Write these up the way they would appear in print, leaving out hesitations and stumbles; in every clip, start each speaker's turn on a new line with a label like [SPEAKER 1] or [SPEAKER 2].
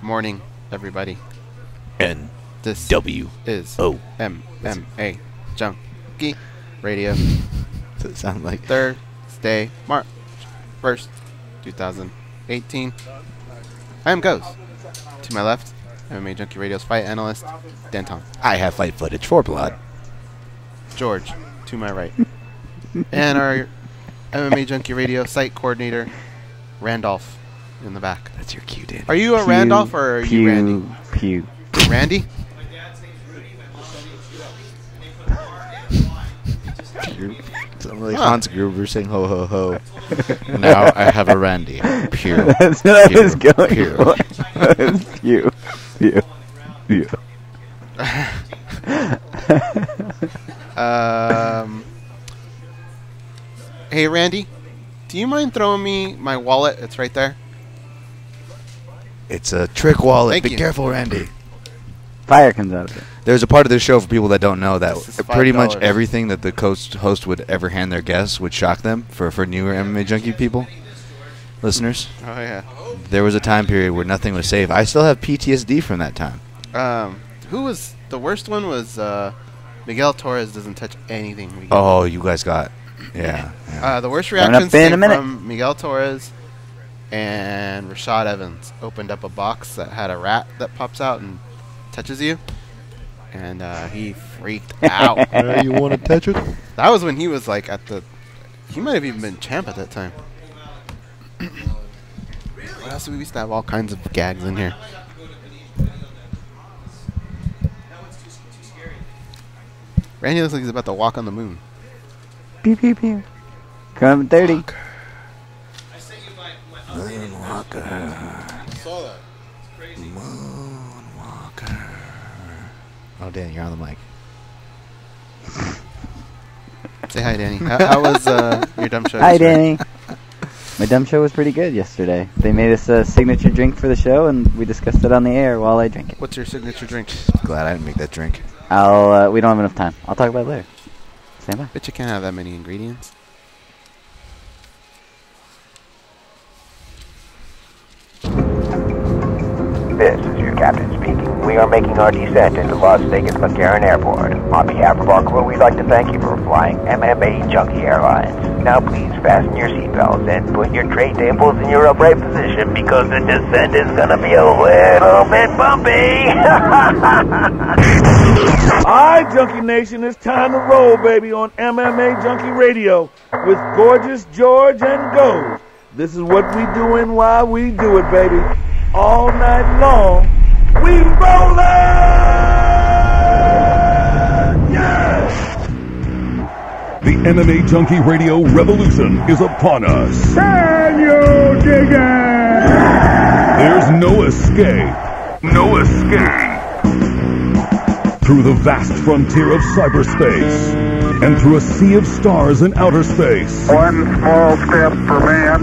[SPEAKER 1] morning, everybody.
[SPEAKER 2] N
[SPEAKER 1] This
[SPEAKER 2] W
[SPEAKER 1] is
[SPEAKER 2] O
[SPEAKER 1] MMA Junkie Radio.
[SPEAKER 2] Does it sound like
[SPEAKER 1] Thursday, March 1st, 2018. I am Ghost. To my left, MMA Junkie Radio's fight analyst, Danton.
[SPEAKER 2] I have fight footage for blood.
[SPEAKER 1] George, to my right. And our MMA Junkie Radio site coordinator, Randolph, in the back.
[SPEAKER 2] That's your cue, Dan.
[SPEAKER 1] Are you a Randolph or are you Randy?
[SPEAKER 3] Pew.
[SPEAKER 1] Randy?
[SPEAKER 2] Something like Hans Gruber saying ho ho ho. Now I have a Randy. Pew.
[SPEAKER 3] That's what
[SPEAKER 2] Pew.
[SPEAKER 3] I was going
[SPEAKER 2] Pew.
[SPEAKER 3] for. Pew. Pew. Pew.
[SPEAKER 1] Hey, Randy, do you mind throwing me my wallet? It's right there.
[SPEAKER 2] It's a trick wallet.
[SPEAKER 1] Thank
[SPEAKER 2] Be
[SPEAKER 1] you.
[SPEAKER 2] careful, Randy.
[SPEAKER 3] Fire comes out of it.
[SPEAKER 2] There's a part of this show for people that don't know that
[SPEAKER 1] This is
[SPEAKER 2] pretty much
[SPEAKER 1] $5.
[SPEAKER 2] everything that the host would ever hand their guests would shock them for newer MMA Junkie people. Listeners,
[SPEAKER 1] Oh, yeah.
[SPEAKER 2] there was a time period where nothing was safe. I still have PTSD from that time.
[SPEAKER 1] Who was the worst one? Was Miguel Torres doesn't touch anything. We get.
[SPEAKER 2] Oh, you guys got... Yeah.
[SPEAKER 1] The worst
[SPEAKER 3] Coming up
[SPEAKER 1] reactions
[SPEAKER 3] in a
[SPEAKER 1] came
[SPEAKER 3] minute.
[SPEAKER 1] from Miguel Torres and Rashad Evans. Opened up a box that had a rat that pops out and touches you, and he freaked out.
[SPEAKER 2] You want to touch it?
[SPEAKER 1] That was when he was like at the. He might have even been champ at that time. What else? We used to have all kinds of gags in here. Randy looks like he's about to walk on the moon.
[SPEAKER 3] Pew, pew, pew. Come 30.
[SPEAKER 2] Moonwalker. Moonwalker. Oh, Dan, you're on the mic.
[SPEAKER 1] Say hi, Danny. How was your dumb show?
[SPEAKER 3] Hi,
[SPEAKER 1] yesterday?
[SPEAKER 3] Danny. My dumb show was pretty good yesterday. They made us a signature drink for the show, and we discussed it on the air while I drank it.
[SPEAKER 1] What's your signature drink?
[SPEAKER 2] Glad I didn't make that drink.
[SPEAKER 3] We don't have enough time. I'll talk about it later. Stand by.
[SPEAKER 1] Bet you can't have that many ingredients.
[SPEAKER 4] This is your captain speaking. We are making our descent into Las Vegas McCarran Airport. On behalf of our crew, we'd like to thank you for flying MMA Junkie Airlines. Now please fasten your seatbelts and put your tray tables in your upright position because the descent is going to be a little bit bumpy.
[SPEAKER 5] Alright, Junkie Nation, it's time to roll, baby, on MMA Junkie Radio with Gorgeous George and Ghost. This is what we doing while we do it, baby. All night long, we rollin'! Yes!
[SPEAKER 6] The MMA Junkie Radio revolution is upon us.
[SPEAKER 5] Can you dig it?
[SPEAKER 6] There's no escape. No escape. Through the vast frontier of cyberspace and through a sea of stars in outer space.
[SPEAKER 7] One small step for man,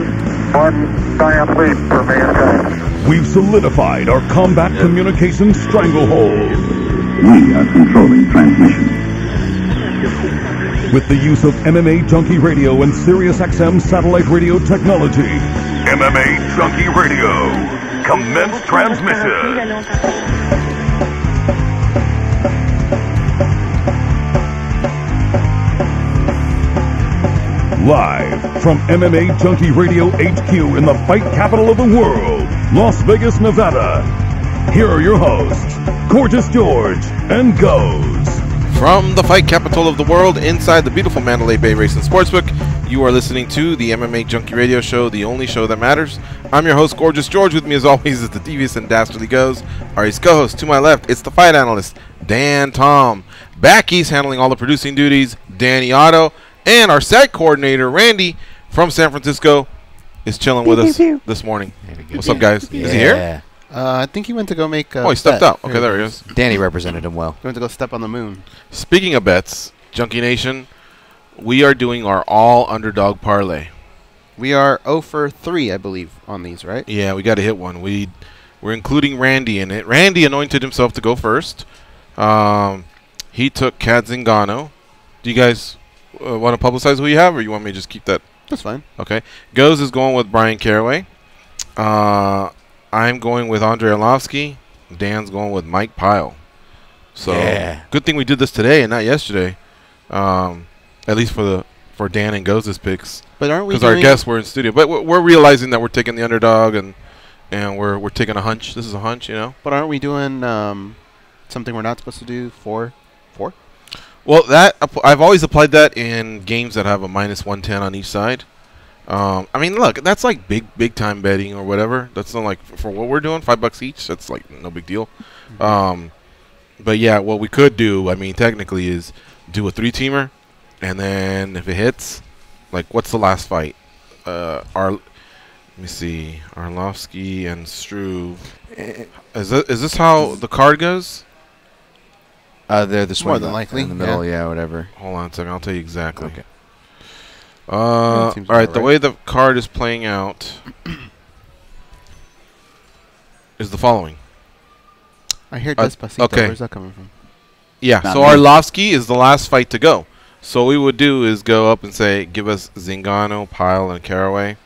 [SPEAKER 7] one giant leap for mankind.
[SPEAKER 6] We've solidified our combat communications stranglehold.
[SPEAKER 7] We are controlling transmission.
[SPEAKER 6] With the use of MMA Junkie Radio and SiriusXM satellite radio technology. MMA Junkie Radio. Commence transmission. Live from MMA Junkie Radio HQ in the fight capital of the world, Las Vegas, Nevada. Here are your hosts, Gorgeous George and Goes.
[SPEAKER 8] From the fight capital of the world, inside the beautiful Mandalay Bay Racing Sportsbook, you are listening to the MMA Junkie Radio Show, the only show that matters. I'm your host, Gorgeous George. With me, as always, is the devious and dastardly Goes. Our co-host to my left, it's the fight analyst, Dan Tom. Back east, handling all the producing duties, Danny Otto. And our site coordinator, Randy, from San Francisco, is chilling with us this morning. What's up, guys?
[SPEAKER 2] Yeah.
[SPEAKER 8] Is he here?
[SPEAKER 1] I think he went to go make.
[SPEAKER 8] Oh, he stepped out. Okay, there he is.
[SPEAKER 2] Danny represented him well.
[SPEAKER 1] He went to go step on the moon.
[SPEAKER 8] Speaking of bets, Junkie Nation, we are doing our all underdog parlay.
[SPEAKER 1] We are 0 for 3, I believe, on these, right?
[SPEAKER 8] Yeah, we got to hit one. We're including Randy in it. Randy anointed himself to go first. He took Kat Zingano. Do you guys want to publicize who you have, or you want me to just keep that?
[SPEAKER 1] That's fine.
[SPEAKER 8] Okay. Goes is going with Brian Caraway. I'm going with Andrei Arlovsky. Dan's going with Mike Pyle. So good thing we did this today and not yesterday. At least for Dan and Goza's picks.
[SPEAKER 1] But aren't we?
[SPEAKER 8] Because our guests were in studio. But we're realizing that we're taking the underdog and we're taking a hunch. This is a hunch, you know.
[SPEAKER 1] But aren't we doing something we're not supposed to do? Four?
[SPEAKER 8] Well, that I've always applied that in games that have a -110 on each side. I mean, look, that's like big time betting or whatever. That's not like for what we're doing, $5 each. That's like no big deal. But yeah, what we could do, I mean, technically, is do a 3-teamer, and then if it hits, like, what's the last fight? Let me see, Arlovsky and Struve. Is this how the card goes?
[SPEAKER 2] They're the
[SPEAKER 1] more than likely
[SPEAKER 2] in the middle, yeah, whatever.
[SPEAKER 8] Hold on a second, I'll tell you exactly.
[SPEAKER 2] Okay.
[SPEAKER 8] All right, the way the card is playing out is the following.
[SPEAKER 1] I hear Despacito.
[SPEAKER 8] Okay.
[SPEAKER 1] Where's that coming from?
[SPEAKER 8] Yeah,
[SPEAKER 3] Not
[SPEAKER 8] so
[SPEAKER 3] me.
[SPEAKER 8] Arlovsky is the last fight to go. So what we would do is go up and say, give us Zingano, Pyle, and Caraway.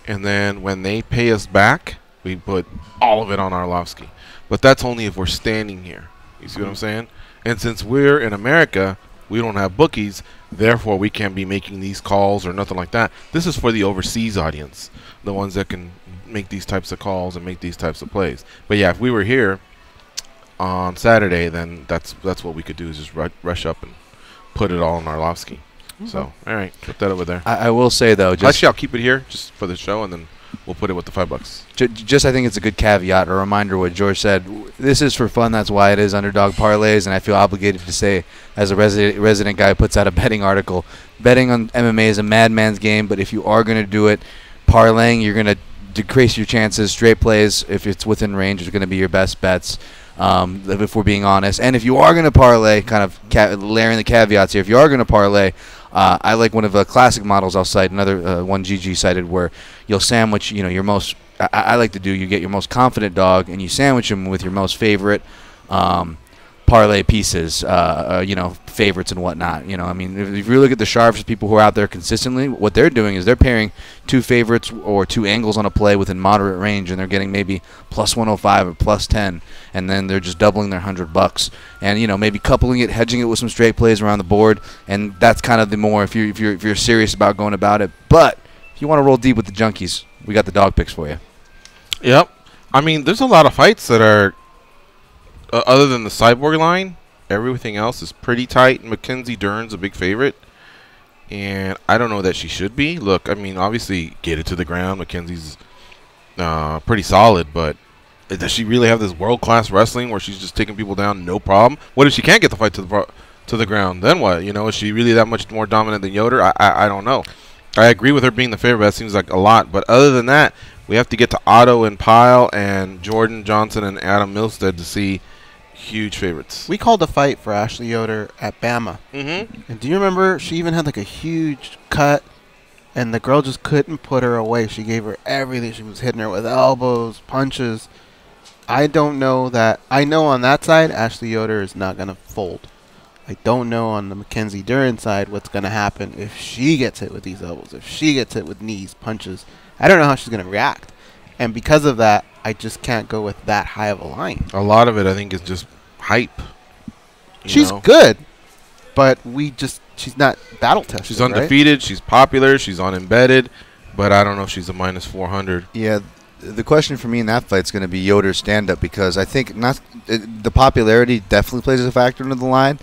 [SPEAKER 8] And then when they pay us back, we put all of it on Arlovsky. But that's only if we're standing here. You see what I'm saying? And since we're in America, we don't have bookies, therefore we can't be making these calls or nothing like that. This is for the overseas audience, the ones that can make these types of calls and make these types of plays. But yeah, if we were here on Saturday, then that's what we could do, is just rush up and put it all on Arlovsky. So, all right, put that over there.
[SPEAKER 2] I will say, though,
[SPEAKER 8] Actually, I'll keep it here just for the show, and then we'll put it with the $5.
[SPEAKER 2] Just I think it's a good caveat, a reminder what George said. This is for fun. That's why it is underdog parlays, and I feel obligated to say, as a resident guy who puts out a betting article, betting on MMA is a madman's game, but if you are going to do it, parlaying, you're going to decrease your chances. Straight plays, if it's within range, is going to be your best bets, if we're being honest. And if you are going to parlay, kind of layering the caveats here, if you are going to parlay, I like one of the classic models I'll cite, another one GG cited, where you'll sandwich, your most, I like to do, you get your most confident dog, and you sandwich them with your most favorite parlay pieces, favorites and whatnot. I mean, if you look at the sharps, people who are out there consistently, what they're doing is they're pairing 2 favorites or 2 angles on a play within moderate range, and they're getting maybe plus 105 or plus 10, and then they're just doubling their $100, and maybe coupling it, hedging it with some straight plays around the board, and that's kind of the more if you're serious about going about it. But if you want to roll deep with the junkies, we got the dog picks for you.
[SPEAKER 8] Yep. I mean, there's a lot of fights that are, other than the Cyborg line, everything else is pretty tight. Mackenzie Dern's a big favorite, and I don't know that she should be. Look, I mean, obviously, get it to the ground. Mackenzie's pretty solid, but does she really have this world-class wrestling where she's just taking people down, no problem? What if she can't get the fight to the ground? Then what? Is she really that much more dominant than Yoder? I don't know. I agree with her being the favorite. That seems like a lot, but other than that, we have to get to Otto and Pyle and Jordan Johnson and Adam Milstead to see huge favorites.
[SPEAKER 1] We called a fight for Ashley Yoder at Bama. And do you remember she even had like a huge cut, and the girl just couldn't put her away. She gave her everything. She was hitting her with elbows, punches. I don't know that. I know on that side, Ashley Yoder is not going to fold. I don't know on the Mackenzie Dern side what's going to happen if she gets hit with these elbows, if she gets hit with knees, punches. I don't know how she's going to react. And because of that, I just can't go with that high of a line.
[SPEAKER 8] A lot of it, I think, is just hype.
[SPEAKER 1] She's good, but she's not battle tested.
[SPEAKER 8] She's undefeated. Right? She's popular. She's on embedded, but I don't know if she's a minus 400.
[SPEAKER 2] Yeah, the question for me in that fight is going to be Yoder's stand-up, because I think the popularity definitely plays a factor into the line,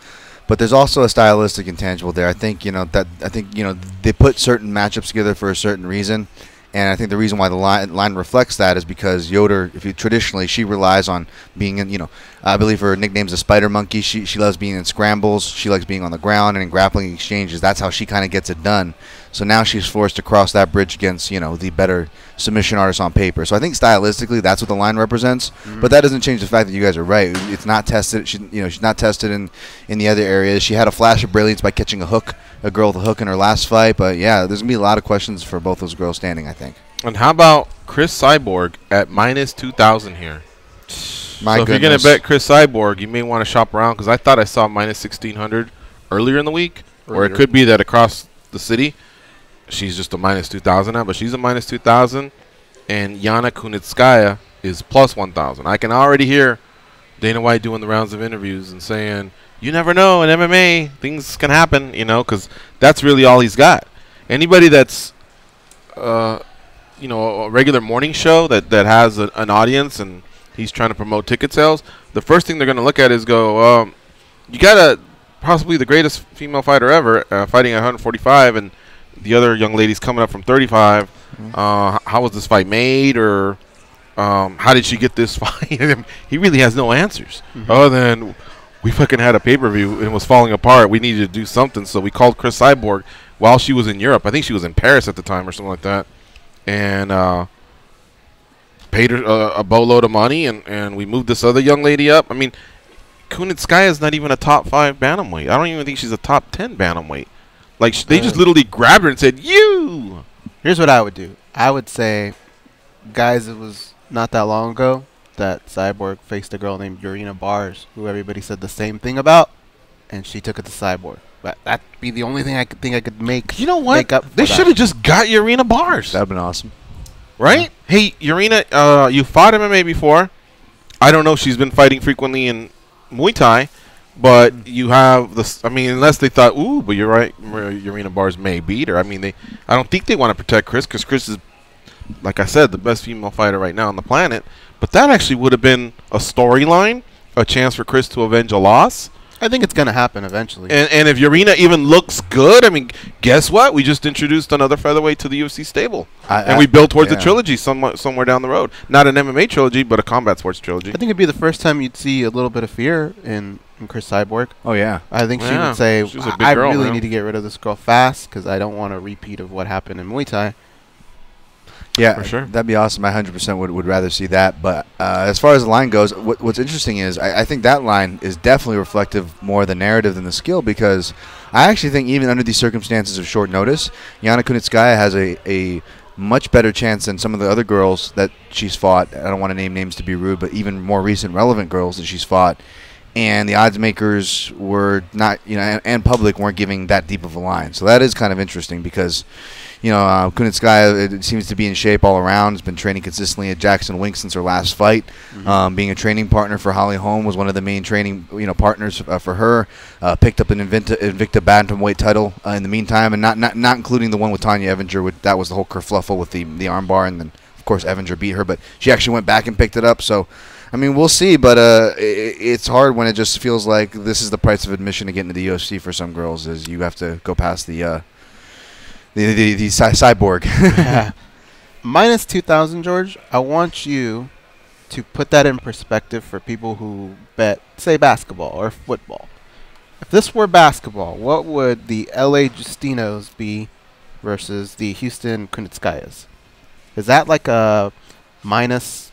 [SPEAKER 2] but there's also a stylistic intangible there. I think they put certain matchups together for a certain reason. And I think the reason why the line reflects that is because Yoder, traditionally, she relies on being in, I believe her nickname's a spider monkey. She loves being in scrambles. She likes being on the ground and in grappling exchanges. That's how she kind of gets it done. So now she's forced to cross that bridge against, the better submission artists on paper. So I think stylistically, that's what the line represents. But that doesn't change the fact that you guys are right. It's not tested. She's not tested in the other areas. She had a flash of brilliance by catching a girl with a hook in her last fight. But yeah, there's gonna be a lot of questions for both those girls standing, I think.
[SPEAKER 8] And how about Chris Cyborg at minus 2,000 here?
[SPEAKER 2] My
[SPEAKER 8] if you're going to bet Chris Cyborg, you may want to shop around, because I thought I saw minus 1,600 earlier in the week. Or it could be that across the city, she's just a minus 2,000 now, but she's a minus 2,000. And Yana Kunitzskaya is plus 1,000. I can already hear Dana White doing the rounds of interviews and saying, you never know, in MMA, things can happen, because that's really all he's got. Anybody that's, a regular morning show that has an audience and he's trying to promote ticket sales, the first thing they're going to look at is go, you got possibly the greatest female fighter ever fighting at 145, and the other young lady's coming up from 35. How was this fight made, or how did she get this fight? He really has no answers other than we fucking had a pay-per-view and it was falling apart. We needed to do something, so we called Chris Cyborg while she was in Europe. I think she was in Paris at the time or something like that, and paid her a boatload of money, and we moved this other young lady up. I mean, Kunitzskaya is not even a top 5 bantamweight. I don't even think she's a top 10 bantamweight. Like, they just literally grabbed her and said, you!
[SPEAKER 1] Here's what I would do. I would say, guys, it was not that long ago that Cyborg faced a girl named Urena Bars, who everybody said the same thing about, and she took it to Cyborg. But that'd be the only thing I could make.
[SPEAKER 8] You know what?
[SPEAKER 1] Make up
[SPEAKER 8] They should have just got Urena Bars.
[SPEAKER 2] That'd been awesome.
[SPEAKER 8] Right? Yeah. Hey, Urena, you fought MMA before. I don't know if she's been fighting frequently in Muay Thai, but you have this. I mean, unless they thought, ooh, but you're right, Urena Bars may beat her. I mean, I don't think they want to protect Chris, because Chris is, like I said, the best female fighter right now on the planet. But that actually would have been a storyline, a chance for Chris to avenge a loss.
[SPEAKER 1] I think it's going to happen eventually.
[SPEAKER 8] And if Urena even looks good, I mean, guess what? We just introduced another featherweight to the UFC stable. And we built towards a trilogy somewhere down the road. Not an MMA trilogy, but a combat sports trilogy.
[SPEAKER 1] I think it'd be the first time you'd see a little bit of fear in Chris Cyborg.
[SPEAKER 2] Oh, yeah.
[SPEAKER 1] I think she would say, I really need to get rid of this girl fast because I don't want a repeat of what happened in Muay Thai.
[SPEAKER 2] Yeah,
[SPEAKER 8] for sure.
[SPEAKER 2] That'd be awesome. I 100% would rather see that. But as far as the line goes, what's interesting is I think that line is definitely reflective more of the narrative than the skill, because I actually think even under these circumstances of short notice, Yana Kunitzskaya has a much better chance than some of the other girls that she's fought. I don't want to name names to be rude, but even more recent relevant girls that she's fought. And the odds makers were not, and public weren't giving that deep of a line. So that is kind of interesting because, Kunitzskaya, it seems to be in shape all around. Has been training consistently at Jackson Wink since her last fight. Being a training partner for Holly Holm was one of the main training, partners for her. Picked up an Invicta bantamweight title in the meantime, and not including the one with Tanya Evinger. That was the whole kerfluffle with the armbar, and then of course Evinger beat her, but she actually went back and picked it up. So. I mean, we'll see, but it's hard when it just feels like this is the price of admission to get into the UFC for some girls, is you have to go past the cyborg.
[SPEAKER 1] Yeah. Minus 2,000, George. I want you to put that in perspective for people who bet, say, basketball or football. If this were basketball, what would the LA Justinos be versus the Houston Kunitzskayas? Is that like a minus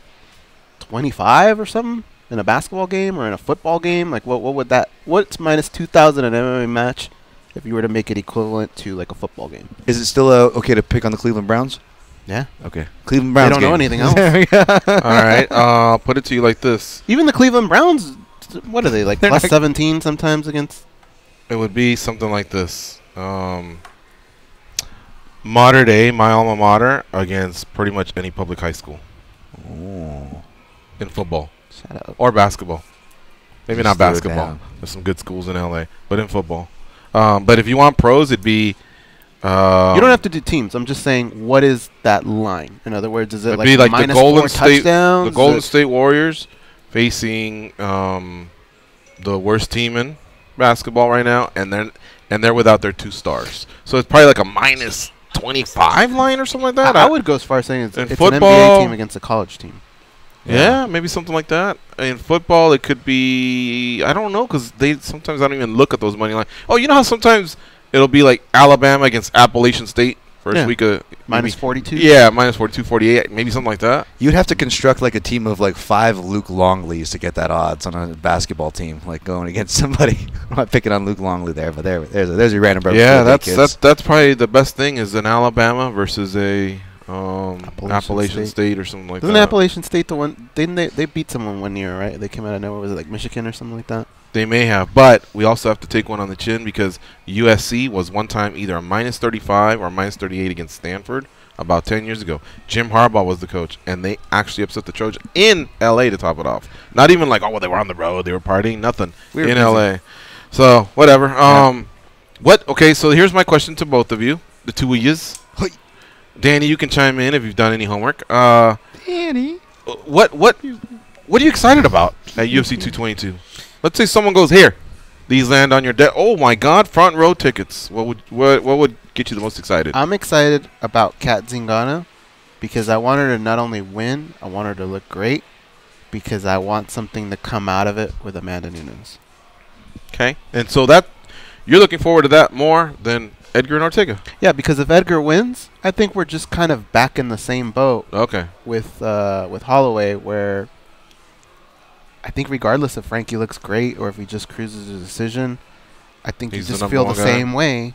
[SPEAKER 1] 25 or something in a basketball game or in a football game? Like what would that, what's minus 2,000 in an MMA match if you were to make it equivalent to like a football game?
[SPEAKER 2] Is it still okay to pick on the Cleveland Browns?
[SPEAKER 1] Yeah.
[SPEAKER 2] Okay. Cleveland Browns.
[SPEAKER 1] They don't know anything else.
[SPEAKER 8] All right. I'll put it to you like this.
[SPEAKER 1] Even the Cleveland Browns, what are they, like plus 17 sometimes against?
[SPEAKER 8] It would be something like this. Mater Day, my alma mater, against pretty much any public high school.
[SPEAKER 2] Oh.
[SPEAKER 8] In football.
[SPEAKER 1] Shut up.
[SPEAKER 8] Or basketball. Maybe
[SPEAKER 2] Just
[SPEAKER 8] not basketball. There's some good schools in LA, but in football. But if you want pros, it'd be.
[SPEAKER 1] You don't have to do teams. I'm just saying, what is that line? In other words, is it like,
[SPEAKER 8] be like
[SPEAKER 1] minus
[SPEAKER 8] the Golden
[SPEAKER 1] 4
[SPEAKER 8] State,
[SPEAKER 1] touchdowns?
[SPEAKER 8] the Golden State Warriors facing the worst team in basketball right now, and they're without their 2 stars. So it's probably like a minus 25 line or something like that.
[SPEAKER 1] I would go as far as saying it's an
[SPEAKER 8] football,
[SPEAKER 1] NBA team against a college team.
[SPEAKER 8] Yeah, maybe something like that. In football, it could be, I don't know, because sometimes I don't even look at those money lines. Oh, you know how sometimes it'll be like Alabama against Appalachian State first week of
[SPEAKER 1] minus 42?
[SPEAKER 8] Yeah, minus 42, 48, maybe something like that.
[SPEAKER 2] You'd have to construct like a team of like 5 Luke Longleys to get that odds on a basketball team, like going against somebody. I'm not picking on Luke Longley there, but there's your random brother.
[SPEAKER 8] Yeah, that's probably the best thing is an Alabama versus a Appalachian State or something like that.
[SPEAKER 1] Isn't Appalachian State the one? Didn't they beat someone one year, right? They came out of nowhere. Was it like Michigan or something like that?
[SPEAKER 8] They may have, but we also have to take one on the chin because USC was one time either a minus 35 or minus 38 against Stanford. about 10 years ago. Jim Harbaugh was the coach, and they actually upset the Trojans in L.A. to top it off. Not even like, oh, well, they were on the road, they were partying, nothing. In L.A. So, whatever. Okay, so here's my question to both of you, the two of yous. Danny, you can chime in if you've done any homework.
[SPEAKER 2] Danny.
[SPEAKER 8] What are you excited about at UFC 222? Let's say someone goes, here, these land on your desk. Oh, my God, front row tickets. What would get you the most excited?
[SPEAKER 1] I'm excited about Kat Zingano because I want her to not only win, I want her to look great because I want something to come out of it with Amanda Nunes.
[SPEAKER 8] Okay, and so that you're looking forward to that more than Edgar and Ortega.
[SPEAKER 1] Yeah, because if Edgar wins, I think we're just kind of back in the same boat.
[SPEAKER 8] Okay.
[SPEAKER 1] With Holloway, where I think regardless if Frankie looks great or if he just cruises a decision, I think you just feel the same way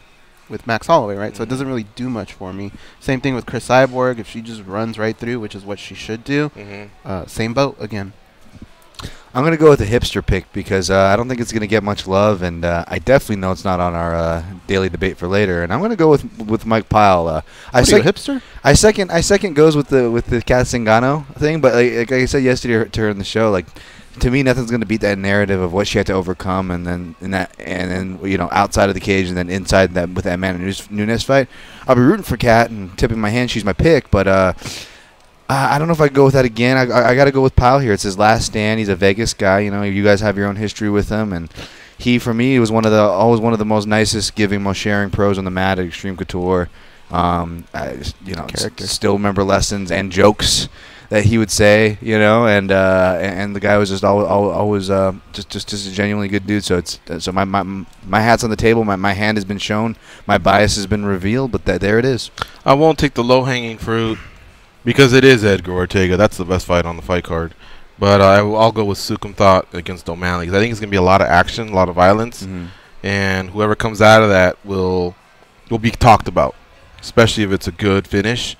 [SPEAKER 1] with Max Holloway, right? So it doesn't really do much for me. Same thing with Chris Cyborg. If she just runs right through, which is what she should do, same boat again.
[SPEAKER 2] I'm going to go with the hipster pick because I don't think it's going to get much love, and I definitely know it's not on our daily debate for later. And I'm going to go with Mike Pyle.
[SPEAKER 1] Are you a hipster?
[SPEAKER 2] I second goes with the Kat Zingano thing, but like I said yesterday to her in the show, like to me, nothing's going to beat that narrative of what she had to overcome, and then you know, outside of the cage, and then inside that with that Amanda Nunes fight. I'll be rooting for Kat and tipping my hand. She's my pick, but. I don't know if I can go with that again. I got to go with Pyle here. It's his last stand. He's a Vegas guy. You know, you guys have your own history with him, and he, for me, was always one of the most nicest, giving, most sharing pros on the mat at Extreme Couture. Still remember lessons and jokes that he would say. You know, and the guy was just always just a genuinely good dude. So my hat's on the table. My hand has been shown. My bias has been revealed. But there it is.
[SPEAKER 8] I won't take the low hanging fruit. Because it is Edgar Ortega. That's the best fight on the fight card. But I'll go with Sukum Thought against O'Malley. Because I think it's going to be a lot of action, a lot of violence. And whoever comes out of that will be talked about. Especially if it's a good finish.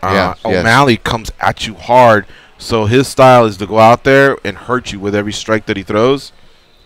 [SPEAKER 8] O'Malley comes at you hard. So his style is to go out there and hurt you with every strike that he throws.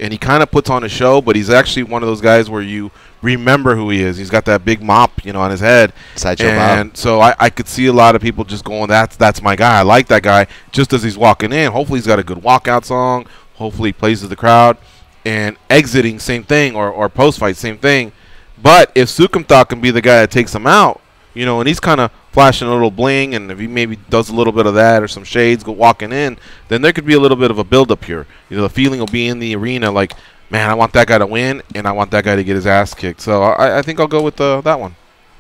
[SPEAKER 8] And he kind of puts on a show, but he's actually one of those guys where you remember who he is. He's got that big mop, you know, on his head. And so I could see a lot of people just going, that's my guy. I like that guy. Just as he's walking in, hopefully he's got a good walkout song. Hopefully he plays to the crowd. And exiting, same thing, or post-fight, same thing. But if Sukum Thought can be the guy that takes him out, you know, and he's kind of flashing a little bling, and if he maybe does a little bit of that or some shades walking in, then there could be a little bit of a build-up here. You know, the feeling will be in the arena like, man, I want that guy to win, and I want that guy to get his ass kicked. So I think I'll go with that one.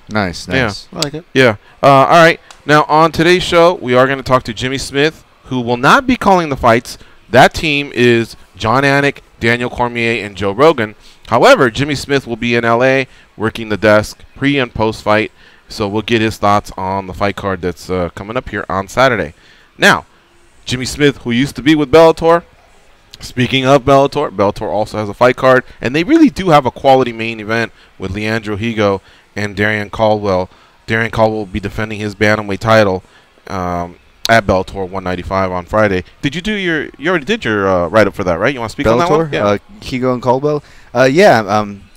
[SPEAKER 2] Nice.
[SPEAKER 8] Yeah.
[SPEAKER 1] I like it.
[SPEAKER 8] Yeah. All right. Now, on today's show, we are going to talk to Jimmy Smith, who will not be calling the fights. That team is John Anik, Daniel Cormier, and Joe Rogan. However, Jimmy Smith will be in L.A. working the desk pre- and post-fight. So we'll get his thoughts on the fight card that's coming up here on Saturday. Now, Jimmy Smith, who used to be with Bellator. Speaking of Bellator also has a fight card. And they really do have a quality main event with Leandro Higo and Darian Caldwell. Darian Caldwell will be defending his bantamweight title at Bellator 195 on Friday. Did you do you already did your write-up for that, right? You want to speak
[SPEAKER 2] Bellator,
[SPEAKER 8] on that one? Yeah.
[SPEAKER 2] Higo and Caldwell?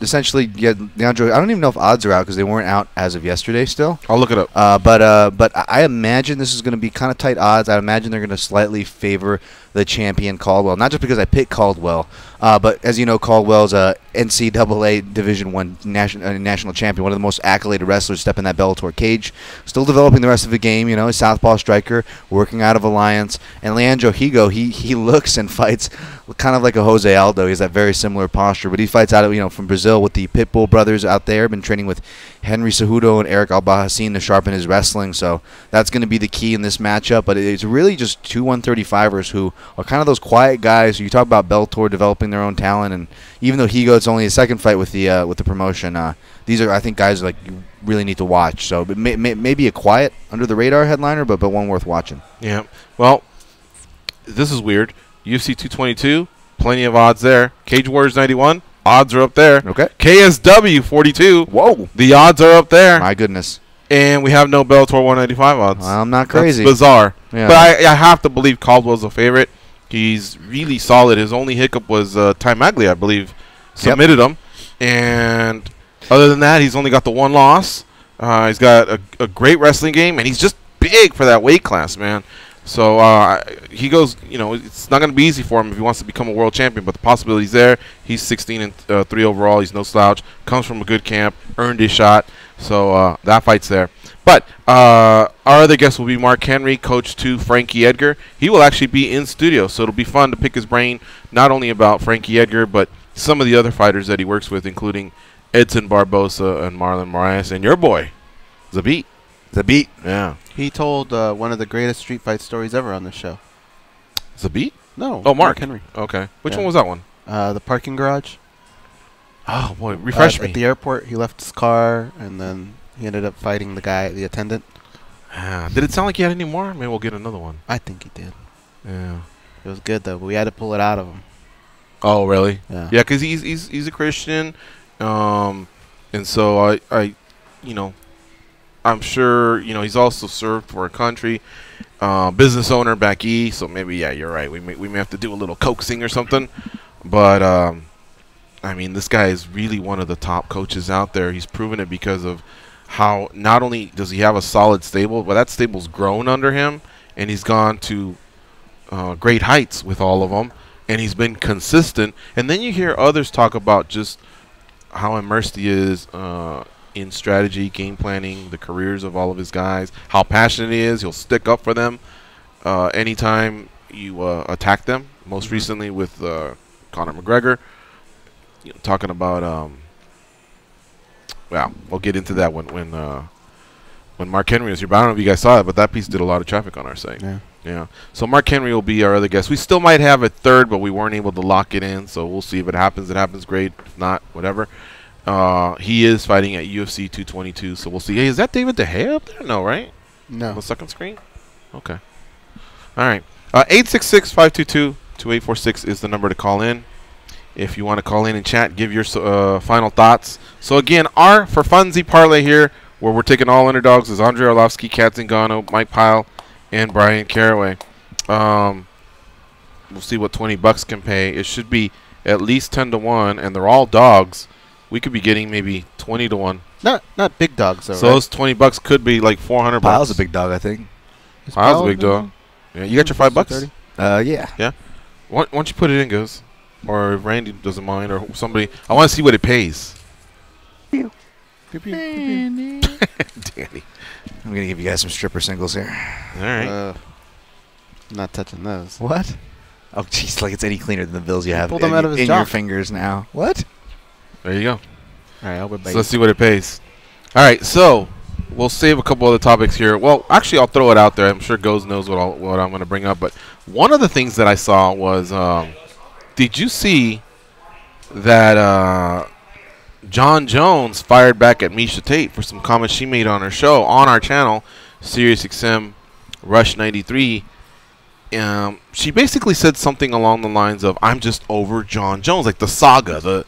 [SPEAKER 2] Essentially, Leandro, I don't even know if odds are out because they weren't out as of yesterday still.
[SPEAKER 8] I'll look it up.
[SPEAKER 2] But I imagine this is going to be kind of tight odds. I imagine they're going to slightly favor the champion Caldwell. Not just because I picked Caldwell, but as you know, Caldwell's a NCAA Division I national champion, one of the most accoladed wrestlers step in that Bellator cage. Still developing the rest of the game, you know, a southpaw striker, working out of Alliance. And Leandro Higo, he looks and fights kind of like a Jose Aldo. He has that very similar posture, but he fights out of, from Brazil with the Pitbull brothers out there. Been training with Henry Cejudo and Eric Albahacin to sharpen his wrestling, so that's going to be the key in this matchup. But it's really just two 135ers who are kind of those quiet guys. You talk about Bellator developing their own talent, and even though Higo, it's only his second fight with the promotion, these are, I think, guys like you really need to watch. So maybe a quiet, under the radar headliner, but one worth watching.
[SPEAKER 8] Yeah. Well, this is weird. UFC 222, plenty of odds there. Cage Warriors 91. Odds are up there.
[SPEAKER 2] Okay.
[SPEAKER 8] KSW 42.
[SPEAKER 2] Whoa.
[SPEAKER 8] The odds are up there.
[SPEAKER 2] My goodness.
[SPEAKER 8] And we have no Bellator 195 odds.
[SPEAKER 2] Well, I'm not crazy.
[SPEAKER 8] That's bizarre.
[SPEAKER 2] Yeah.
[SPEAKER 8] But I have to believe Caldwell's a favorite. He's really solid. His only hiccup was Ty Maglia, I believe, submitted him. And other than that, he's only got the one loss. He's got a great wrestling game, and he's just big for that weight class, man. So he goes, it's not going to be easy for him if he wants to become a world champion, but the possibility's there. He's 16-3 overall. He's no slouch. Comes from a good camp. Earned his shot. So that fight's there. But our other guest will be Mark Henry, coach to Frankie Edgar. He will actually be in studio, so it'll be fun to pick his brain, not only about Frankie Edgar, but some of the other fighters that he works with, including Edson Barbosa and Marlon Moraes, and your boy, Zabit.
[SPEAKER 2] Zabit.
[SPEAKER 8] Yeah.
[SPEAKER 1] He told one of the greatest street fight stories ever on this show.
[SPEAKER 8] Zabit?
[SPEAKER 1] No.
[SPEAKER 8] Oh, Mark
[SPEAKER 1] Henry.
[SPEAKER 8] Okay. Which one was that one?
[SPEAKER 1] The parking garage.
[SPEAKER 8] Oh, boy. Refresh me.
[SPEAKER 1] At the airport, he left his car, and then he ended up fighting the attendant.
[SPEAKER 8] Did it sound like he had any more? Maybe we'll get another one.
[SPEAKER 1] I think he did.
[SPEAKER 8] Yeah.
[SPEAKER 1] It was good, though, but we had to pull it out of him.
[SPEAKER 8] Oh, really?
[SPEAKER 1] Yeah.
[SPEAKER 8] Yeah, because he's a Christian, and so I'm sure he's also served for a country, business owner back east. So maybe you're right. We may have to do a little coaxing or something, but I mean, this guy is really one of the top coaches out there. He's proven it because of how not only does he have a solid stable, but that stable's grown under him, and he's gone to great heights with all of them. And he's been consistent. And then you hear others talk about just how immersed he is in strategy, game planning, the careers of all of his guys, how passionate he is. He'll stick up for them anytime you attack them. Most recently with Conor McGregor. Talking about, well, we'll get into that when Mark Henry was here. But I don't know if you guys saw it, but that piece did a lot of traffic on our site. Yeah. So Mark Henry will be our other guest. We still might have a third, but we weren't able to lock it in. So we'll see if it happens. It happens, great. If not, whatever. He is fighting at UFC 222. So we'll see. Hey, is that David De Gea up there? No, right?
[SPEAKER 1] No.
[SPEAKER 8] On the second screen? Okay. All right. 866-522-2846 is the number to call in. If you want to call in and chat, give your final thoughts. So again, our for funzy parlay here, where we're taking all underdogs, is Andre Arlovsky, Kat Zingano, Mike Pyle, and Brian Caraway. We'll see what $20 can pay. It should be at least 10-1, and they're all dogs. We could be getting maybe 20-1.
[SPEAKER 1] Not big dogs, though.
[SPEAKER 8] So those $20 could be like $400.
[SPEAKER 2] Pyle's a big dog, I think.
[SPEAKER 8] Pyle's a big dog. Yeah, you got your $5?
[SPEAKER 2] Yeah.
[SPEAKER 8] Yeah. Why don't you put it in, Goose? Or if Randy doesn't mind, or somebody. I want to see what it pays.
[SPEAKER 2] Danny. I'm going to give you guys some stripper singles here.
[SPEAKER 8] All right.
[SPEAKER 1] Not touching those.
[SPEAKER 2] What? Oh, jeez, like it's any cleaner than the bills you have
[SPEAKER 1] pulled them out of his
[SPEAKER 2] in
[SPEAKER 1] job.
[SPEAKER 2] your fingers now. What?
[SPEAKER 8] There you go.
[SPEAKER 1] All right, I'll
[SPEAKER 8] So let's see what it pays. All right, so we'll save a couple other topics here. Well, actually, I'll throw it out there. I'm sure Goes knows what I'm going to bring up. But one of the things that I saw was, did you see that Jon Jones fired back at Misha Tate for some comments she made on her show, on our channel, SiriusXM Rush 93. She basically said something along the lines of, I'm just over Jon Jones, like the saga,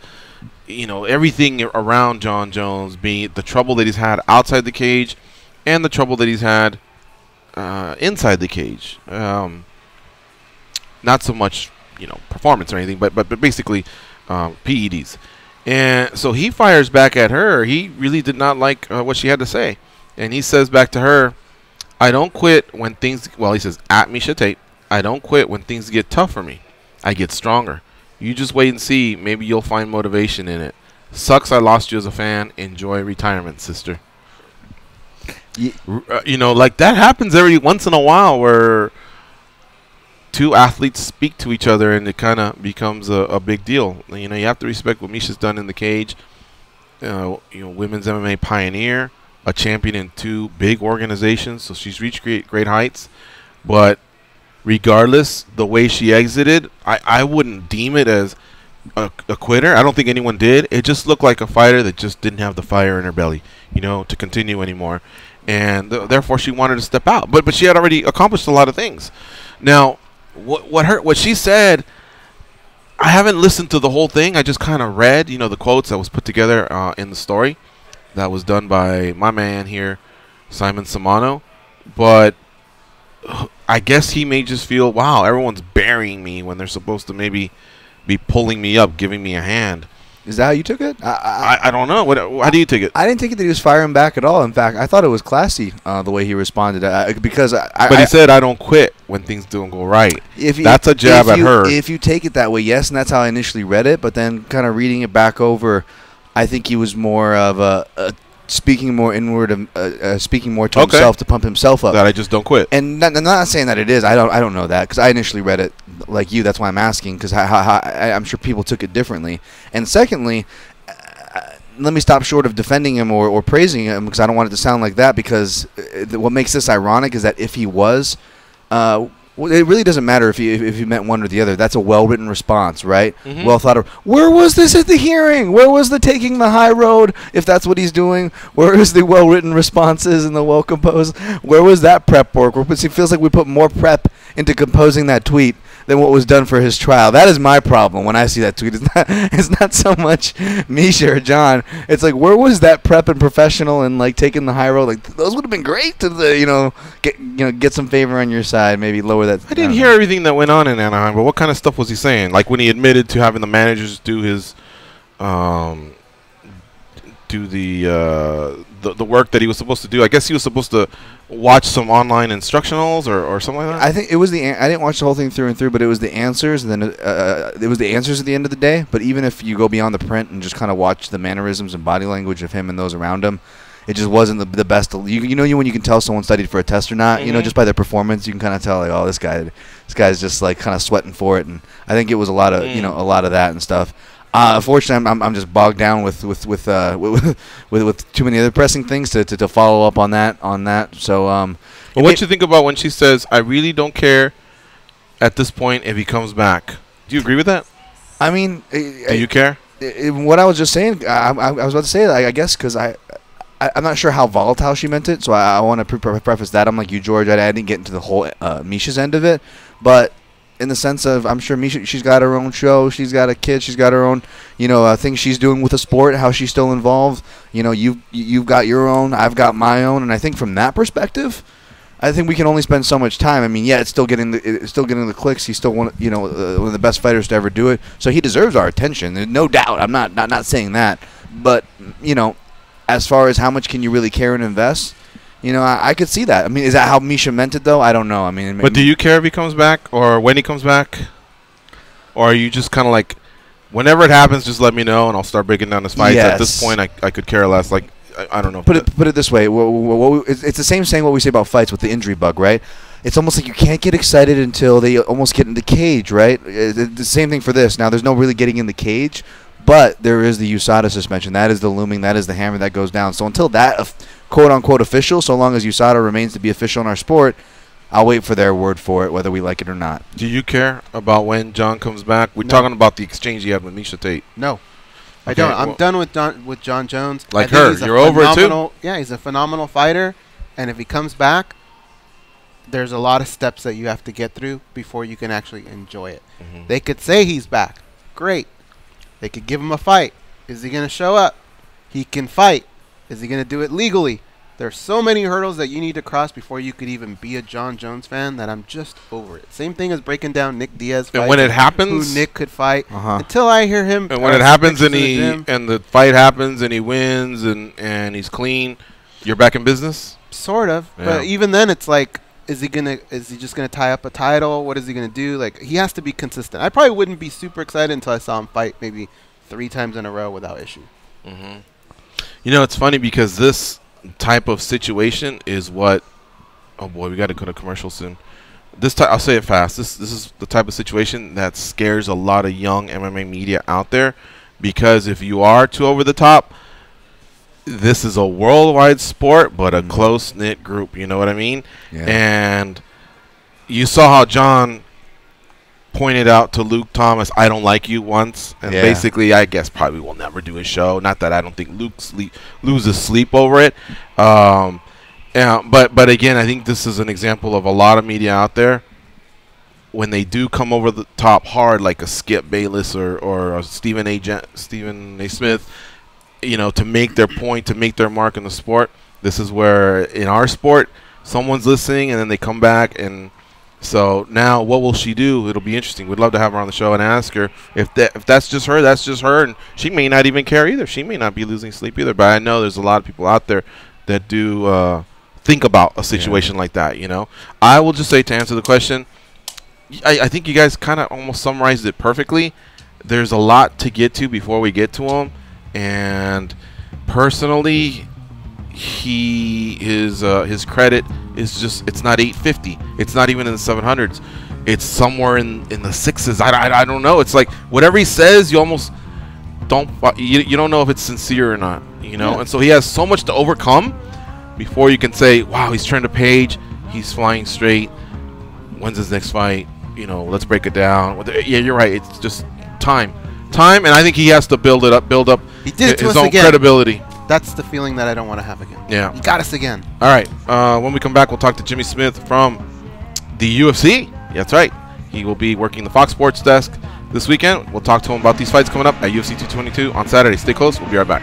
[SPEAKER 8] everything around Jon Jones, being the trouble that he's had outside the cage and the trouble that he's had inside the cage. Not so much, performance or anything, but basically PEDs. And so he fires back at her. He really did not like what she had to say. And he says back to her, I don't quit when things, he says, at Misha Tate, I don't quit when things get tough for me. I get stronger. You just wait and see. Maybe you'll find motivation in it. Sucks I lost you as a fan. Enjoy retirement, sister. Like that happens every once in a while where two athletes speak to each other and it kind of becomes a big deal. You have to respect what Misha's done in the cage. Women's MMA pioneer, a champion in two big organizations, so she's reached great heights. But regardless, the way she exited, I wouldn't deem it as a quitter. I don't think anyone did. It just looked like a fighter that just didn't have the fire in her belly, to continue anymore. And therefore she wanted to step out. But she had already accomplished a lot of things. Now, what she said, I haven't listened to the whole thing. I just kind of read, the quotes that was put together in the story that was done by my man here, Simon Samano. But I guess he may just feel, wow, everyone's burying me when they're supposed to maybe be pulling me up, giving me a hand.
[SPEAKER 2] Is that how you took it?
[SPEAKER 8] I don't know. How do you take it?
[SPEAKER 2] I didn't take it that he was firing back at all. In fact, I thought it was classy the way he responded. Because
[SPEAKER 8] but he said, "I don't quit when things don't go right." That's a jab at her.
[SPEAKER 2] If you take it that way, yes, and that's how I initially read it. But then, kind of reading it back over, I think he was more of a speaking more inward, speaking more to himself to pump himself up.
[SPEAKER 8] That I just don't quit.
[SPEAKER 2] And I'm not saying that it is. I don't know that because I initially read it like you. That's why I'm asking because I'm sure people took it differently. And secondly, let me stop short of defending him or praising him because I don't want it to sound like that. Because what makes this ironic is that if he was. Well, it really doesn't matter if you meant one or the other. That's a well-written response, right? Mm-hmm. Well thought of. Where was this at the hearing? Where was the taking the high road, if that's what he's doing? Where is the well-written responses and the well-composed? Where was that prep work? It feels like we put more prep into composing that tweet than what was done for his trial. That is my problem when I see that tweet. It's not so much Misha or John. It's like, where was that prep and professional and like taking the high road? Like those would have been great to get some favor on your side. Maybe lower that.
[SPEAKER 8] I didn't hear everything that went on in Anaheim, but what kind of stuff was he saying? Like when he admitted to having the managers do his do the work that he was supposed to do. I guess he was supposed to watch some online instructionals or something like that.
[SPEAKER 2] I think it was I didn't watch the whole thing through and through, but it was the answers, and then it was the answers at the end of the day. But even if you go beyond the print and just kind of watch the mannerisms and body language of him and those around him, it just wasn't the best. You know when you can tell someone studied for a test or not. Mm-hmm. You know, just by their performance, you can kind of tell like, oh, this guy's just like kind of sweating for it. And I think it was a lot of a lot of that and stuff. Unfortunately, I'm just bogged down with too many other pressing things to follow up on that. So,
[SPEAKER 8] well, what you think about when she says, "I really don't care at this point if he comes back"? Do you agree with that?
[SPEAKER 2] I mean,
[SPEAKER 8] do you care?
[SPEAKER 2] What I was just saying, I was about to say, I guess, because I'm not sure how volatile she meant it, so I want to preface that. I'm like you, George. I didn't get into the whole Misha's end of it, but in the sense of, I'm sure Misha, she's got her own show, she's got a kid, she's got her own, things she's doing with the sport, how she's still involved. You've got your own, I've got my own, and I think from that perspective, I think we can only spend so much time. I mean, yeah, it's still getting the clicks. He's still one of the best fighters to ever do it, so he deserves our attention. There's no doubt. I'm not saying that, but as far as how much can you really care and invest. I could see that. I mean, is that how Misha meant it, though? I don't know. I mean,
[SPEAKER 8] but do you care if he comes back or when he comes back? Or are you just kind of like, whenever it happens, just let me know and I'll start breaking down his fights? Yes. At this point, I could care less. Like, I don't know.
[SPEAKER 2] Put it this way. It's the same saying what we say about fights with the injury bug, right? It's almost like you can't get excited until they almost get in the cage, right? The same thing for this. Now, there's no really getting in the cage, but there is the USADA suspension. That is the looming. That is the hammer that goes down. So until that quote-unquote official, so long as USADA remains to be official in our sport, I'll wait for their word for it, whether we like it or not.
[SPEAKER 8] Do you care about when John comes back? We're talking about the exchange he had with Misha Tate.
[SPEAKER 1] No. I don't. I'm done with Jon Jones.
[SPEAKER 8] Like her. You're over it too?
[SPEAKER 1] Yeah, he's a phenomenal fighter, and if he comes back, there's a lot of steps that you have to get through before you can actually enjoy it. Mm-hmm. They could say he's back. Great. They could give him a fight. Is he going to show up? He can fight. Is he going to do it legally? There's so many hurdles that you need to cross before you could even be a Jon Jones fan that I'm just over it. Same thing as breaking down Nick Diaz fight.
[SPEAKER 8] And when it happens,
[SPEAKER 1] who Nick could fight. Until I hear him.
[SPEAKER 8] And when it happens and the fight happens and he wins and he's clean, you're back in business?
[SPEAKER 1] Sort of. Yeah. But even then it's like, is he just gonna tie up a title? What is he gonna do? Like, he has to be consistent. I probably wouldn't be super excited until I saw him fight maybe 3 times in a row without issue.
[SPEAKER 8] Mm-hmm. It's funny because this type of situation is what. Oh boy, we got to go to commercial soon. I'll say it fast. This is the type of situation that scares a lot of young MMA media out there, because if you are too over the top, this is a worldwide sport, but a close-knit group. You know what I mean? Yeah. And you saw how John pointed out to Luke Thomas, "I don't like you," once, and basically, I guess probably will never do his show. Not that I don't think Luke loses sleep over it. But again, I think this is an example of a lot of media out there, when they do come over the top hard, like a Skip Bayless or a Stephen A. Smith, to make their point, to make their mark in the sport. This is where, in our sport, someone's listening and then they come back and So now, what will she do? It'll be interesting. We'd love to have her on the show and ask her if that's just her. That's just her, and she may not even care either. She may not be losing sleep either. But I know there's a lot of people out there that do think about a situation like that. You know, I will just say, to answer the question, I think you guys kind of almost summarized it perfectly. There's a lot to get to before we get to him, and personally, his credit is just, it's not 850. It's not even in the 700s. It's somewhere in the sixes. I don't know. It's like whatever he says, you almost you don't know if it's sincere or not. You know, and so he has so much to overcome before you can say, wow, he's turned a page. He's flying straight. When's his next fight? You know, let's break it down. Yeah, you're right. It's just time, and I think he has to build up
[SPEAKER 1] He did it to
[SPEAKER 8] his
[SPEAKER 1] us
[SPEAKER 8] own
[SPEAKER 1] again.
[SPEAKER 8] credibility.
[SPEAKER 1] That's the feeling that I don't want to have again.
[SPEAKER 8] Yeah.
[SPEAKER 1] He got us again.
[SPEAKER 8] All right. When we come back, we'll talk to Jimmy Smith from the UFC. That's right. He will be working the Fox Sports desk this weekend. We'll talk to him about these fights coming up at UFC 222 on Saturday. Stay close. We'll be right back.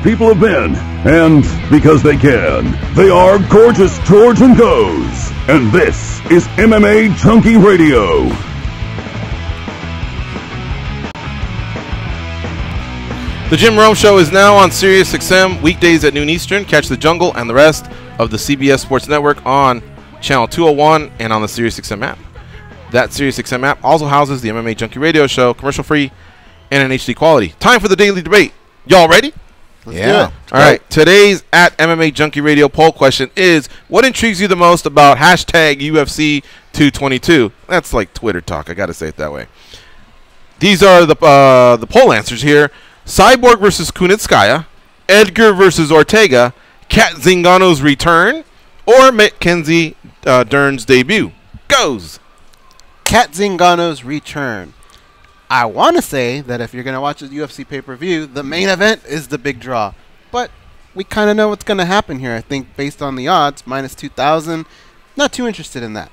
[SPEAKER 6] people have been, and because they can. They are Gorgeous George and Goes, and this is MMA Junkie Radio.
[SPEAKER 8] The Jim Rome Show is now on SiriusXM weekdays at noon Eastern. Catch The Jungle and the rest of the CBS Sports Network on Channel 201 and on the SiriusXM app. That SiriusXM app also houses the MMA Junkie Radio Show, commercial-free and in HD quality. Time for the daily debate. Y'all ready?
[SPEAKER 1] Let's do it.
[SPEAKER 8] All right. Today's at MMA Junkie Radio poll question is, what intrigues you the most about hashtag UFC 222? That's like Twitter talk. I got to say it that way. These are the poll answers here. Cyborg versus Kunitzskaya, Edgar versus Ortega, Kat Zingano's return, or Mackenzie Dern's debut. Goes.
[SPEAKER 1] Kat Zingano's return. I want to say that if you're going to watch a UFC pay-per-view, the main event is the big draw. But we kind of know what's going to happen here. I think based on the odds, minus 2,000, not too interested in that.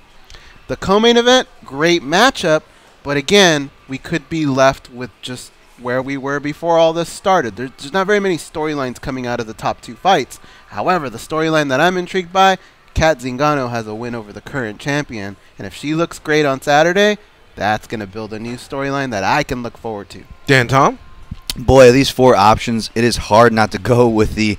[SPEAKER 1] The co-main event, great matchup, but again, we could be left with just where we were before all this started. There's not very many storylines coming out of the top two fights. However, the storyline that I'm intrigued by, Kat Zingano has a win over the current champion, and if she looks great on Saturday, that's going to build a new storyline that I can look forward to.
[SPEAKER 8] Dan Tom?
[SPEAKER 2] Boy, of these four options, it is hard not to go with the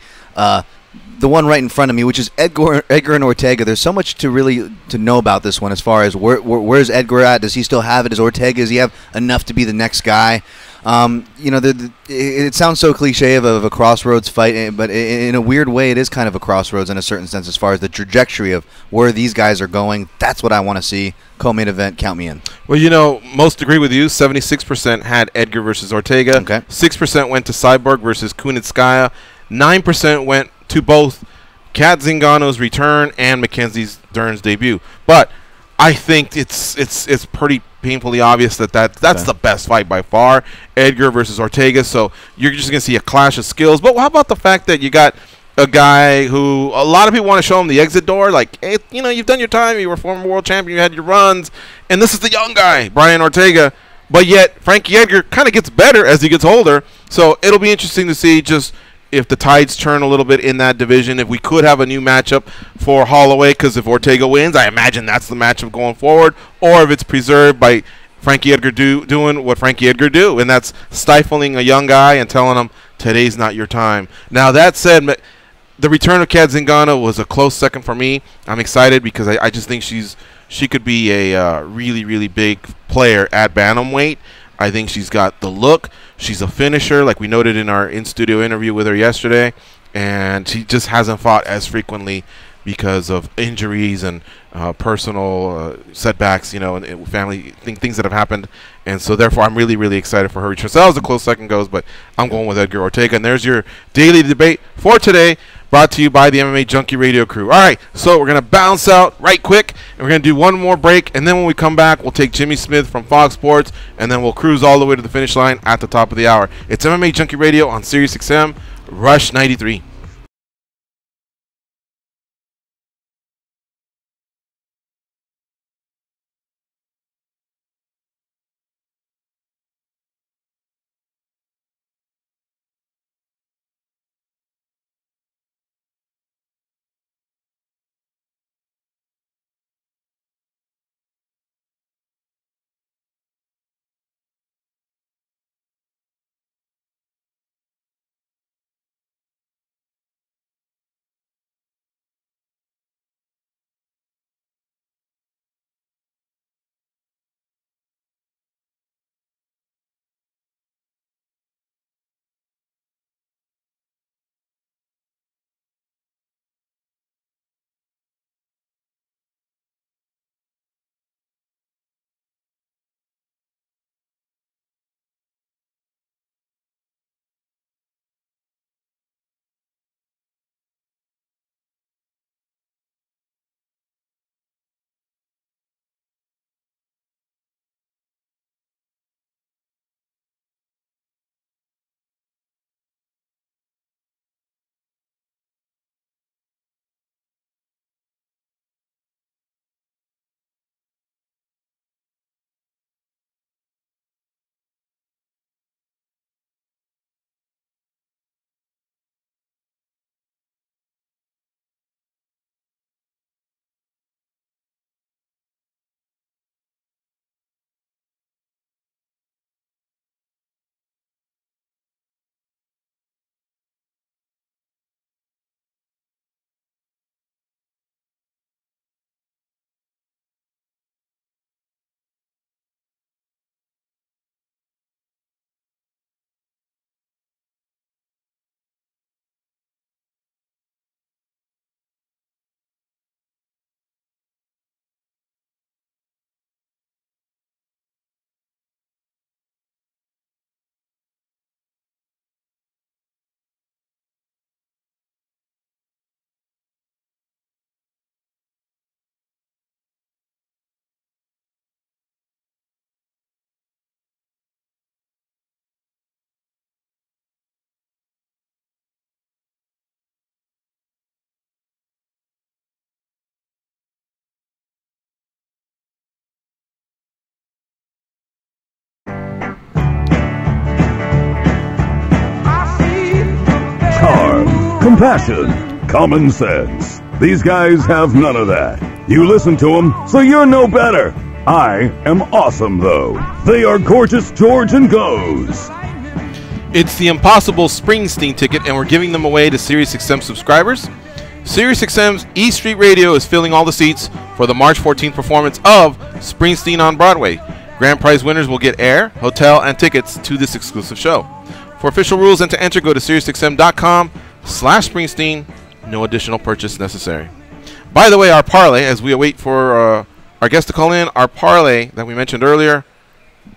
[SPEAKER 2] one right in front of me, which is Edgar and Ortega. There's so much to know about this one as far as where's Edgar at? Does he still have it? Does Ortega, does he have enough to be the next guy? It sounds so cliche of a crossroads fight, but in a weird way, it is kind of a crossroads in a certain sense as far as the trajectory of where these guys are going. That's what I want to see. Co-main event, count me in.
[SPEAKER 8] Well, most agree with you. 76% had Edgar versus Ortega.
[SPEAKER 2] Okay.
[SPEAKER 8] 6% went to Cyborg versus Kunitzskaya. 9% went to both Kat Zingano's return and Mackenzie Dern's debut. But I think it's pretty painfully obvious that's the best fight by far, Edgar versus Ortega. So you're just going to see a clash of skills. But how about the fact that you got a guy who a lot of people want to show him the exit door? Like, hey, you've done your time. You were former world champion. You had your runs. And this is the young guy, Brian Ortega. But yet Frankie Edgar kind of gets better as he gets older. So it'll be interesting to see just if the tides turn a little bit in that division, if we could have a new matchup for Holloway, because if Ortega wins, I imagine that's the matchup going forward, or if it's preserved by Frankie Edgar doing what Frankie Edgar do, and that's stifling a young guy and telling him, today's not your time. Now, that said, the return of Kat Zingano was a close second for me. I'm excited because I just think she could be a really, really big player at bantamweight. I think she's got the look. She's a finisher, like we noted in our in-studio interview with her yesterday, and she just hasn't fought as frequently because of injuries and personal setbacks, and family things that have happened. And so, therefore, I'm really, really excited for her return. So that was a close second goes, but I'm going with Edgar Ortega. And there's your daily debate for today, brought to you by the MMA Junkie Radio crew. All right, so we're going to bounce out right quick, and we're going to do one more break. And then when we come back, we'll take Jimmy Smith from Fox Sports, and then we'll cruise all the way to the finish line at the top of the hour. It's MMA Junkie Radio on SiriusXM, Rush 93.
[SPEAKER 6] charm, compassion, common sense. These guys have none of that. You listen to them, so you're no better. I am awesome, though. They are Gorgeous George and Goes.
[SPEAKER 8] It's the Impossible Springsteen ticket, and we're giving them away to SiriusXM subscribers. SiriusXM's E Street Radio is filling all the seats for the March 14th performance of Springsteen on Broadway. Grand prize winners will get air, hotel, and tickets to this exclusive show. For official rules and to enter, go to SiriusXM.com/Springsteen. No additional purchase necessary. By the way, our parlay, as we await for our guest to call in, our parlay that we mentioned earlier,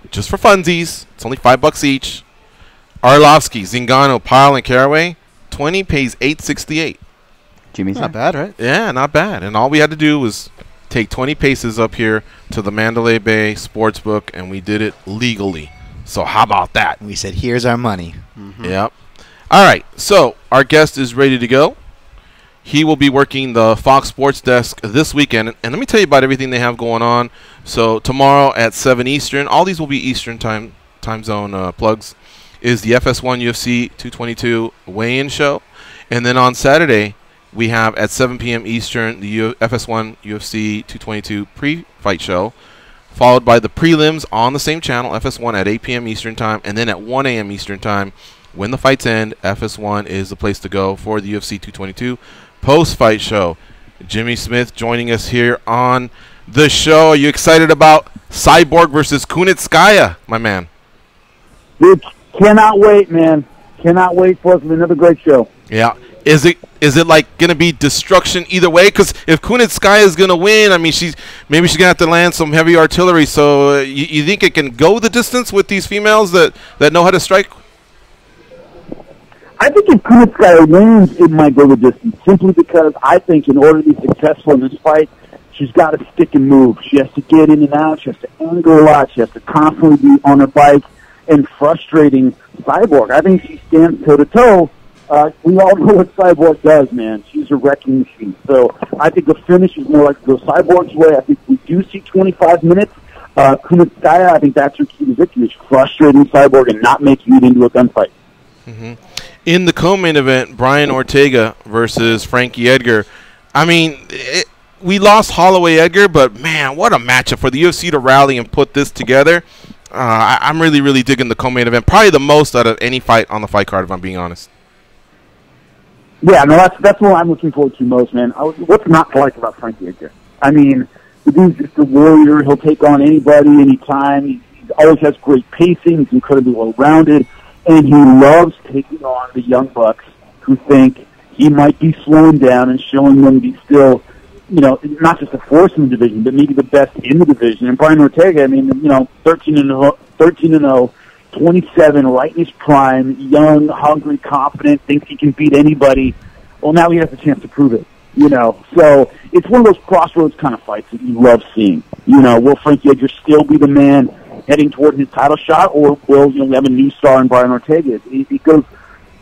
[SPEAKER 8] just for funsies, it's only $5 each. Arlovsky, Zingano, Pyle, and Caraway, 20 pays $8.68.
[SPEAKER 3] Jimmy's
[SPEAKER 1] Not bad, right?
[SPEAKER 8] Yeah, not bad. And all we had to do was take 20 paces up here to the Mandalay Bay Sportsbook, and we did it legally. So how about that?
[SPEAKER 2] We said, here's our money.
[SPEAKER 8] Yep. All right, so our guest is ready to go. He will be working the Fox Sports Desk this weekend. And let me tell you about everything they have going on. So tomorrow at 7 Eastern, all these will be Eastern time zone plugs, is the FS1 UFC 222 weigh-in show. And then on Saturday, we have at 7 p.m. Eastern the FS1 UFC 222 pre-fight show, followed by the prelims on the same channel, FS1 at 8 p.m. Eastern time, and then at 1 a.m. Eastern time, when the fights end, FS1 is the place to go for the UFC 222 post-fight show. Jimmy Smith joining us here on the show. Are you excited about Cyborg versus Kunitzskaya, my man?
[SPEAKER 5] Dude, cannot wait, man. Cannot wait for it to be another great show.
[SPEAKER 8] Yeah. Is it like going to be destruction either way? Because if Kunitzskaya is going to win, I mean, maybe she's going to have to land some heavy artillery. So you think it can go the distance with these females that know how to strike?
[SPEAKER 5] I think if Kunitzskaya wins, it might go the distance, simply because I think in order to be successful in this fight, she's got to stick and move. She has to get in and out. She has to anger a lot. She has to constantly be on her bike and frustrating Cyborg. I think she stands toe-to-toe. We all know what Cyborg does, man. She's a wrecking machine. So I think the finish is more like to go Cyborg's way. I think we do see 25 minutes. Kunitzskaya, I think that's her key to victory, is frustrating Cyborg and not making it into a gunfight.
[SPEAKER 8] In the co-main event, Brian Ortega versus Frankie Edgar. I mean, we lost Holloway Edgar, but man, what a matchup for the UFC to rally and put this together. I'm really, really digging the co-main event. Probably the most out of any fight on the fight card, if I'm being honest.
[SPEAKER 5] Yeah, no, that's what I'm looking forward to most, man. What's not to like about Frankie Edgar? I mean, the dude's just a warrior. He'll take on anybody, anytime. He always has great pacing. He's incredibly well-rounded. And he loves taking on the young bucks who think he might be slowing down and showing them to be still, not just a force in the division, but maybe the best in the division. And Brian Ortega, I mean, 13-0, 27, right in his prime, young, hungry, confident, thinks he can beat anybody. Well, now he has a chance to prove it, So it's one of those crossroads kind of fights that you love seeing. Will Frankie Edgar still be the man heading toward his title shot, or will we have a new star in Brian Ortega? It goes,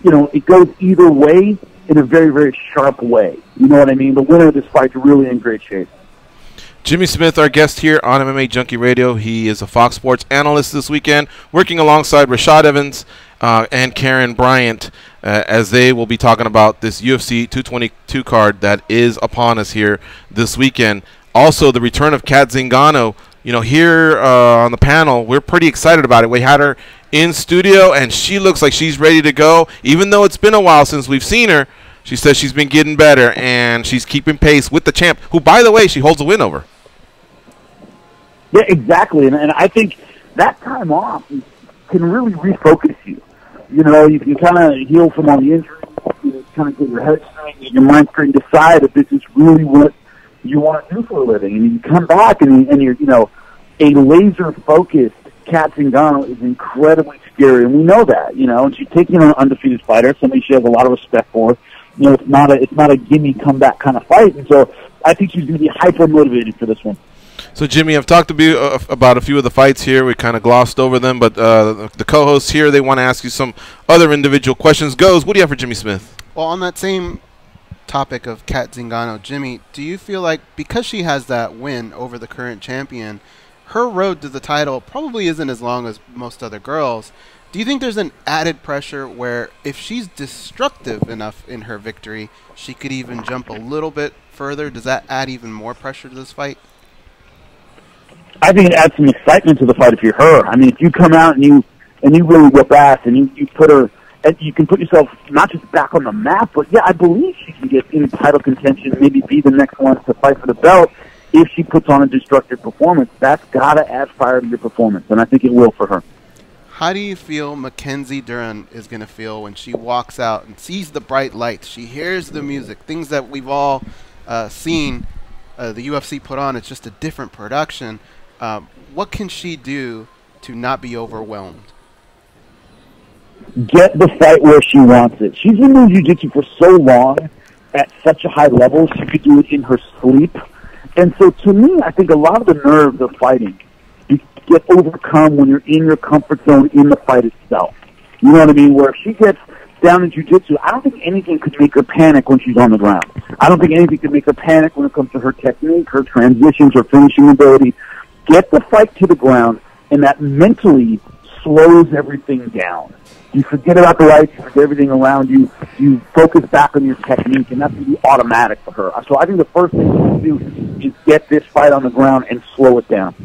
[SPEAKER 5] it goes either way in a very, very sharp way. You know what I mean? The winner of this fight is really in great shape.
[SPEAKER 8] Jimmy Smith, our guest here on MMA Junkie Radio. He is a Fox Sports analyst this weekend, working alongside Rashad Evans and Karen Bryant as they will be talking about this UFC 222 card that is upon us here this weekend. Also, the return of Kat Zingano. Here on the panel, we're pretty excited about it. We had her in studio, and she looks like she's ready to go. Even though it's been a while since we've seen her, she says she's been getting better, and she's keeping pace with the champ, who, by the way, she holds a win over.
[SPEAKER 5] Yeah, exactly. And I think that time off can really refocus you. You can kind of heal from all the injuries, kind of get your head straight, get your mind straight, and decide if this is really what you want to do for a living. And you come back and you're, a laser-focused Kat Zingano is incredibly scary, and we know that, and she's taking on an undefeated fighter, somebody she has a lot of respect for. It's not a gimme comeback kind of fight, and so I think she's going to be hyper-motivated for this one.
[SPEAKER 8] So, Jimmy, I've talked about a few of the fights here. We kind of glossed over them, but the co-hosts here, they want to ask you some other individual questions. What do you have for Jimmy Smith?
[SPEAKER 1] Well, on that same topic of Kat Zingano, Jimmy, do you feel like because she has that win over the current champion, her road to the title probably isn't as long as most other girls, Do you think there's an added pressure where if she's destructive enough in her victory, she could even jump a little bit further? Does that add even more pressure to this fight?
[SPEAKER 9] I think it adds some excitement to the fight if you're her. I mean, if you come out and you really whip ass and you put her, and you can put yourself not just back on the map, but yeah, I believe she can get in title contention, maybe be the next one to fight for the belt if she puts on a destructive performance. That's got to add fire to your performance, and I think it will for her.
[SPEAKER 1] How do you feel Mackenzie Dern is going to feel when she walks out and sees the bright lights? She hears the music, things that we've all seen the UFC put on. It's just a different production. What can she do to not be overwhelmed?
[SPEAKER 9] Get the fight where she wants it. She's been doing jiu-jitsu for so long at such a high level, she could do it in her sleep. And so to me, I think a lot of the nerves of fighting get overcome when you're in your comfort zone in the fight itself. You know what I mean? Where if she gets down in jiu-jitsu, I don't think anything could make her panic when she's on the ground. I don't think anything could make her panic when it comes to her technique, her transitions, her finishing ability. Get the fight to the ground, and that mentally slows everything down. You forget about the lights, you forget everything around you, you focus back on your technique, and that's going to be automatic for her. So I think the first thing you can do is get this fight on the ground and slow it down.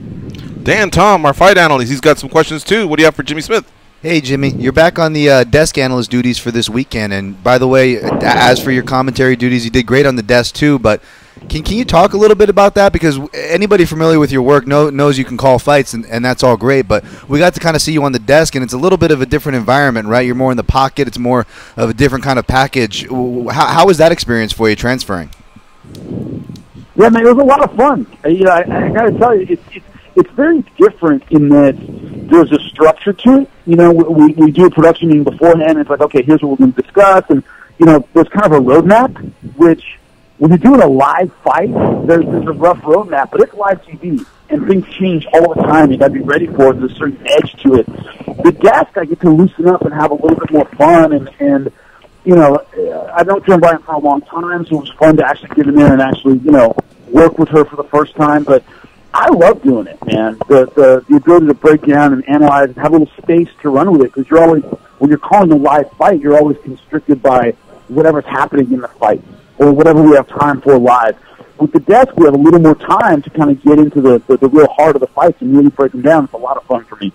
[SPEAKER 8] Dan Tom, our fight analyst, he's got some questions too. What do you have for Jimmy Smith?
[SPEAKER 2] Hey, Jimmy, you're back on the desk analyst duties for this weekend. And by the way, as for your commentary duties, you did great on the desk too. But can you talk a little bit about that? Because anybody familiar with your work knows you can call fights, and that's all great. But we got to kind of see you on the desk, and it's a little bit of a different environment, right? You're more in the pocket. It's more of a different kind of package. How was that experience for you transferring?
[SPEAKER 9] Yeah, man, it was a lot of fun. I got to tell you, it's very different in that there's a structure to it. You know, we do a production meeting beforehand, and it's like, okay, here's what we're going to discuss, and, you know, there's kind of a roadmap, which when you're doing a live fight, there's a rough roadmap, but it's live TV, and things change all the time. You got to be ready for it. There's a certain edge to it. The desk, I get to loosen up and have a little bit more fun, and you know, I've known Karen Bryant for a long time, so it was fun to actually get in there and actually, you know, work with her for the first time, but I love doing it, man. The ability to break down and analyze and have a little space to run with it, because you're always, when you're calling a live fight, you're always constricted by whatever's happening in the fight or whatever we have time for live. With the desk, we have a little more time to kind of get into the real heart of the fights and really break them down. It's a lot of fun for me.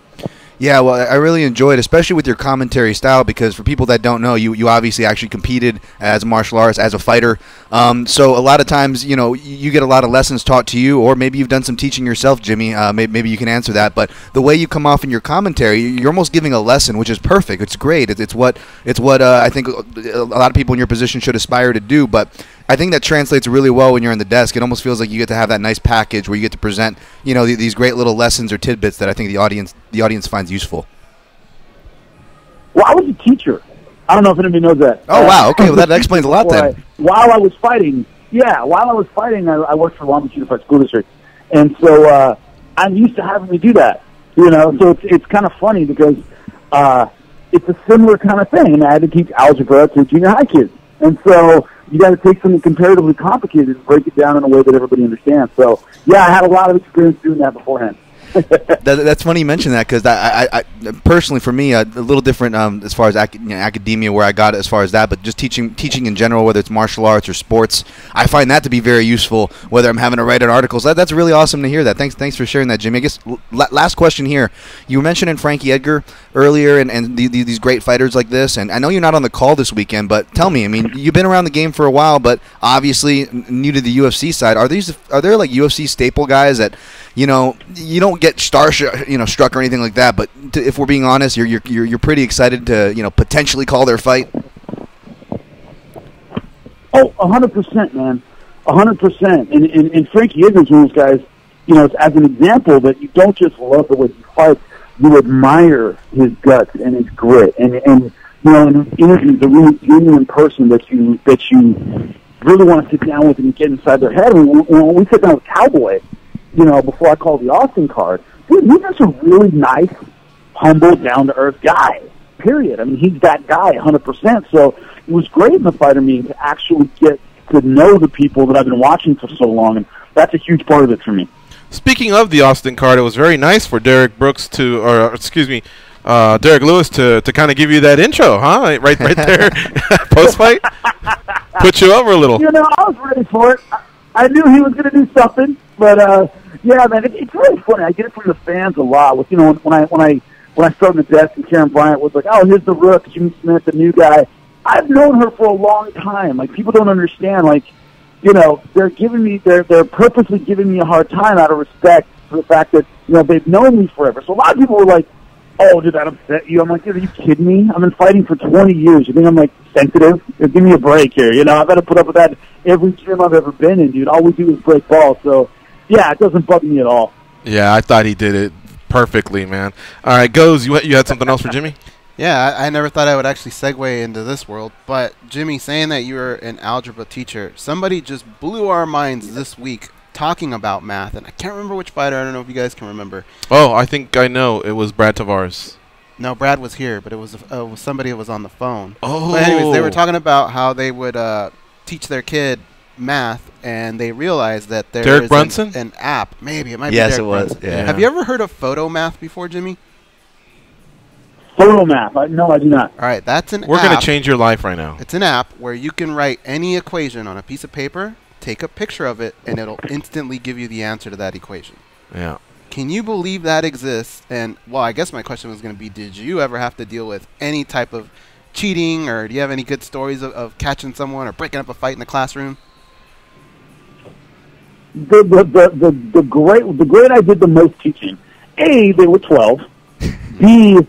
[SPEAKER 2] Yeah, well, I really enjoyed, especially with your commentary style, because for people that don't know, you obviously actually competed as a martial artist, as a fighter. So a lot of times, you know, you get a lot of lessons taught to you, or maybe you've done some teaching yourself, Jimmy. Maybe you can answer that. But the way you come off in your commentary, you're almost giving a lesson, which is perfect. It's great. It's what I think a lot of people in your position should aspire to do. But I think that translates really well when you're on the desk. It almost feels like you get to have that nice package where you get to present, you know, these great little lessons or tidbits that I think the audience finds useful.
[SPEAKER 9] Well, I was a teacher. I don't know if anybody knows that.
[SPEAKER 2] Oh, wow. Okay, well, that explains a lot then.
[SPEAKER 9] While I was fighting, I worked for Long Beach Unified School District. And so I'm used to having to do that, you know. So it's kind of funny because it's a similar kind of thing. And I had to teach algebra to junior high kids. And so you got to take something comparatively complicated and break it down in a way that everybody understands. So, yeah, I had a lot of experience doing that beforehand.
[SPEAKER 2] That's funny you mention that, because I personally, for me, a little different as far as academia, where I got it as far as that, but just teaching in general, whether it's martial arts or sports, I find that to be very useful, whether I'm having to write an article. So that's really awesome to hear that. Thanks for sharing that, Jimmy. I guess last question here. You were mentioning Frankie Edgar earlier and these great fighters like this, and I know you're not on the call this weekend, but tell me, I mean, you've been around the game for a while, but obviously new to the UFC side. Are there like UFC staple guys that, you know, you don't get struck or anything like that, but if we're being honest, you're pretty excited to, you know, potentially call their fight?
[SPEAKER 9] Oh, 100%, man, 100%. And Frankie Edgar's one of those guys, you know, as an example that you don't just love the way he fights, you admire his guts and his grit, and you know, in interviews, a really genuine person that you really want to sit down with and get inside their head. When we sit down with Cowboy, you know, before I called the Austin card, dude, he's just a really nice, humble, down-to-earth guy, period. I mean, he's that guy 100%. So it was great in the fighter meeting to actually get to know the people that I've been watching for so long, and that's a huge part of it for me.
[SPEAKER 8] Speaking of the Austin card, it was very nice for Derek Brooks Derek Lewis to kind of give you that intro, huh? Right there, post fight, put you over a little.
[SPEAKER 9] You know, I was ready for it. I knew he was going to do something, but yeah, man, it's really funny. I get it from the fans a lot. With when I started on the desk and Karen Bryant was like, "Oh, here's the rook, Jimmy Smith, the new guy." I've known her for a long time. Like, people don't understand. Like, you know, they're purposely giving me a hard time out of respect for the fact that, you know, they've known me forever. So a lot of people were like, "Oh, did that upset you?" I'm like, "Are you kidding me? I've been fighting for 20 years. You think I'm, like, sensitive? Give me a break here. You know, I've got to put up with that every gym I've ever been in, dude. All we do is break balls." So, yeah, it doesn't bug me at all.
[SPEAKER 8] Yeah, I thought he did it perfectly, man. All right, Goes, you had something else for Jimmy?
[SPEAKER 1] Yeah, I never thought I would actually segue into this world, but Jimmy, saying that you were an algebra teacher, somebody just blew our minds this week talking about math, and I can't remember which fighter. I don't know if you guys can remember.
[SPEAKER 8] Oh, I think I know. It was Brad Tavares.
[SPEAKER 1] No, Brad was here, but it was somebody who was on the phone.
[SPEAKER 8] Oh.
[SPEAKER 1] But anyways, they were talking about how they would teach their kid math, and they realized that there
[SPEAKER 8] Derek
[SPEAKER 1] is
[SPEAKER 8] Brunson?
[SPEAKER 1] an app. Maybe it might be
[SPEAKER 2] Yes,
[SPEAKER 1] Derek
[SPEAKER 2] it was.
[SPEAKER 1] Brunson.
[SPEAKER 2] Yeah.
[SPEAKER 1] Have you ever heard of photo math before, Jimmy?
[SPEAKER 9] Photo math? No, I do not.
[SPEAKER 1] All right, that's an
[SPEAKER 8] We're
[SPEAKER 1] app.
[SPEAKER 8] going to change your life right now.
[SPEAKER 1] It's an app where you can write any equation on a piece of paper, take a picture of it, and it'll instantly give you the answer to that equation.
[SPEAKER 8] Yeah.
[SPEAKER 1] Can you believe that exists? And, well, I guess my question was going to be, did you ever have to deal with any type of cheating, or do you have any good stories of catching someone or breaking up a fight in the classroom?
[SPEAKER 9] The grade I did the most teaching. A, they were 12. B,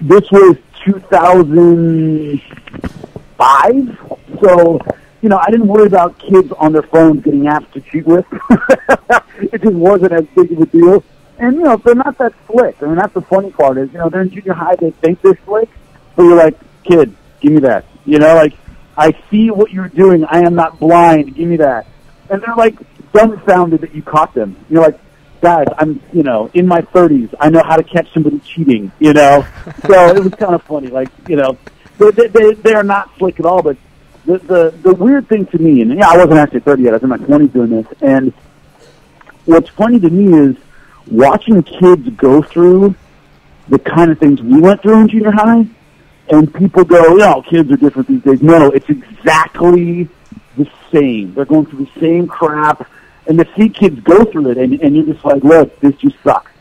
[SPEAKER 9] this was 2005, so, you know, I didn't worry about kids on their phones getting apps to cheat with. It just wasn't as big of a deal. And, you know, they're not that slick. I mean, that's the funny part is, you know, they're in junior high, they think they're slick, but you're like, "Kid, give me that." You know, like, "I see what you're doing. I am not blind. Give me that." And they're, like, dumbfounded that you caught them. You're like, "Guys, I'm, you know, in my 30s. I know how to catch somebody cheating," you know? So it was kind of funny. Like, you know, they are not slick at all, but the weird thing to me, and yeah, I wasn't actually 30 yet. I was in my 20s doing this, and what's funny to me is watching kids go through the kind of things we went through in junior high, and people go, "You know, kids are different these days." No, it's exactly the same. They're going through the same crap. And to see kids go through it, and you're just like, "Look, this just sucks."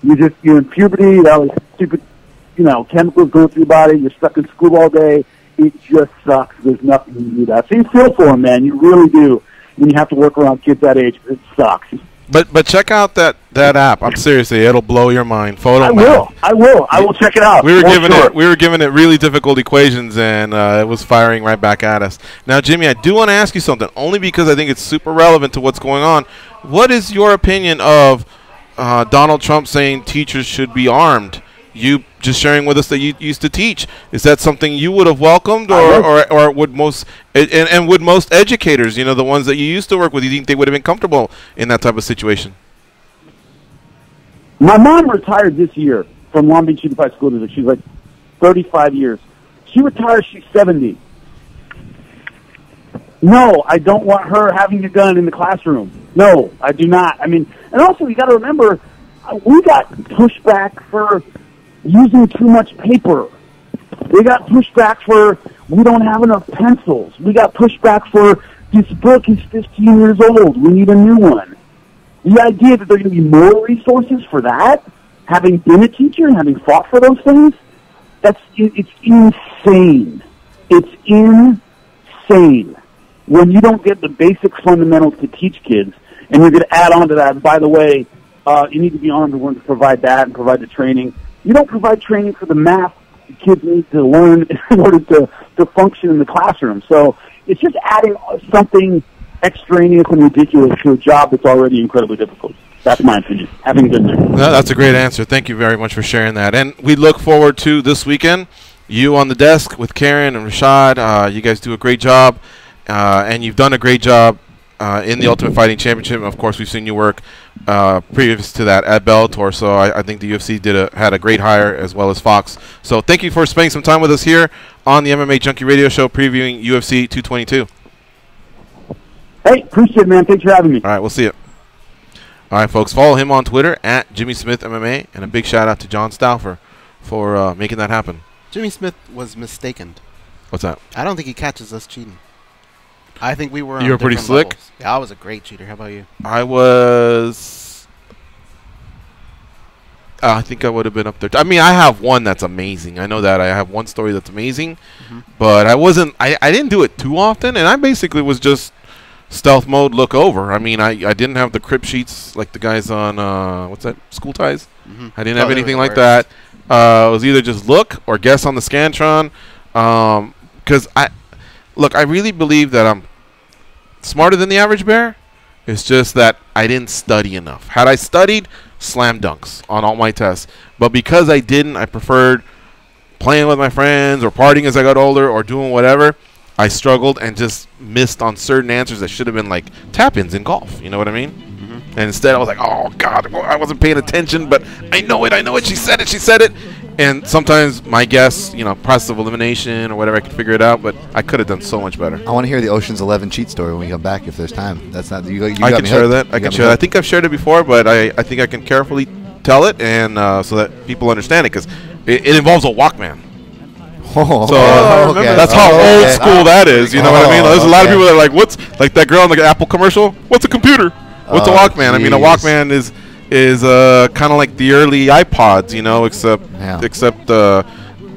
[SPEAKER 9] You're in puberty, all these stupid, you know, chemicals going through your body. You're stuck in school all day. It just sucks. There's nothing you can do that. So you feel for them, man. You really do. When you have to work around kids that age, it sucks.
[SPEAKER 8] But check out that app. I'm seriously, it'll blow your mind. Photo
[SPEAKER 9] I
[SPEAKER 8] math.
[SPEAKER 9] will check it out.
[SPEAKER 8] We were giving it really difficult equations, and it was firing right back at us. Now, Jimmy, I do want to ask you something, only because I think it's super relevant to what's going on. What is your opinion of Donald Trump saying teachers should be armed? You just sharing with us that you used to teach. Is that something you would have welcomed, or would most and would most educators, you know, the ones that you used to work with, you think they would have been comfortable in that type of situation?
[SPEAKER 9] My mom retired this year from Long Beach Unified School District. She's like 35 years. She retires, she's 70. No, I don't want her having a gun in the classroom. No, I do not. I mean, and also you got to remember, we got pushback for using too much paper. We got pushback for we don't have enough pencils. We got pushback for this book is 15 years old. We need a new one. The idea that there are going to be more resources for that, having been a teacher and having fought for those things, it's insane. It's insane when you don't get the basic fundamentals to teach kids, and you're going to add on to that. And by the way, you need to be armed and willing to provide that and provide the training. You don't provide training for the math the kids need to learn in order to function in the classroom. So it's just adding something extraneous and ridiculous to a job that's already incredibly difficult. That's my opinion, having been there.
[SPEAKER 8] That's a great answer. Thank you very much for sharing that. And we look forward to this weekend. You on the desk with Karen and Rashad. You guys do a great job, and you've done a great job in the Ultimate Fighting Championship. And of course, we've seen you work previous to that at Bellator. So I think the UFC had a great hire, as well as Fox. So thank you for spending some time with us here on the MMA Junkie Radio Show, previewing UFC 222.
[SPEAKER 9] Hey, appreciate it, man. Thanks for having me.
[SPEAKER 8] All right, we'll see you. All right, folks, follow him on Twitter at Jimmy Smith MMA, and a big shout out to John Stauffer for making that happen.
[SPEAKER 1] Jimmy Smith was mistaken.
[SPEAKER 8] What's that?
[SPEAKER 1] I don't think he catches us cheating. I think we were.
[SPEAKER 8] You were pretty slick.
[SPEAKER 1] Levels. Yeah, I was a great cheater. How about you?
[SPEAKER 8] I was. I think I would have been up there. I mean, I have one that's amazing. I know that I have one story that's amazing, but I wasn't. I didn't do it too often, and I basically was just stealth mode, look over. I mean, I didn't have the crib sheets like the guys on what's that, School Ties. I didn't have anything like that. It was either just look or guess on the Scantron, because I really believe that I'm smarter than the average bear. It's just that I didn't study enough. Had I studied, slam dunks on all my tests. But because I didn't, I preferred playing with my friends or partying as I got older or doing whatever. I struggled and just missed on certain answers that should have been like tap-ins in golf. You know what I mean? And instead I was like, oh, God, I wasn't paying attention, but I know it. She said it. And sometimes my guess, process of elimination or whatever, I could figure it out, but I could have done so much better.
[SPEAKER 2] I want to hear the Ocean's 11 cheat story when we come back if there's time. That's not you.
[SPEAKER 8] I can share that. I can share that. I think I've shared it before, but I think I can carefully tell it and so that people understand it, because it involves a Walkman. That's how old school that is. You know what I mean? There's a lot of people that are like, what's like that girl in the Apple commercial? What's a computer? What's a Walkman? Geez. I mean, a Walkman is kind of like the early iPods, except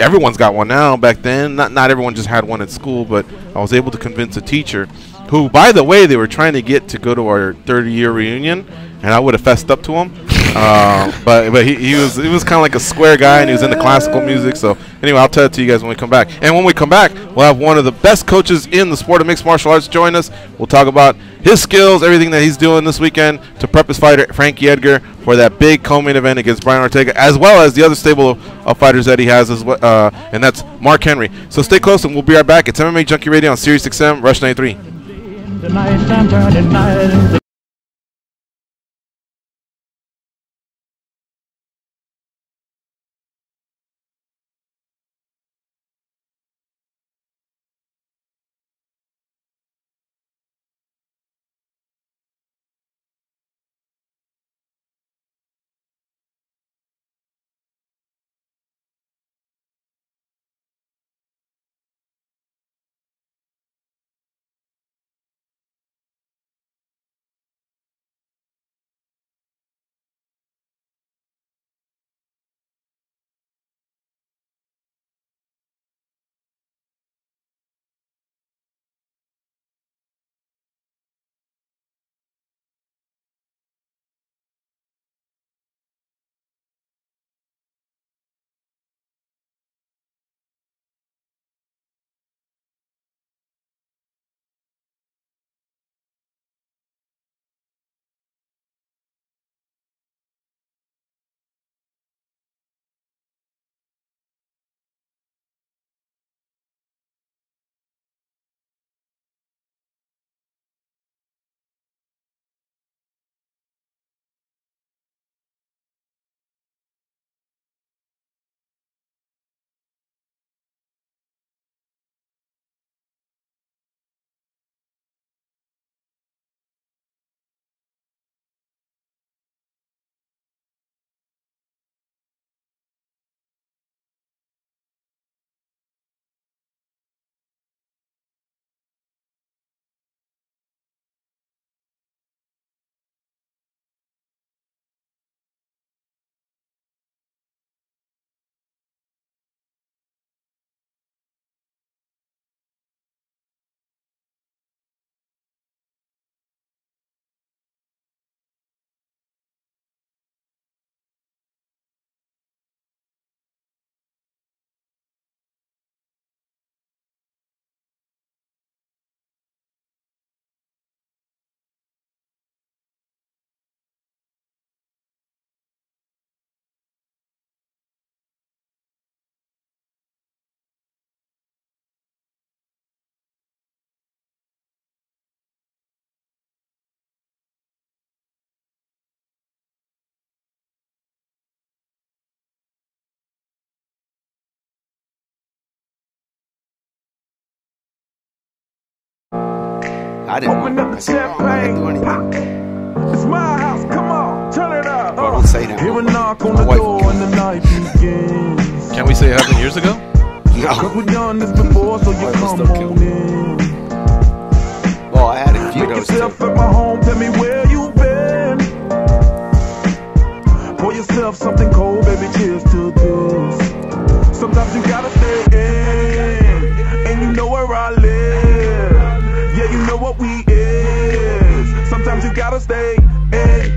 [SPEAKER 8] everyone's got one now. Back then, not everyone just had one at school, but I was able to convince a teacher who, by the way, they were trying to get to go to our 30-year reunion, and I would have fessed up to him. But he was kind of like a square guy, and he was into classical music. So anyway, I'll tell it to you guys when we come back. And when we come back, we'll have one of the best coaches in the sport of mixed martial arts join us. We'll talk about his skills, everything that he's doing this weekend to prep his fighter Frankie Edgar for that big co-main event against Brian Ortega, as well as the other stable of fighters that he has, and that's Mark Henry. So stay close, and we'll be right back. It's MMA Junkie Radio on Sirius XM, Rush 93.
[SPEAKER 1] I didn't.
[SPEAKER 5] Open up the champagne. It's my house. Come on, turn it up.
[SPEAKER 1] I don't say that.
[SPEAKER 5] Hear a knock on the door and the night begins.
[SPEAKER 8] Can we say it happened years ago?
[SPEAKER 5] Cause we've done this before, so you come on in.
[SPEAKER 10] Well, I had a few of
[SPEAKER 5] Make
[SPEAKER 10] those
[SPEAKER 5] yourself
[SPEAKER 10] too.
[SPEAKER 5] at my home, tell me where you've been. Pour yourself something cold, baby, cheers to this. Sometimes you gotta stay in, and you know where I live. Yeah, you know what we is. Sometimes you gotta stay in.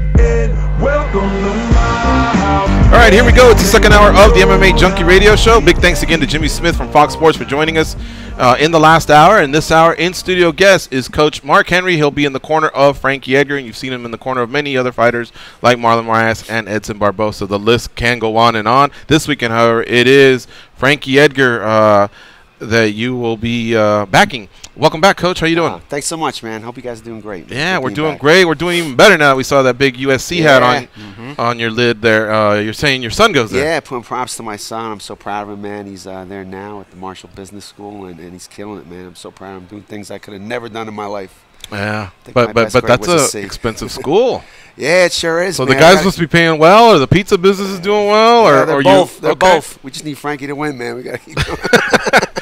[SPEAKER 5] Welcome to my house.
[SPEAKER 8] All right, here we go. It's the second hour of the MMA Junkie Radio Show. Big thanks again to Jimmy Smith from Fox Sports for joining us in the last hour. And this hour, in-studio guest is Coach Mark Henry. He'll be in the corner of Frankie Edgar, and you've seen him in the corner of many other fighters like Marlon Moraes and Edson Barbosa. The list can go on and on. This weekend, however, it is Frankie Edgar that you will be backing. Welcome back, Coach. How you doing?
[SPEAKER 10] Thanks so much, man. Hope you guys are doing great.
[SPEAKER 8] Yeah, we're doing great. We're doing even better now that we saw that big USC hat on your lid there. You're saying your son goes there.
[SPEAKER 10] Yeah, putting props to my son. I'm so proud of him, man. He's there now at the Marshall Business School, and he's killing it, man. I'm so proud of him, doing things I could have never done in my life.
[SPEAKER 8] Yeah, but that's an expensive school.
[SPEAKER 10] Yeah, it sure is.
[SPEAKER 8] So
[SPEAKER 10] man.
[SPEAKER 8] the guys must be paying well, or the pizza business is doing well,
[SPEAKER 10] yeah,
[SPEAKER 8] or
[SPEAKER 10] both. They're
[SPEAKER 8] okay.
[SPEAKER 10] both. We just need Frankie to win, man. We got to keep going.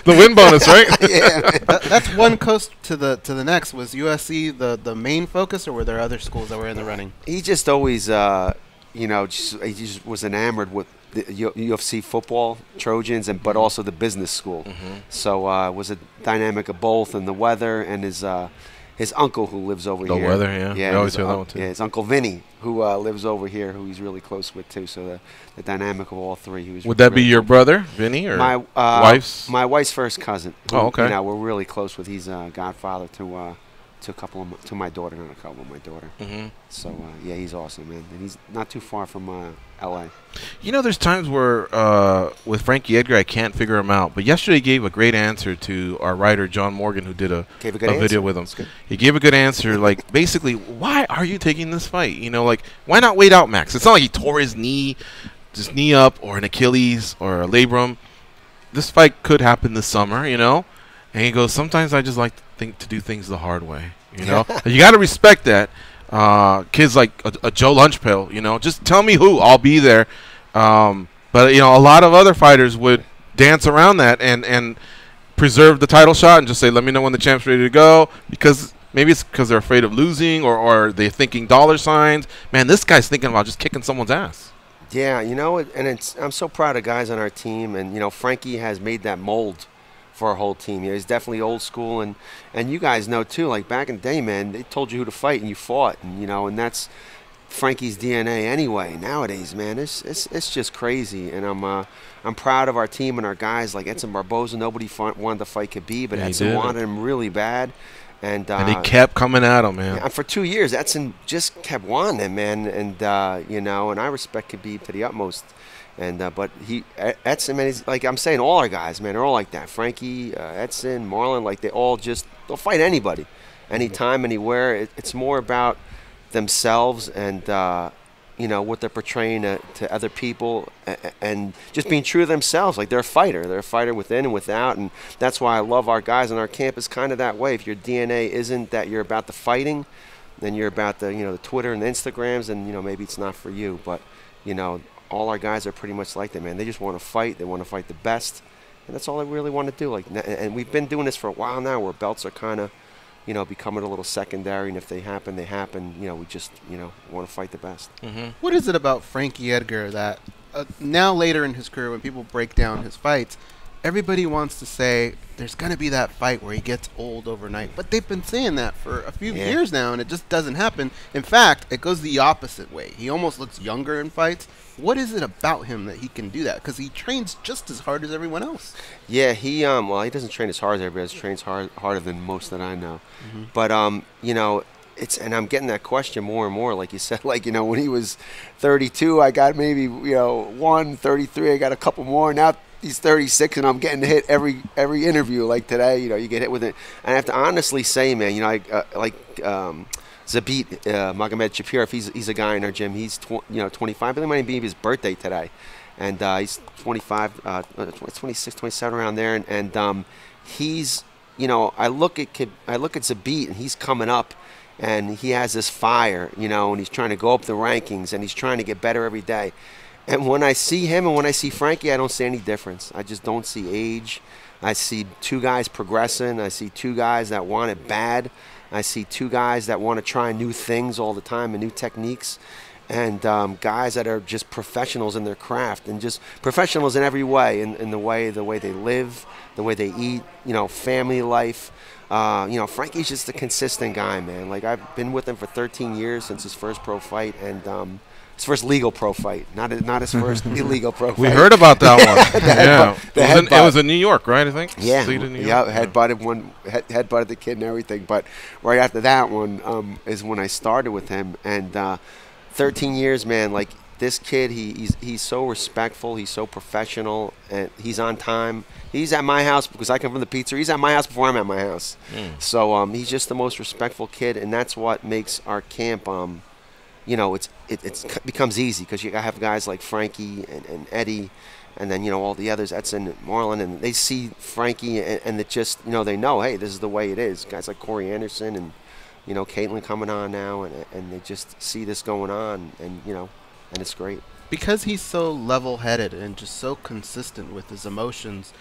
[SPEAKER 8] The win bonus, right?
[SPEAKER 10] Yeah.
[SPEAKER 1] That's one coast to the next. Was USC the main focus, or were there other schools that were in the running?
[SPEAKER 10] He just always, he just was enamored with the UFC football, Trojans, but also the business school. So it was a dynamic of both, and the weather, and his uncle who lives over here.
[SPEAKER 8] The weather, yeah.
[SPEAKER 10] Yeah,
[SPEAKER 8] we always hear that one too.
[SPEAKER 10] Yeah, his uncle Vinny, who lives over here, who he's really close with too. So the dynamic of all three. He was.
[SPEAKER 8] Would that be your brother, Vinny, or
[SPEAKER 10] my
[SPEAKER 8] wife's?
[SPEAKER 10] My wife's first cousin. Who,
[SPEAKER 8] oh, okay.
[SPEAKER 10] You know, we're really close with. He's a godfather to a couple of to my daughter, not a couple of my daughter. So yeah, he's awesome, man. And he's not too far from L.A.
[SPEAKER 8] You know, there's times where with Frankie Edgar, I can't figure him out. But yesterday, he gave a great answer to our writer John Morgan, who did a video with him. He gave a good answer, like basically, why are you taking this fight? You know, like why not wait out Max? It's not like he tore his knee up, or an Achilles, or a labrum. This fight could happen this summer, you know. And he goes, sometimes I just like to do things the hard way, you know. You got to respect that. Kids like a Joe Lunchpail, you know, just tell me who, I'll be there. But you know, a lot of other fighters would dance around that and preserve the title shot and just say, let me know when the champ's ready to go, because maybe it's because they're afraid of losing, or they're thinking dollar signs. Man, this guy's thinking about just kicking someone's ass.
[SPEAKER 10] Yeah, you know, I'm so proud of guys on our team, and you know, Frankie has made that mold for our whole team. You know, he's definitely old school, and you guys know too. Like back in the day, man, they told you who to fight, and you fought, and you know, and that's Frankie's DNA anyway. Nowadays, man, it's just crazy, and I'm proud of our team and our guys like Edson Barbosa. Nobody wanted to fight Khabib, but Edson wanted him really bad. And
[SPEAKER 8] he kept coming at him, man.
[SPEAKER 10] And for 2 years, Edson just kept wanting him, man. And you know, and I respect Khabib to the utmost. And but Edson, man, he's like I'm saying, all our guys, man, they're all like that. Frankie, Edson, Marlon, like they'll fight anybody, anytime, anywhere. It's more about themselves and you know, what they're portraying to other people, and just being true to themselves. Like they're a fighter. They're a fighter within and without, and that's why I love our guys in our camp. Is kind of that way. If your DNA isn't that you're about the fighting, then you're about the, you know, the Twitter and the Instagrams, and you know, maybe it's not for you. But you know, all our guys are pretty much like that, man. They just want to fight. They want to fight the best, and that's all they really want to do. Like, and we've been doing this for a while now, where belts are kind of, you know, becoming a little secondary, and if they happen, they happen. You know, we just, you know, want to fight the best.
[SPEAKER 1] What is it about Frankie Edgar that now later in his career, when people break down his fights, everybody wants to say there's going to be that fight where he gets old overnight. But they've been saying that for a few years now, and it just doesn't happen. In fact, it goes the opposite way. He almost looks younger in fights. What is it about him that he can do that? Because he trains just as hard as everyone else.
[SPEAKER 10] Yeah, he well, he doesn't train as hard as everybody else. He trains harder than most that I know. But you know, and I'm getting that question more and more. Like you said, like, you know, when he was 32, I got maybe, you know, 33, I got a couple more. Now he's 36, and I'm getting hit every interview. Like today, you know, you get hit with it. And I have to honestly say, man, you know, Zabit Magomed Shapirov, he's a guy in our gym. He's 25. It might be his birthday today, and he's 25, 26, 27 around there. And he's, you know, I look at Zabit, and he's coming up, and he has this fire, you know, and he's trying to go up the rankings, and he's trying to get better every day. And when I see him and when I see Frankie, I don't see any difference. I just don't see age. I see two guys progressing. I see two guys that want it bad. I see two guys that want to try new things all the time and new techniques. And guys that are just professionals in their craft and just professionals in every way, in the way they live, the way they eat, family life. Frankie's just a consistent guy, man. Like, I've been with him for 13 years since his first pro fight, and his first legal pro fight, not his first illegal pro fight.
[SPEAKER 8] We heard about that one. It was in New York, right? I think.
[SPEAKER 10] Yeah,
[SPEAKER 8] New York.
[SPEAKER 10] Headbutted the kid and everything. But right after that one is when I started with him, and 13 years, man. Like, this kid, he's so respectful, he's so professional, and he's on time. He's at my house because I come from the pizza. He's at my house before I'm at my house. So he's just the most respectful kid, and that's what makes our camp. It becomes easy because you have guys like Frankie and Eddie, and then all the others, Edson and Marlon, and they see Frankie and it just they know, hey, this is the way it is. Guys like Corey Anderson and Caitlin coming on now, and they just see this going on, and and it's great
[SPEAKER 1] because he's so level-headed and just so consistent with his emotions.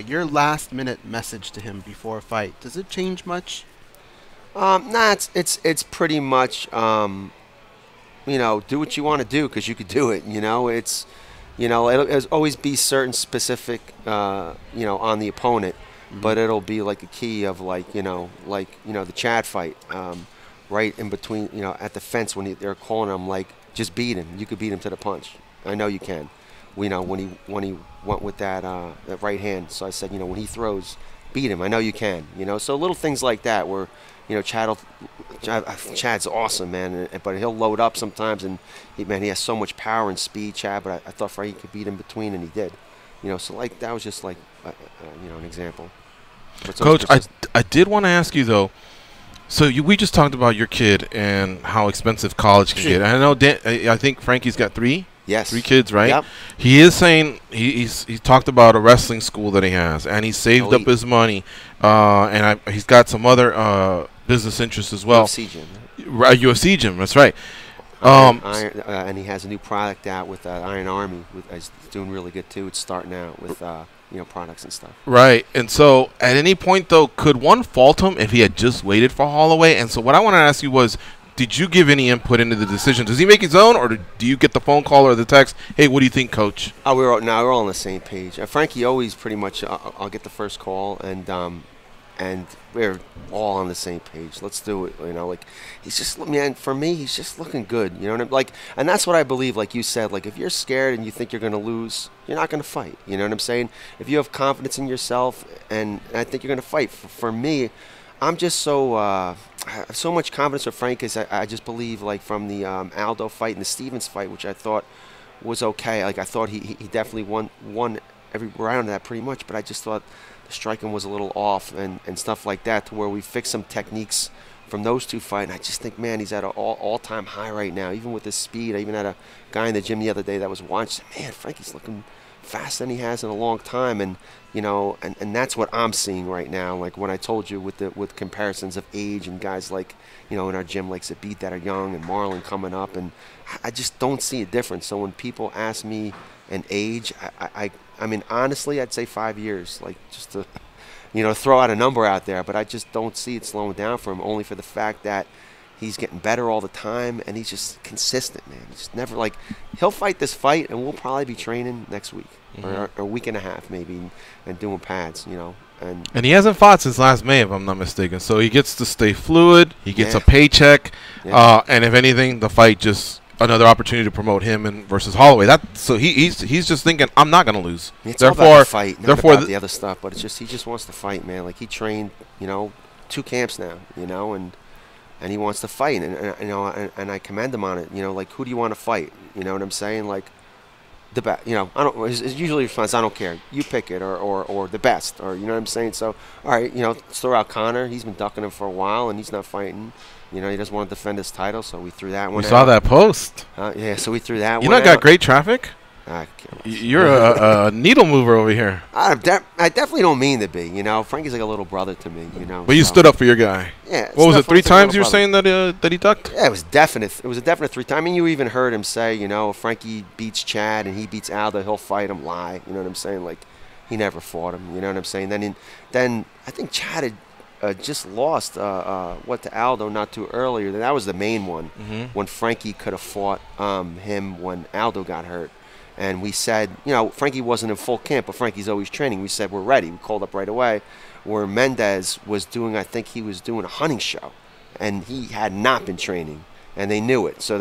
[SPEAKER 1] Your last-minute message to him before a fight, does it change much?
[SPEAKER 10] Nah, it's pretty much. Do what you want to do because you could do it. It's, it'll always be certain specific, on the opponent, but it'll be like a key of the Chad fight, right in between, at the fence when they're calling him, like, just beat him. You could beat him to the punch. I know you can. When he went with that right hand. So I said, when he throws, beat him. I know you can. So little things like that where. Chad's awesome, man, but he'll load up sometimes, and he has so much power and speed, Chad. But I thought Frankie could beat him between, and he did. So like that was just like an example.
[SPEAKER 8] Coach, I did want to ask you though. So we just talked about your kid and how expensive college can get. I know. I think Frankie's got 3.
[SPEAKER 10] Yes.
[SPEAKER 8] 3 kids, right?
[SPEAKER 10] Yep.
[SPEAKER 8] He is saying he's talked about a wrestling school that he has, and he saved up his money, and he's got some other business interests as well.
[SPEAKER 10] UFC gym.
[SPEAKER 8] Right, UFC gym. That's right.
[SPEAKER 10] And he has a new product out with Iron Army. It's doing really good too. It's starting out with products and stuff.
[SPEAKER 8] Right. And so, at any point though, could one fault him if he had just waited for Holloway? And so, what I want to ask you was, did you give any input into the decision? Does he make his own, or do you get the phone call or the text? Hey, what do you think, Coach?
[SPEAKER 10] We're all on the same page. Frankie always pretty much. I'll get the first call, and we're all on the same page. Let's do it. Like, he's just, man, for me, he's just looking good. You know what I mean? Like, and that's what I believe. Like you said, like, if you're scared and you think you're going to lose, you're not going to fight. You know what I'm saying? If you have confidence in yourself, and I think you're going to fight. For me, I'm just so I have so much confidence with Frank, because I just believe, like, from the Aldo fight and the Stevens fight, which I thought was okay. Like, I thought he definitely won every round of that pretty much, but I just thought the striking was a little off and stuff like that, to where we fixed some techniques from those 2 fights. And I just think, man, he's at an all-time high right now, even with his speed. I even had a guy in the gym the other day that was watching. Man, Frankie's looking faster than he has in a long time, and and that's what I'm seeing right now. Like when I told you with comparisons of age and guys like in our gym like Zabit that are young, and Marlon coming up, and I just don't see a difference. So when people ask me an age, I mean, honestly, I'd say 5 years, like, just to, throw out a number out there. But I just don't see it slowing down for him, only for the fact that he's getting better all the time, and he's just consistent, man. He's just never, like, he'll fight this fight, and we'll probably be training next week, or a week and a half maybe, and doing pads, And
[SPEAKER 8] he hasn't fought since last May, if I'm not mistaken. So he gets to stay fluid. He gets a paycheck, and if anything, the fight just another opportunity to promote him and versus Holloway. So he's just thinking, I'm not going to lose.
[SPEAKER 10] It's therefore, all about the fight, not about the other stuff. But it's just, he just wants to fight, man. Like, he trained, 2 camps now, and he wants to fight, and I commend him on it. Like, who do you want to fight? You know what I'm saying? Like, the best. I don't. His usually response, I don't care. You pick it, or the best, or you know what I'm saying. So, all right, let's throw out Connor. He's been ducking him for a while, and he's not fighting. He doesn't want to defend his title, so we threw that one out.
[SPEAKER 8] We saw that post.
[SPEAKER 10] Yeah, so we threw that one out.
[SPEAKER 8] Got great traffic? You're a needle mover over here.
[SPEAKER 10] I definitely don't mean to be. You know, Frankie's like a little brother to me. You know.
[SPEAKER 8] But you stood up for your guy.
[SPEAKER 10] Yeah.
[SPEAKER 8] What was it? 3 times you were saying that he ducked?
[SPEAKER 10] Yeah, it was definite. It was a definite 3 times. I mean, you even heard him say, you know, if Frankie beats Chad and he beats Aldo, he'll fight him. Lie. You know what I'm saying? Like, he never fought him. You know what I'm saying? Then I think Chad had just lost to Aldo not too earlier. That was the main one when Frankie could have fought him when Aldo got hurt. And we said, you know, Frankie wasn't in full camp, but Frankie's always training. We said, we're ready. We called up right away. Where Mendez was doing, I think he was doing a hunting show. And he had not been training. And they knew it. So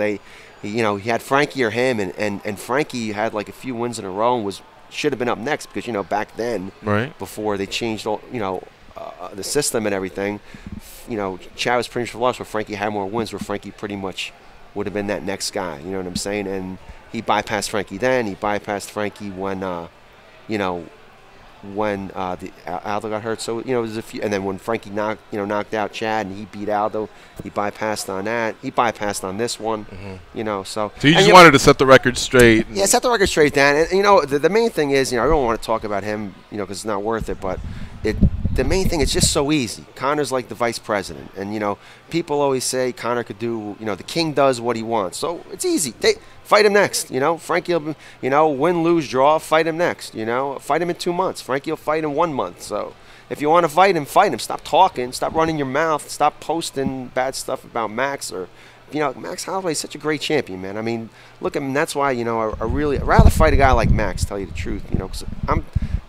[SPEAKER 10] he had Frankie or him. And Frankie had like a few wins in a row and should have been up next. Because, you know, back then, before they changed all, you know, the system and everything, you know, Chad was pretty much lost where Frankie had more wins, where Frankie pretty much would have been that next guy. You know what I'm saying? And he bypassed Frankie then. He bypassed Frankie when, you know, when Aldo got hurt. So, you know, there's a few. And then when Frankie knocked out Chad and he beat Aldo, he bypassed on that. He bypassed on this one. You know, so
[SPEAKER 8] you just wanted to set the record straight.
[SPEAKER 10] Yeah, set the record straight, Dan. And you know, the main thing is, you know, I don't want to talk about him, you know, because it's not worth it. But the main thing, it's just so easy. Conor's like the vice president. And, you know, people always say Conor could do, you know, the king does what he wants. So it's easy. Fight him next, you know. Frankie will, you know, win, lose, draw, fight him next, you know. Fight him in 2 months. Frankie will fight in 1 month. So if you want to fight him, fight him. Stop talking. Stop running your mouth. Stop posting bad stuff about Max or, you know, Max Holloway is such a great champion, man. I mean, look at him. That's why, you know, I'd rather fight a guy like Max, tell you the truth, you know, because I'm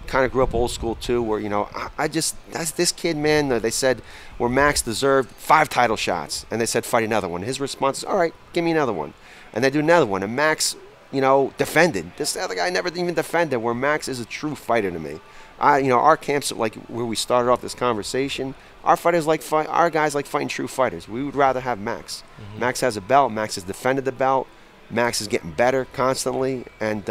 [SPEAKER 10] kind of grew up old school too, where, you know, that's this kid, man. They said where Max deserved 5 title shots, and they said fight another one. His response is, all right, give me another one. And they do another one, and Max, you know, defended. This other guy never even defended, where Max is a true fighter to me. You know, our camps, like where we started off this conversation, our fighters our guys like fighting true fighters. We would rather have Max. Max has a belt. Max has defended the belt. Max is getting better constantly, and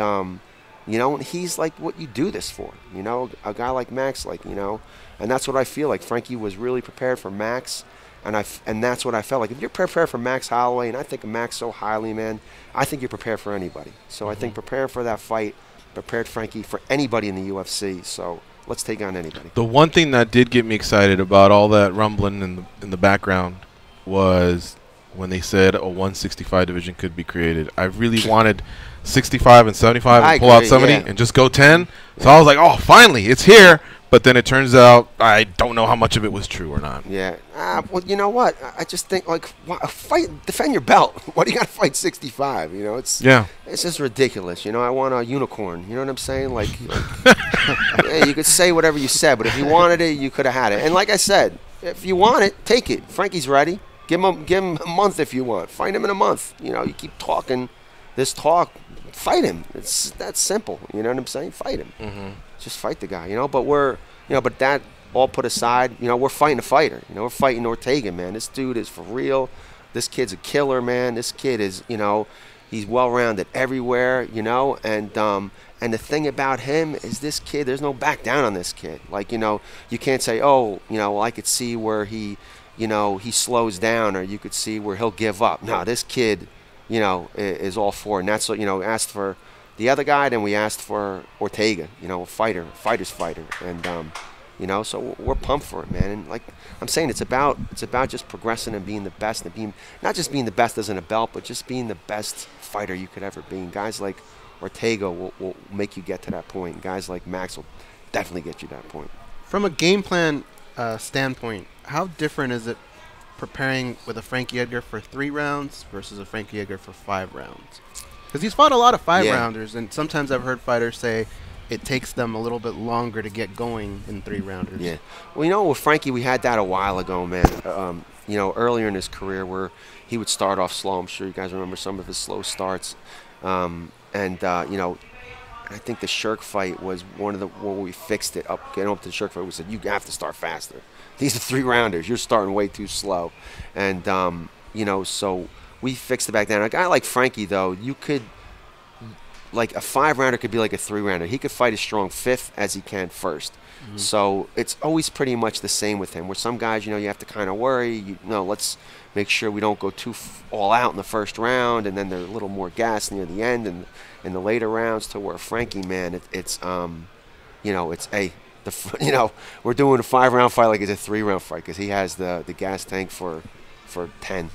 [SPEAKER 10] you know, he's like what you do this for. You know, a guy like Max, like, you know, and that's what I feel like. Frankie was really prepared for Max. And that's what I felt like. If you're prepared for Max Holloway, and I think of Max so highly, man, I think you're prepared for anybody. So I think prepare for that fight, prepared Frankie for anybody in the UFC. So let's take on anybody.
[SPEAKER 8] The one thing that did get me excited about all that rumbling in the background was when they said a 165 division could be created. I really wanted 65 and 75 and pull out 70 and just go 10. So I was like, oh, finally, it's here. But then it turns out I don't know how much of it was true or not.
[SPEAKER 10] Yeah. Well, you know what? I just think, like, defend your belt. Why do you got to fight 65? You know, it's just ridiculous. You know, I want a unicorn. You know what I'm saying? Like yeah, you could say whatever you said, but if you wanted it, you could have had it. And like I said, if you want it, take it. Frankie's ready. Give him a month if you want. Fight him in a month. You know, you keep talking this talk. Fight him. It's that simple. You know what I'm saying? Fight him. Just fight the guy, you know. But but that all put aside, you know, we're fighting a fighter. You know, we're fighting Ortega, man. This dude is for real. This kid's a killer, man. This kid is, you know, he's well-rounded everywhere, you know. And the thing about him is this kid, there's no back down on this kid. Like, you know, you can't say, oh, you know, well, I could see where he, you know, he slows down, or you could see where he'll give up. No, this kid, you know, is all for it. And that's what, you know, asked for the other guy, then we asked for Ortega, you know, a fighter's fighter. And, you know, so we're pumped for it, man. And like I'm saying, it's about just progressing and being the best, and being not just being the best as in a belt, but just being the best fighter you could ever be. And guys like Ortega will make you get to that point. And guys like Max will definitely get you to that point.
[SPEAKER 1] From a game plan standpoint, how different is it preparing with a Frankie Edgar for 3 rounds versus a Frankie Edgar for 5 rounds? Because he's fought a lot of 5-rounders, and sometimes I've heard fighters say it takes them a little bit longer to get going in 3-rounders. Yeah.
[SPEAKER 10] Well, you know, with Frankie, we had that a while ago, man. You know, earlier in his career where he would start off slow. I'm sure you guys remember some of his slow starts. You know, I think the Shirk fight was one of the where we fixed it up. Getting up to the Shirk fight, we said, you have to start faster. These are 3-rounders. You're starting way too slow. And, you know, so we fixed it back then. A guy like Frankie, though, you could like a 5-rounder could be like a 3-rounder. He could fight as strong 5th as he can 1st. So it's always pretty much the same with him. Where some guys, you have to kind of worry. Let's make sure we don't go too all out in the first round, and then they're a little more gassed near the end and in the later rounds. To where Frankie, man, it's we're doing a 5-round fight like it's a 3-round fight because he has the gas tank for 10.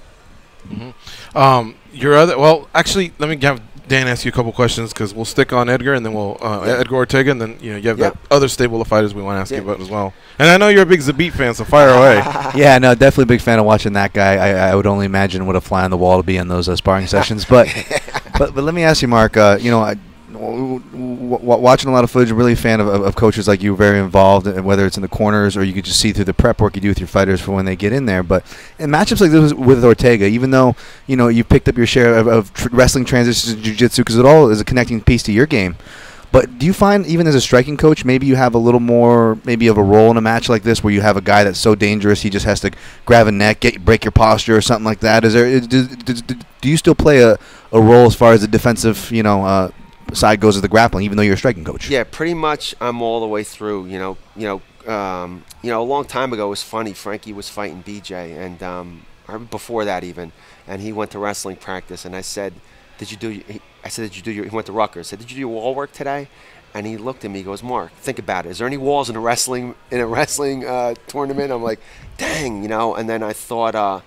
[SPEAKER 8] Actually, let me have Dan ask you a couple questions because we'll stick on Edgar and then we'll Edgar Ortega, and then you have that other stable of fighters we want to ask you about as well. And I know you're a big Zabit fan, so fire away.
[SPEAKER 2] Yeah, no, definitely a big fan of watching that guy. I would only imagine what a fly on the wall to be in those sparring sessions. But let me ask you, Mark. Watching a lot of footage, I'm really a fan of coaches like you, very involved, and whether it's in the corners or you could just see through the prep work you do with your fighters for when they get in there. But in matchups like this with Ortega, even though you picked up your share of wrestling transitions to jiu-jitsu, because it all is a connecting piece to your game. But do you find, even as a striking coach, maybe you have a little more maybe of a role in a match like this where you have a guy that's so dangerous he just has to grab a neck, break your posture or something like that? Do you still play a role as far as the defensive side goes of the grappling, even though you're a striking coach?
[SPEAKER 10] Yeah, pretty much. I'm all the way through. A long time ago, it was funny. Frankie was fighting BJ, and before that even, and he went to wrestling practice, and I said, "Did you do?" He went to Rutgers. I said, "Did you do your wall work today?" And he looked at me. He goes, "Mark, think about it. Is there any walls in a wrestling tournament?" I'm like, "Dang, And then I thought,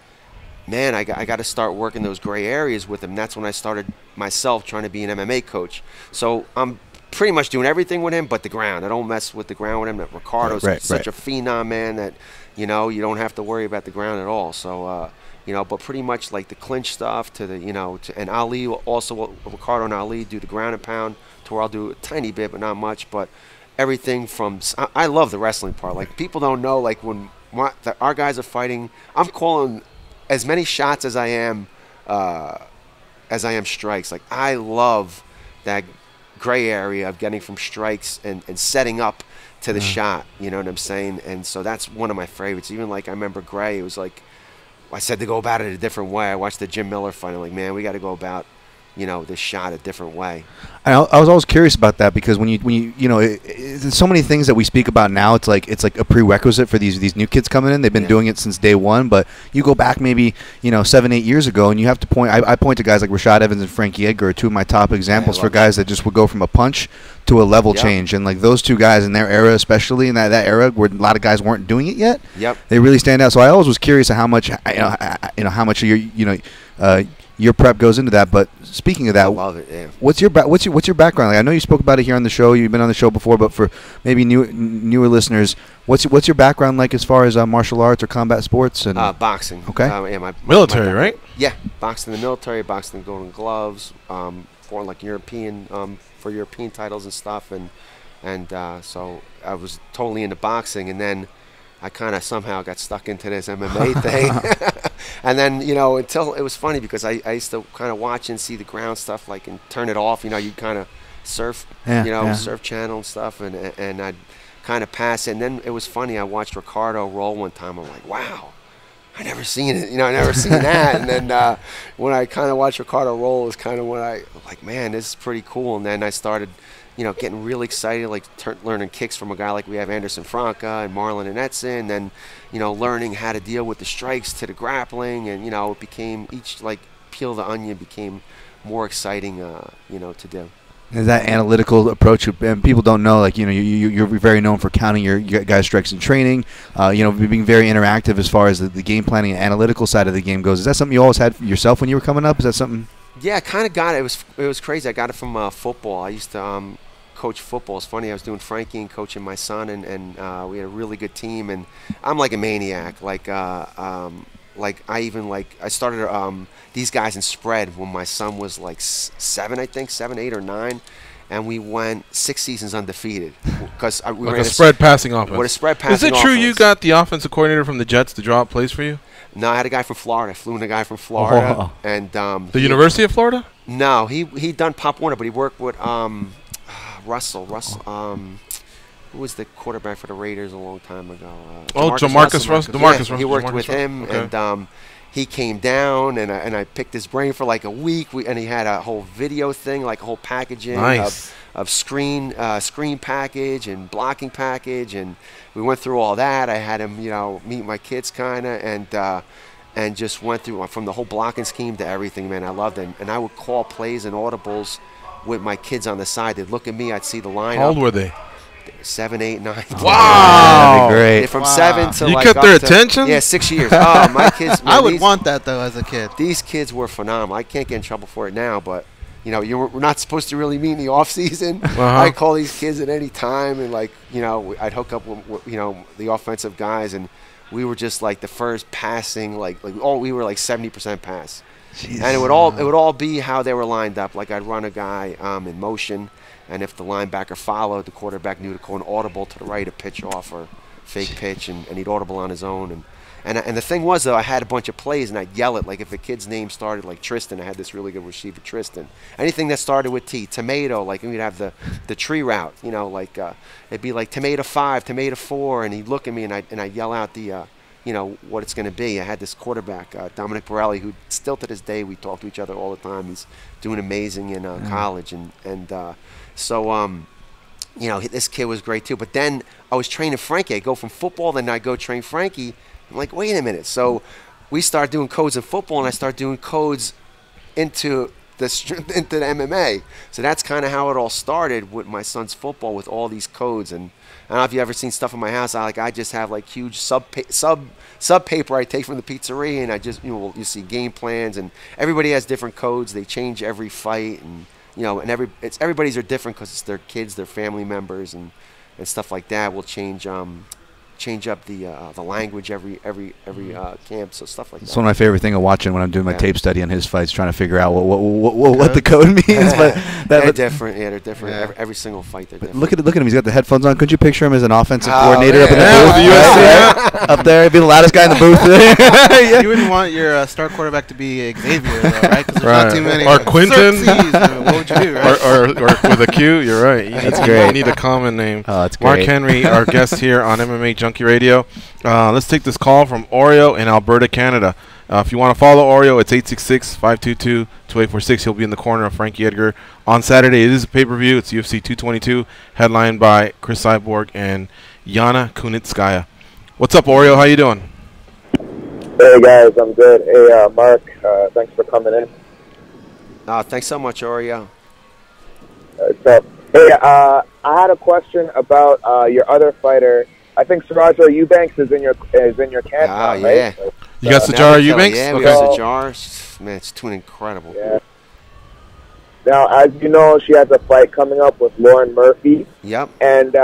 [SPEAKER 10] man, I got to start working those gray areas with him. That's when I started myself trying to be an MMA coach. So I'm pretty much doing everything with him but the ground. I don't mess with the ground with him. Ricardo's such a phenom, man, that, you don't have to worry about the ground at all. So, but pretty much like the clinch stuff to the, and Ali also, Ricardo and Ali do the ground and pound to where I'll do a tiny bit but not much. But everything from, I love the wrestling part. Like, people don't know, like, when our guys are fighting, I'm calling as many shots as I am strikes. Like, I love that gray area of getting from strikes and setting up to the shot. You know what I'm saying? And so that's one of my favorites. Even like I remember Gray, it was like I said to go about it a different way. I watched the Jim Miller fight. I'm like, man, we got to go about this shot a different way.
[SPEAKER 2] I was always curious about that because when there's so many things that we speak about now. It's like a prerequisite for these new kids coming in. They've been doing it since day one, but you go back maybe 7-8 years ago, and you have to point. I point to guys like Rashad Evans and Frankie Edgar, two of my top examples for guys that just would go from a punch to a level change. And like those two guys in their era, especially in that era where a lot of guys weren't doing it yet, they really stand out. So I always was curious of how much how much of your your prep goes into that. But speaking of that,
[SPEAKER 10] I love it. Yeah.
[SPEAKER 2] What's your background? Like, I know you spoke about it here on the show. You've been on the show before, but for maybe newer listeners, what's your background like as far as martial arts or combat sports and
[SPEAKER 10] boxing?
[SPEAKER 2] Okay.
[SPEAKER 8] Military, right?
[SPEAKER 10] Yeah, boxed in the military, boxed in Golden Gloves, for like European for European titles and stuff, and so I was totally into boxing, and then I kind of somehow got stuck into this MMA thing. And then, until it was funny because I used to kind of watch and see the ground stuff, like, and turn it off. You'd kind of surf, surf channel and stuff, and I'd kind of pass it. And then it was funny. I watched Ricardo roll one time. I'm like, wow, I never seen it. I never seen that. And then when I kind of watched Ricardo roll, it was kind of when I like, man, this is pretty cool. And then I started, getting really excited, like learning kicks from a guy like we have Anderson Franca and Marlon and Edson, and then, learning how to deal with the strikes to the grappling, and, it became peel the onion became more exciting, to do.
[SPEAKER 2] Is that analytical approach? And people don't know, like, you're very known for counting your guys' strikes in training, being very interactive as far as the game planning and analytical side of the game goes. Is that something you always had yourself when you were coming up? Is that something?
[SPEAKER 10] Yeah, I kind of got it. It was crazy. I got it from football. I used to coach football. It's funny, I was doing Frankie and coaching my son, and we had a really good team, and I'm like a maniac. I started these guys in spread when my son was like 7, 8 or 9, and we went 6 seasons undefeated because we
[SPEAKER 8] like a spread passing offense.
[SPEAKER 10] With a spread passing offense.
[SPEAKER 8] Is it true you got the offensive coordinator from the Jets to draw up plays for you?
[SPEAKER 10] No, I had a guy from Florida. I flew in a guy from Florida, and
[SPEAKER 8] the University of Florida.
[SPEAKER 10] No, he done Pop Warner, but he worked with Russell. Who was the quarterback for the Raiders a long time ago?
[SPEAKER 8] Jamarcus Russell.
[SPEAKER 10] Yeah, he worked with him,
[SPEAKER 8] okay.
[SPEAKER 10] and he came down, and I picked his brain for like a week. And he had a whole video thing, like a whole packaging of screen package and blocking package, and we went through all that. I had him, meet my kids kind of, and just went through from the whole blocking scheme to everything, man. I loved it. And I would call plays and audibles with my kids on the side. They'd look at me. I'd see the lineup.
[SPEAKER 8] How old were they?
[SPEAKER 10] 7, 8, 9.
[SPEAKER 8] Wow,
[SPEAKER 2] that'd be great.
[SPEAKER 10] From 7 to
[SPEAKER 8] you
[SPEAKER 10] like
[SPEAKER 8] kept their attention?
[SPEAKER 10] Yeah, 6 years. Oh, my kids. Man,
[SPEAKER 1] I would want that though as a kid.
[SPEAKER 10] These kids were phenomenal. I can't get in trouble for it now, but we're not supposed to really meet in the off season. I call these kids at any time, and I'd hook up with the offensive guys, and we were just like the first passing, we were like 70% pass. Jeez. And it would all be how they were lined up. Like I'd run a guy in motion. And if the linebacker followed, the quarterback knew to call an audible to the right, a pitch off or fake pitch, and he'd audible on his own. And the thing was, though, I had a bunch of plays, and I'd yell it. Like if a kid's name started like Tristan, I had this really good receiver, Tristan. Anything that started with T, tomato, like we'd have the tree route, it'd be like tomato 5, tomato 4, and he'd look at me, and I'd yell out the what it's going to be. I had this quarterback, Dominic Borelli, who still to this day we talk to each other all the time. He's doing amazing in college, So, this kid was great too. But then I was training Frankie. I go from football, then I go train Frankie. I'm like, wait a minute. So we start doing codes in football, and I start doing codes into the MMA. So that's kind of how it all started with my son's football, with all these codes. And I don't know if you ever seen stuff in my house. I just have like huge sub paper I take from the pizzeria, and I just you see game plans, and everybody has different codes. They change every fight, and everybody's are different because it's their kids, their family members, and stuff like that. Will change up the language every camp, so stuff like that.
[SPEAKER 2] It's one of my favorite things of watching when I'm doing my tape study on his fights, trying to figure out what the code means. But
[SPEAKER 10] they're different. Yeah, they're different. Yeah. Every single fight, they're different.
[SPEAKER 2] Look at him. He's got the headphones on. Could you picture him as an offensive coordinator up in the booth? Up there, he'd be the loudest guy in the booth.
[SPEAKER 1] You wouldn't want your star quarterback to be Xavier, though, right? Because there's not too many.
[SPEAKER 8] Or Quinton.
[SPEAKER 1] What would you do, right?
[SPEAKER 8] or with a Q. You're right.
[SPEAKER 2] That's great.
[SPEAKER 8] You need a common name.
[SPEAKER 2] Oh, that's great.
[SPEAKER 8] Mark Henry, our guest here on MMA Junkie Radio. Let's take this call from Oreo in Alberta, Canada. If you want to follow Oreo, it's 866-522-2846. He'll be in the corner of Frankie Edgar on Saturday. It is a pay-per-view. It's UFC 222, headlined by Chris Cyborg and Yana Kunitzskaya. What's up, Oreo? How you doing?
[SPEAKER 11] Hey, guys. I'm good. Hey, Mark, thanks for coming in.
[SPEAKER 10] Thanks so much, Oreo.
[SPEAKER 11] Hey, I had a question about your other fighter. I think Sarajo Eubanks is in your camp now, right?
[SPEAKER 10] Yeah.
[SPEAKER 8] You got Sarajo Eubanks?
[SPEAKER 10] Yeah, we got Sarajo. Man, it's too incredible.
[SPEAKER 11] Yeah. Now, as you know, she has a fight coming up with Lauren Murphy.
[SPEAKER 10] Yep.
[SPEAKER 11] And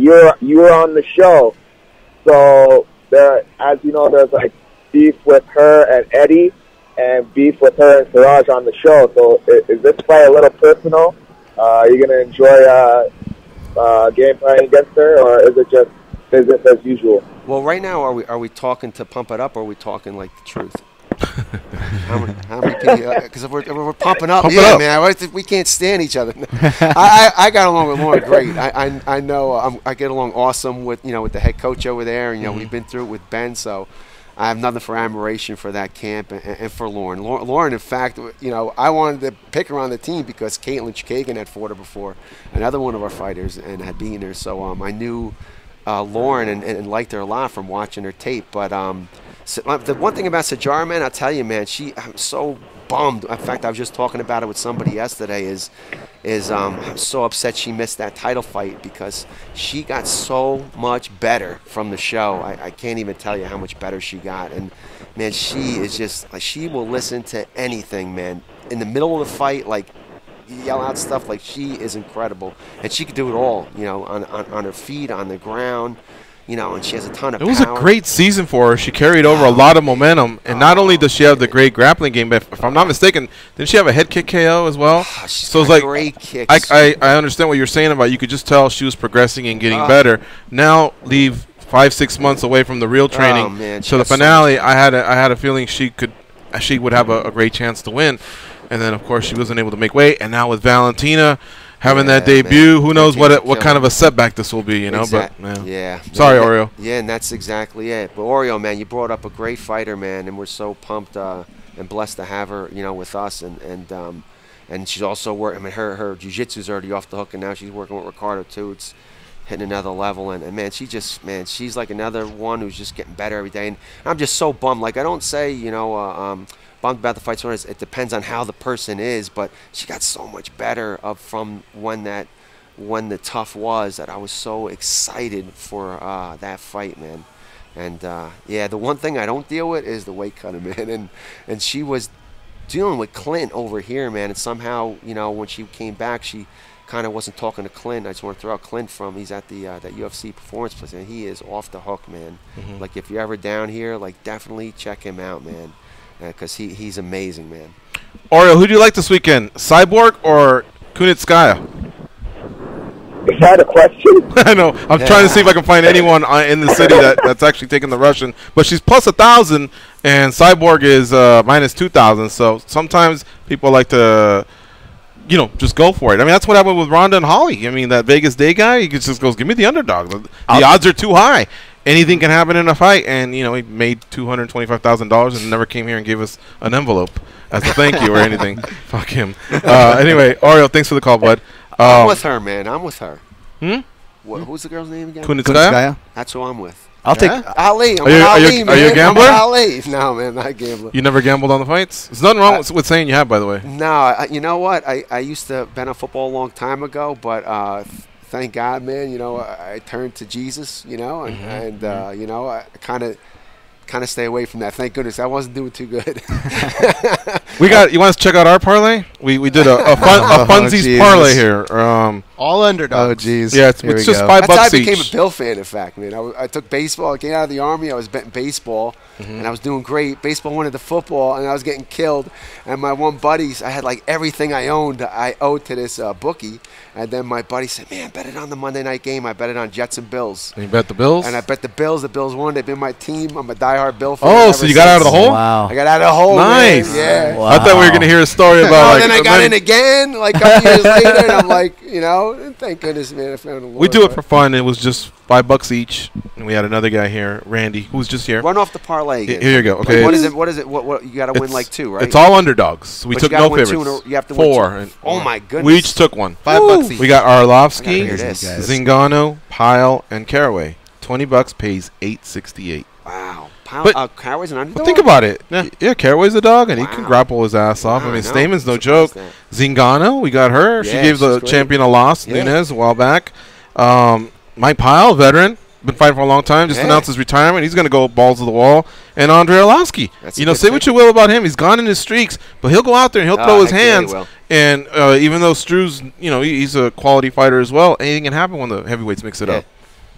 [SPEAKER 11] you were on the show, so as you know, there's like beef with her and Eddie, and beef with her and Siraj on the show. So is this fight a little personal? Are you gonna enjoy game planning against her, or is it just business as usual?
[SPEAKER 10] Well, right now, are we talking to pump it up, or are we talking like the truth? how many people? Because if we're pumping up, man, we can't stand each other. I got along with Lauren great. I know I get along awesome with with the head coach over there, and we've been through it with Ben, so I have nothing for admiration for that camp and for Lauren. Lauren, in fact, I wanted to pick her on the team because Caitlin Chikagan had fought her before, another one of our fighters, and had beaten her. So I knew Lauren and liked her a lot from watching her tape. But the one thing about Sajara, man, I'll tell you, man, I'm so bummed. In fact, I was just talking about it with somebody yesterday. I'm so upset she missed that title fight because she got so much better from the show. I can't even tell you how much better she got. And man, she is just like, she will listen to anything, man. In the middle of the fight, like, yell out stuff. Like, she is incredible, and she could do it all. On her feet, on the ground. And she has a ton of power.
[SPEAKER 8] It was a great season for her. She carried over a lot of momentum, and not only does she have the great grappling game, but if I'm not mistaken, didn't she have a head kick KO as well?
[SPEAKER 10] So it's like great kicks.
[SPEAKER 8] I understand what you're saying about, you could just tell she was progressing and getting better. Now leave 5-6 months away from the real training.
[SPEAKER 10] Oh, man,
[SPEAKER 8] so the finale, I had a feeling she would have a great chance to win, and then of course she wasn't able to make weight. And now with Valentina, having that debut. Who knows what kind of a setback this will be, you know? But
[SPEAKER 10] yeah.
[SPEAKER 8] Sorry, Oreo.
[SPEAKER 10] Yeah, and that's exactly it. But Oreo, man, you brought up a great fighter, man, and we're so pumped and blessed to have her, you know, with us. And she's also working. I mean, her jiu-jitsu's already off the hook, and now she's working with Ricardo too. It's hitting another level, and man, she's like another one who's just getting better every day. And I'm just so bummed. Like, I don't say, you know, bummed about the fight. So it depends on how the person is, but she got so much better from when the tough was, that I was so excited for that fight, man. And yeah, the one thing I don't deal with is the weight cutting, man. And she was dealing with Clint over here, man. And somehow, you know, when she came back, she kind of wasn't talking to Clint. I just want to throw out Clint he's at the that UFC performance place, and he is off the hook, man. Like, if you're ever down here, like, definitely check him out, man, because he's amazing, man.
[SPEAKER 8] Oreo, who do you like this weekend, Cyborg or Kunitzskaya?
[SPEAKER 11] Is that a question?
[SPEAKER 8] I know. I'm trying to see if I can find anyone in the city that's actually taking the Russian. But she's plus 1,000, and Cyborg is minus 2,000. So sometimes people like to, you know, just go for it. I mean, that's what happened with Ronda and Holly. I mean, that Vegas day guy, he just goes, give me the underdog. The odds are too high. Anything can happen in a fight. And, you know, he made $225,000 and never came here and gave us an envelope as a thank you or anything. Fuck him. Anyway, Oreo, thanks for the call, bud.
[SPEAKER 10] I'm with her, man. I'm with her. Who's the girl's name again?
[SPEAKER 8] Kunitzskaya?
[SPEAKER 10] That's who I'm with.
[SPEAKER 3] I'll take
[SPEAKER 10] Ali.
[SPEAKER 8] Are you a gambler?
[SPEAKER 10] Ali. No, man, not a gambler.
[SPEAKER 8] You never gambled on the fights? There's nothing wrong with saying you have, by the way.
[SPEAKER 10] No, you know what? I used to bet on football a long time ago, but thank God, man. You know, I turned to Jesus. You know, and you know, I kind of stay away from that. Thank goodness, I wasn't doing too good.
[SPEAKER 8] You want to check out our parlay? We did a funsies parlay here.
[SPEAKER 1] All underdogs.
[SPEAKER 2] Oh, jeez.
[SPEAKER 8] Yeah, it's just $5
[SPEAKER 10] That's how I
[SPEAKER 8] each.
[SPEAKER 10] became a Bill fan, in fact, man. I took baseball. I came out of the Army. I was betting baseball, and I was doing great. Baseball went into football, and I was getting killed. And my one buddy, I had like everything I owned, I owed to this bookie. And then my buddy said, man, bet it on the Monday night game. I bet it on Jets and Bills.
[SPEAKER 8] And you bet the Bills?
[SPEAKER 10] And I bet the Bills. The Bills won. They've been my team. I'm a diehard Bill fan.
[SPEAKER 8] Oh, so you got out of the hole?
[SPEAKER 3] Wow.
[SPEAKER 10] I got out of the hole.
[SPEAKER 8] Nice.
[SPEAKER 10] Man. Yeah.
[SPEAKER 3] Wow.
[SPEAKER 8] I thought we were going to hear a story about
[SPEAKER 10] Then I got in again, like a couple years later, and I'm like, you know, thank goodness, man, I found a
[SPEAKER 8] we do it for fun. It was just $5 each, and we had another guy here, Randy, who's just here.
[SPEAKER 10] Run off the parlay again.
[SPEAKER 8] Here you go. Okay.
[SPEAKER 10] Like, what is it? What you got to win like 2, right?
[SPEAKER 8] It's all underdogs. So we
[SPEAKER 10] But
[SPEAKER 8] took
[SPEAKER 10] you gotta
[SPEAKER 8] no
[SPEAKER 10] win
[SPEAKER 8] favorites.
[SPEAKER 10] 2 you have to
[SPEAKER 8] 4.
[SPEAKER 10] win 2. Oh my goodness.
[SPEAKER 8] We each took one.
[SPEAKER 1] $5 each.
[SPEAKER 8] We got
[SPEAKER 10] I
[SPEAKER 8] Arlovsky,
[SPEAKER 10] gotta hear this.
[SPEAKER 8] Zingano, Pyle, and Caraway. $20 pays $8.68.
[SPEAKER 10] Wow.
[SPEAKER 8] But
[SPEAKER 10] Caraway's an underdog?
[SPEAKER 8] But think about it. Yeah, Caraway's a dog, and he can grapple his ass off.
[SPEAKER 10] Wow,
[SPEAKER 8] I mean,
[SPEAKER 10] no,
[SPEAKER 8] Stamen's no
[SPEAKER 10] I'm
[SPEAKER 8] joke.
[SPEAKER 10] surprised
[SPEAKER 8] Zingano, we got her. She
[SPEAKER 10] Yeah,
[SPEAKER 8] gave the
[SPEAKER 10] she's great.
[SPEAKER 8] champion a loss,
[SPEAKER 10] Yeah.
[SPEAKER 8] Nunes, a while back. Mike Pyle, veteran, been fighting for a long time, just
[SPEAKER 10] Yeah.
[SPEAKER 8] announced his retirement. He's going to go balls to the wall. And Andre Arlovsky.
[SPEAKER 10] That's a
[SPEAKER 8] You know,
[SPEAKER 10] good
[SPEAKER 8] say
[SPEAKER 10] pick.
[SPEAKER 8] what you will about him. He's gone in his streaks, but he'll go out there and he'll throw his
[SPEAKER 10] heck yeah, he
[SPEAKER 8] hands.
[SPEAKER 10] will.
[SPEAKER 8] And even though Stru's, you know, he's a quality fighter as well, anything can happen when the heavyweights mix it
[SPEAKER 10] Yeah.
[SPEAKER 8] up.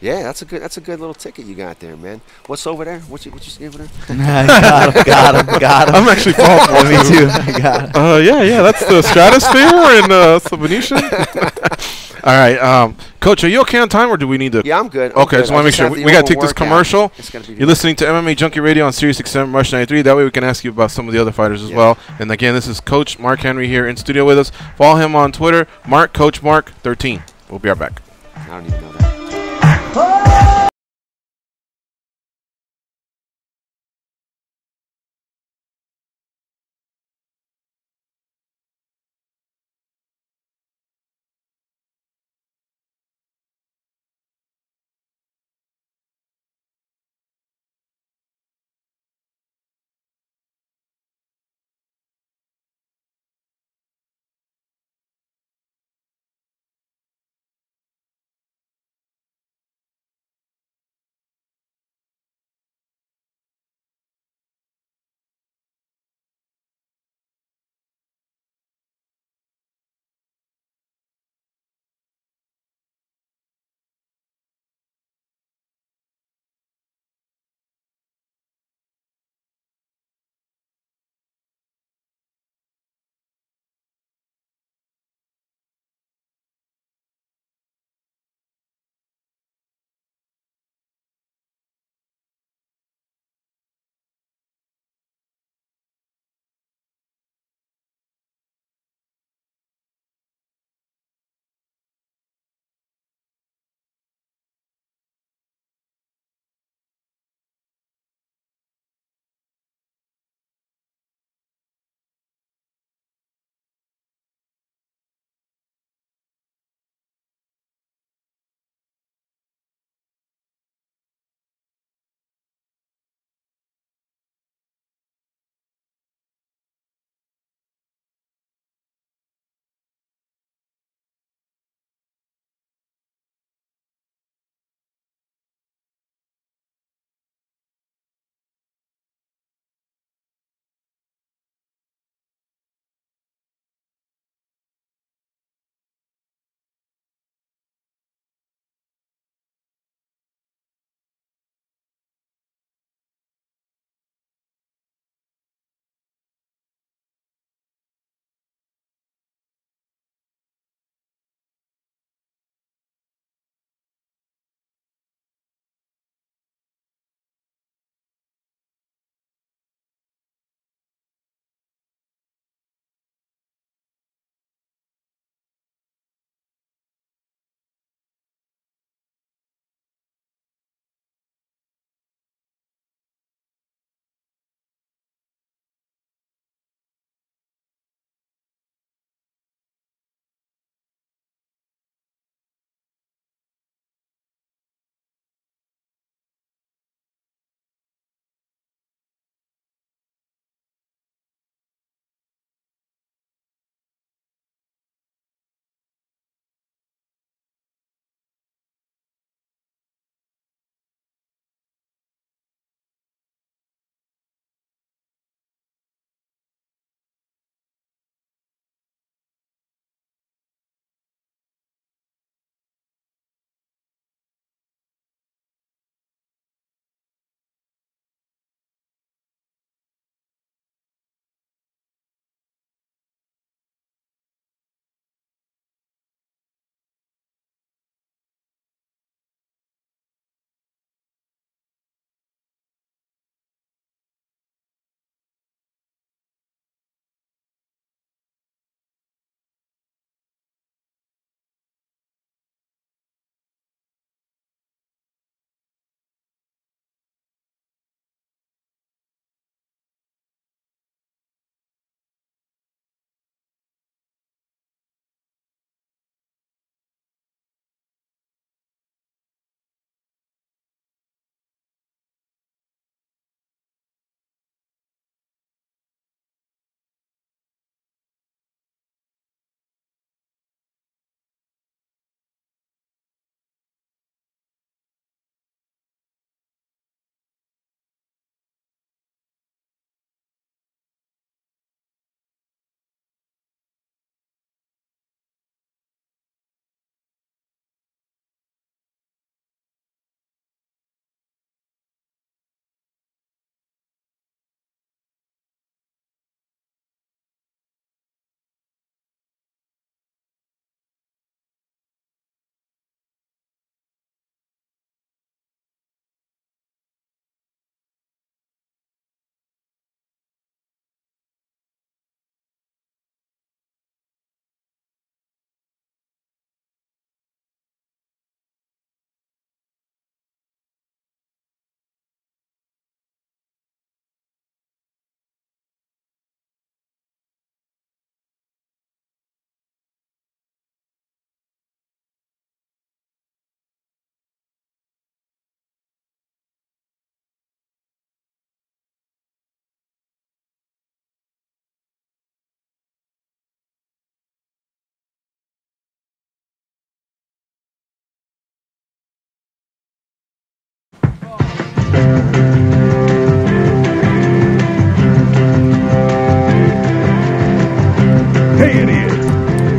[SPEAKER 10] Yeah, that's a good little ticket you got there, man. What's over there? What you see over there?
[SPEAKER 3] got him.
[SPEAKER 8] I'm actually falling for
[SPEAKER 3] Me too. I got him.
[SPEAKER 8] Yeah, that's the Stratosphere and the Venetian. All right, Coach, are you okay on time, or do we need to?
[SPEAKER 10] Yeah, I'm good.
[SPEAKER 8] Okay, just want to make sure we got to take this commercial.
[SPEAKER 10] It's gonna be
[SPEAKER 8] You're listening to MMA Junkie Radio on Sirius XM Rush 93. That way we can ask you about some of the other fighters as well. And again, this is Coach Mark Henry here in studio with us. Follow him on Twitter, Coach Mark 13. We'll be right back.
[SPEAKER 10] I don't even know that.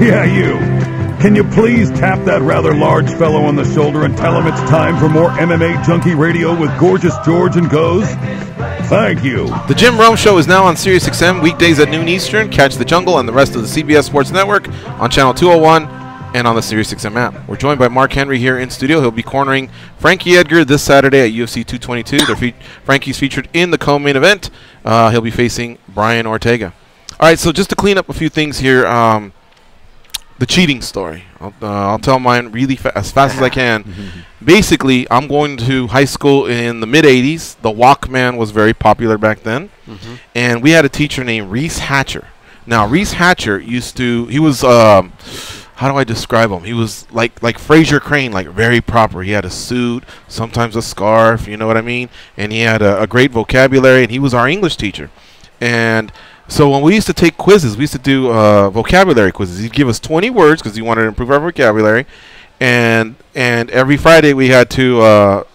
[SPEAKER 6] Yeah, you. Can you please tap that rather large fellow on the shoulder and tell him it's time for more MMA Junkie Radio with Gorgeous George and Goes? Thank you.
[SPEAKER 8] The Jim Rome Show is now on SiriusXM weekdays at noon Eastern. Catch The Jungle and the rest of the CBS Sports Network on Channel 201 and on the SiriusXM app. We're joined by Mark Henry here in studio. He'll be cornering Frankie Edgar this Saturday at UFC 222. Frankie's featured in the co-main event. He'll be facing Brian Ortega. All right, so just to clean up a few things here, the cheating story. I'll tell mine really as fast as I can. Basically, I'm going to high school in the mid-'80s. The Walkman was very popular back then. And we had a teacher named Reese Hatcher. Now, Reese Hatcher he was, how do I describe him? He was like Fraser Crane, like very proper. He had a suit, sometimes a scarf, you know what I mean? And he had a great vocabulary, and he was our English teacher. And so when we used to take quizzes, we used to do vocabulary quizzes. He'd give us 20 words because he wanted to improve our vocabulary. And every Friday we had to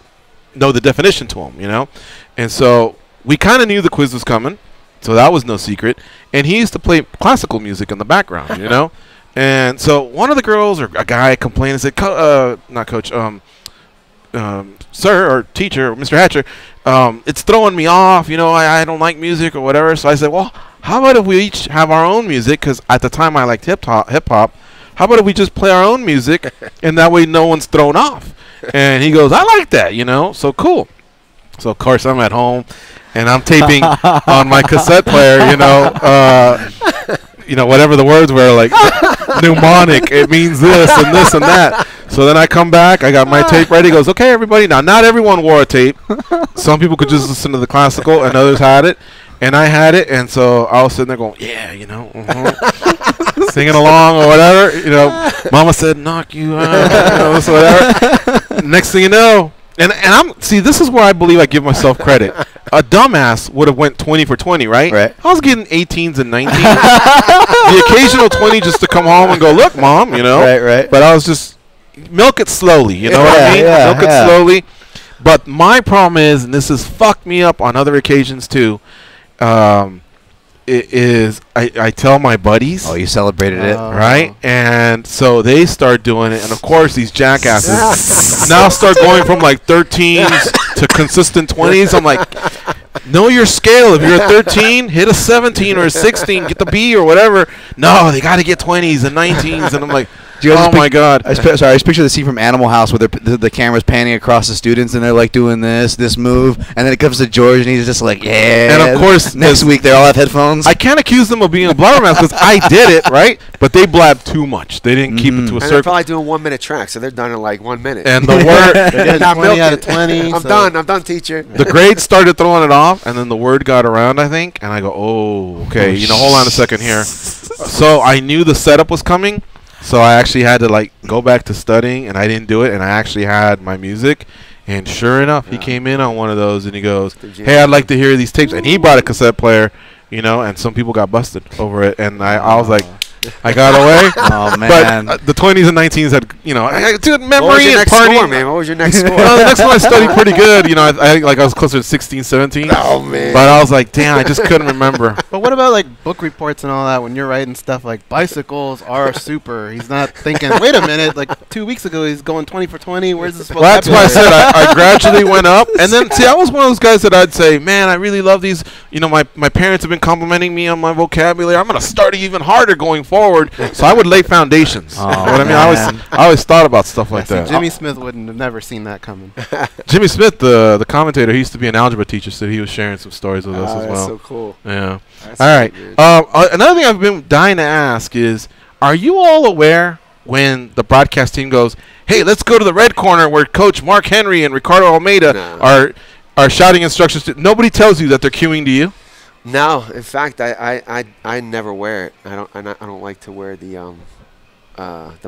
[SPEAKER 8] know the definition to them, you know? And so we kind of knew the quiz was coming, so that was no secret. And he used to play classical music in the background, you know? And so one of the girls or a guy complained and said, not coach, sir or teacher, or Mr. Hatcher, it's throwing me off, you know, I don't like music or whatever. So I said, well, how about if we each have our own music? Because at the time I liked hip-hop. How about if we just play our own music, and that way no one's thrown off? And he goes, I like that, you know, so cool. So, of course, I'm at home, and I'm taping on my cassette player, you know, whatever the words were, like mnemonic, it means this and this and that. So then I come back, I got my tape ready. He goes, okay, everybody. Now, not everyone wore a tape. Some people could just listen to the classical, and others had it. And I had it, and so I was sitting there going, yeah, you know, singing along or whatever. You know, Mama said, knock you out, you know, so whatever. Next thing you know, and this is where I believe I give myself credit. A dumbass would have went 20 for 20, right? I was getting 18s and 19s. The occasional 20 just to come home and go, look, Mom, you know. Right. But I was just, milk it slowly, you know what I mean? Milk it slowly. But my problem is, and this has fucked me up on other occasions too, I tell my buddies.
[SPEAKER 2] Oh, you celebrated it.
[SPEAKER 8] Right? And so they start doing it. And, of course, these jackasses now start going from, like, 13s to consistent 20s. I'm like, know your scale. If you're a 13, hit a 17 or a 16. Get the B or whatever. No, they got to get 20s and 19s. And I'm like, oh, my God.
[SPEAKER 2] I just picture the scene from Animal House where the camera's panning across the students, and they're, like, doing this move. And then it comes to George, and he's just like, yeah.
[SPEAKER 8] And, of course,
[SPEAKER 2] next week they all have headphones.
[SPEAKER 8] I can't accuse them of being a blabbermouth because I did it, right? But they blabbed too much. They didn't keep it to a
[SPEAKER 10] And they're probably doing 1 minute tracks, so they're done in, like, 1 minute.
[SPEAKER 8] And the word...
[SPEAKER 1] 20 out of 20.
[SPEAKER 10] I'm done, teacher.
[SPEAKER 8] The grades started throwing it off, and then the word got around, I think. And I go, oh, okay, hold on a second here. So I knew the setup was coming. So I actually had to, like, go back to studying, and I didn't do it, and I actually had my music. And sure enough, he came in on one of those, and he goes, hey, I'd like to hear these tapes. And he brought a cassette player, you know, and some people got busted over it. And I was like, I got away.
[SPEAKER 2] Oh, man.
[SPEAKER 8] But the 20s and 19s had, you know, I had good memory.
[SPEAKER 10] What was your
[SPEAKER 8] and
[SPEAKER 10] next score, man? What was your next score?
[SPEAKER 8] Well, the next one I studied pretty good. You know, I was closer to 16, 17.
[SPEAKER 10] Oh, man.
[SPEAKER 8] But I was like, damn, I just couldn't remember.
[SPEAKER 1] But what about, like, book reports and all that when you're writing stuff like bicycles are super? He's not thinking, wait a minute, like 2 weeks ago he's going 20 for 20. Where's this?
[SPEAKER 8] Well, that's why I said I gradually went up. And then, see, I was one of those guys that I'd say, man, I really love these. You know, my parents have been complimenting me on my vocabulary. I'm going to start even harder going forward. So I would lay foundations.
[SPEAKER 2] Oh,
[SPEAKER 8] you know what I mean? I always thought about stuff like that.
[SPEAKER 1] Jimmy Smith wouldn't have never seen that coming.
[SPEAKER 8] Jimmy Smith, the commentator, he used to be an algebra teacher, so he was sharing some stories with us as well.
[SPEAKER 10] That's so cool.
[SPEAKER 8] Yeah.
[SPEAKER 10] That's
[SPEAKER 8] all right.
[SPEAKER 10] So
[SPEAKER 8] another thing I've been dying to ask is, are you all aware when the broadcast team goes, hey, let's go to the red corner where Coach Mark Henry and Ricardo Almeida are shouting instructions to? Nobody tells you that they're cueing to you?
[SPEAKER 10] No, in fact, I never wear it. I don't like to wear the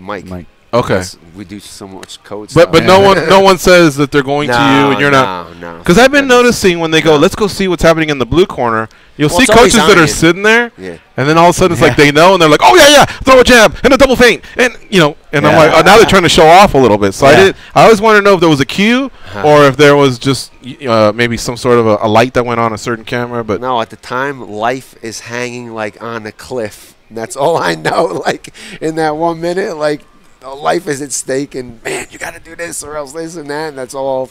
[SPEAKER 10] mic.
[SPEAKER 8] Okay.
[SPEAKER 10] We do so much code
[SPEAKER 8] but
[SPEAKER 10] stuff.
[SPEAKER 8] no one says that they're going to you, and you're not.
[SPEAKER 10] No.
[SPEAKER 8] Because I've been noticing when they go, let's go see what's happening in the blue corner. You'll see
[SPEAKER 10] it's
[SPEAKER 8] coaches
[SPEAKER 10] always
[SPEAKER 8] that are
[SPEAKER 10] Iron.
[SPEAKER 8] sitting there,
[SPEAKER 10] Yeah.
[SPEAKER 8] and then all of a sudden it's like they know, and they're like, oh yeah, throw a jab and a double feint, and I'm like, oh, now they're trying to show off a little bit. So I always want to know if there was a cue or if there was just maybe some sort of a light that went on a certain camera. But
[SPEAKER 10] no, at the time, life is hanging like on a cliff. And that's all I know. Like, in that 1 minute, like, life is at stake, and, man, you got to do this or else this and that, and that's all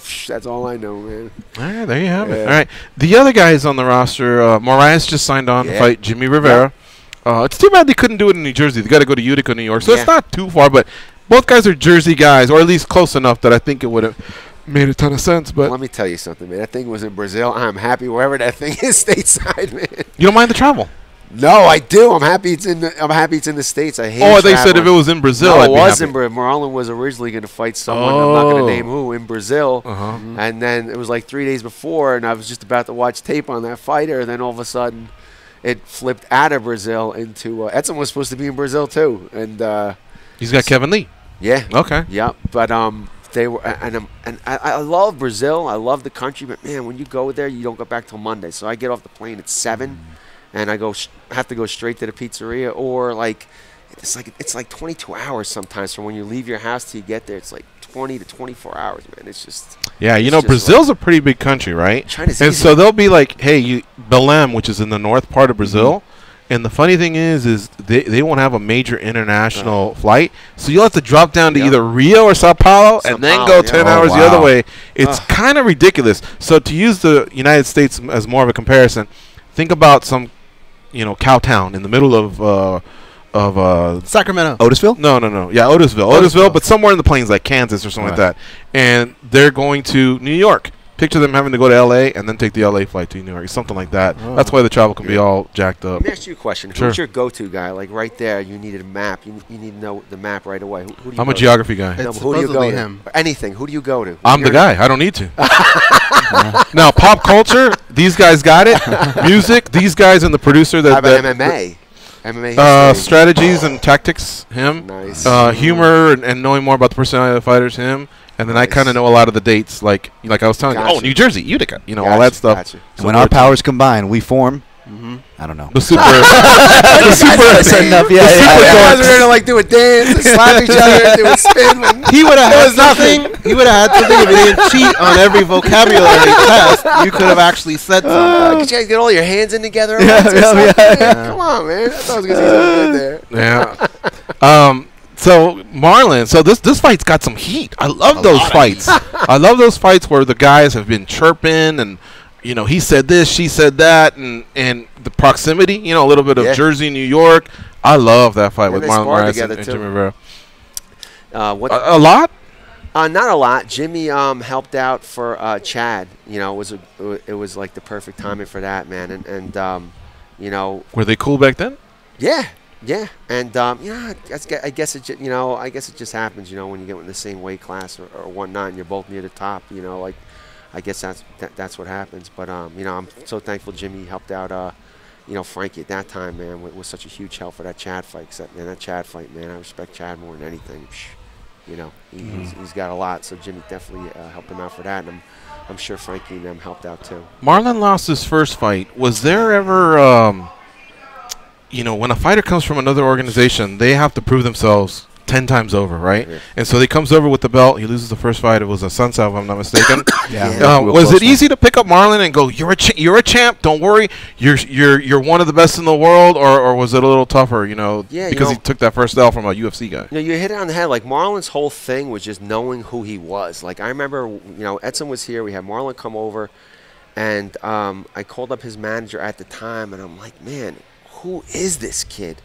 [SPEAKER 10] I know, man.
[SPEAKER 8] All right, there you have it. All right. The other guys on the roster, Moraes just signed on to fight Jimmy Rivera. It's too bad they couldn't do it in New Jersey. They got to go to Utica, New York. So it's not too far, but both guys are Jersey guys, or at least close enough that I think it would have made a ton of sense. But
[SPEAKER 10] let me tell you something, man. That thing was in Brazil. I'm happy wherever that thing is stateside, man.
[SPEAKER 8] You don't mind the travel?
[SPEAKER 10] No, I do. I'm happy it's in the States. I hate
[SPEAKER 8] they said if it was in Brazil,
[SPEAKER 10] no,
[SPEAKER 8] I'd
[SPEAKER 10] it
[SPEAKER 8] be
[SPEAKER 10] was
[SPEAKER 8] happy.
[SPEAKER 10] in Brazil. Marlon was originally going to fight someone, I'm not going to name who, in Brazil. And then it was like 3 days before, and I was just about to watch tape on that fighter, and then all of a sudden it flipped out of Brazil into Edson was supposed to be in Brazil too, and
[SPEAKER 8] he's got Kevin Lee.
[SPEAKER 10] Yeah.
[SPEAKER 8] Okay.
[SPEAKER 10] Yeah, but they were, and I love Brazil. I love the country, but man, when you go there, you don't go back till Monday. So I get off the plane at 7, and I have to go straight to the pizzeria, or like it's like 22 hours sometimes from when you leave your house till you get there. It's like 20 to 24 hours, man. It's just
[SPEAKER 8] Brazil's a pretty big country, right?
[SPEAKER 10] China's
[SPEAKER 8] and
[SPEAKER 10] easy.
[SPEAKER 8] so they'll be like, hey, Belém, which is in the north part of Brazil. And the funny thing is they won't have a major international flight, so you'll have to drop down to either Rio or Sao Paulo and then go 10 hours the other way. It's kind of ridiculous. So to use the United States as more of a comparison, think about some, cow town in the middle of
[SPEAKER 1] Sacramento.
[SPEAKER 2] Otisville?
[SPEAKER 8] No. Yeah, Otisville, but somewhere in the plains like Kansas or something like that. And they're going to New York. Picture them having to go to L.A. and then take the L.A. flight to New York, something like that. That's why the travel can be all jacked up.
[SPEAKER 10] Let me ask you a question.
[SPEAKER 8] Sure.
[SPEAKER 10] Who's your go-to guy? Like right there, you needed a map. You need to know the map right away. Who do you
[SPEAKER 8] I'm
[SPEAKER 10] go
[SPEAKER 8] a
[SPEAKER 10] to?
[SPEAKER 8] geography guy.
[SPEAKER 10] No, who do you go to? Anything. Who do you go to?
[SPEAKER 8] I'm the guy. I don't need to. Now, pop culture, these guys got it. Music, these guys and the producer.
[SPEAKER 10] How about MMA?
[SPEAKER 8] MMA strategies and tactics, him.
[SPEAKER 10] Nice.
[SPEAKER 8] Humor and knowing more about the personality of the fighters, him. And then I kind of know a lot of the dates, like I was telling you. Oh, New Jersey, Utica, all that stuff.
[SPEAKER 10] Gotcha.
[SPEAKER 2] So when our powers combine, we form. I don't know.
[SPEAKER 8] The super.
[SPEAKER 2] enough.
[SPEAKER 10] You guys are gonna like do a dance, and slap each other, do a spin.
[SPEAKER 1] He would have had something. He would have had something if he didn't cheat on every vocabulary test. You could have actually said something.
[SPEAKER 10] Could you guys get all your hands in together? Come on, man. I thought I was gonna see something good there.
[SPEAKER 8] Yeah. So Marlon, this fight's got some heat. I love those fights. I love those fights where the guys have been chirping and he said this, she said that, and the proximity. A little bit of Jersey, New York. I love that fight with Marlon Moraes and Jimmy Rivera. A lot?
[SPEAKER 10] Not a lot. Jimmy helped out for Chad. It was like the perfect timing for that, man. And
[SPEAKER 8] were they cool back then?
[SPEAKER 10] Yeah. Yeah, and I guess it just happens, when you get in the same weight class or whatnot, and you're both near the top, I guess that's what happens. But I'm so thankful Jimmy helped out, Frankie at that time, man, was such a huge help for that Chad fight. That Chad fight, man, I respect Chad more than anything. He's got a lot, so Jimmy definitely helped him out for that, and I'm sure Frankie and them helped out too.
[SPEAKER 8] Marlon lost his first fight. Was there ever? When a fighter comes from another organization, they have to prove themselves 10 times over, right? Yeah. And so he comes over with the belt. He loses the first fight. It was a Sunset, if I'm not mistaken. Was it easy to pick up Marlon and go, "You're a champ. Don't worry. You're one of the best in the world," or was it a little tougher? Because he took that first L from a UFC guy.
[SPEAKER 10] You hit it on the head. Like Marlon's whole thing was just knowing who he was. Like I remember, Edson was here. We had Marlon come over, and I called up his manager at the time, and I'm like, man, who is this kid?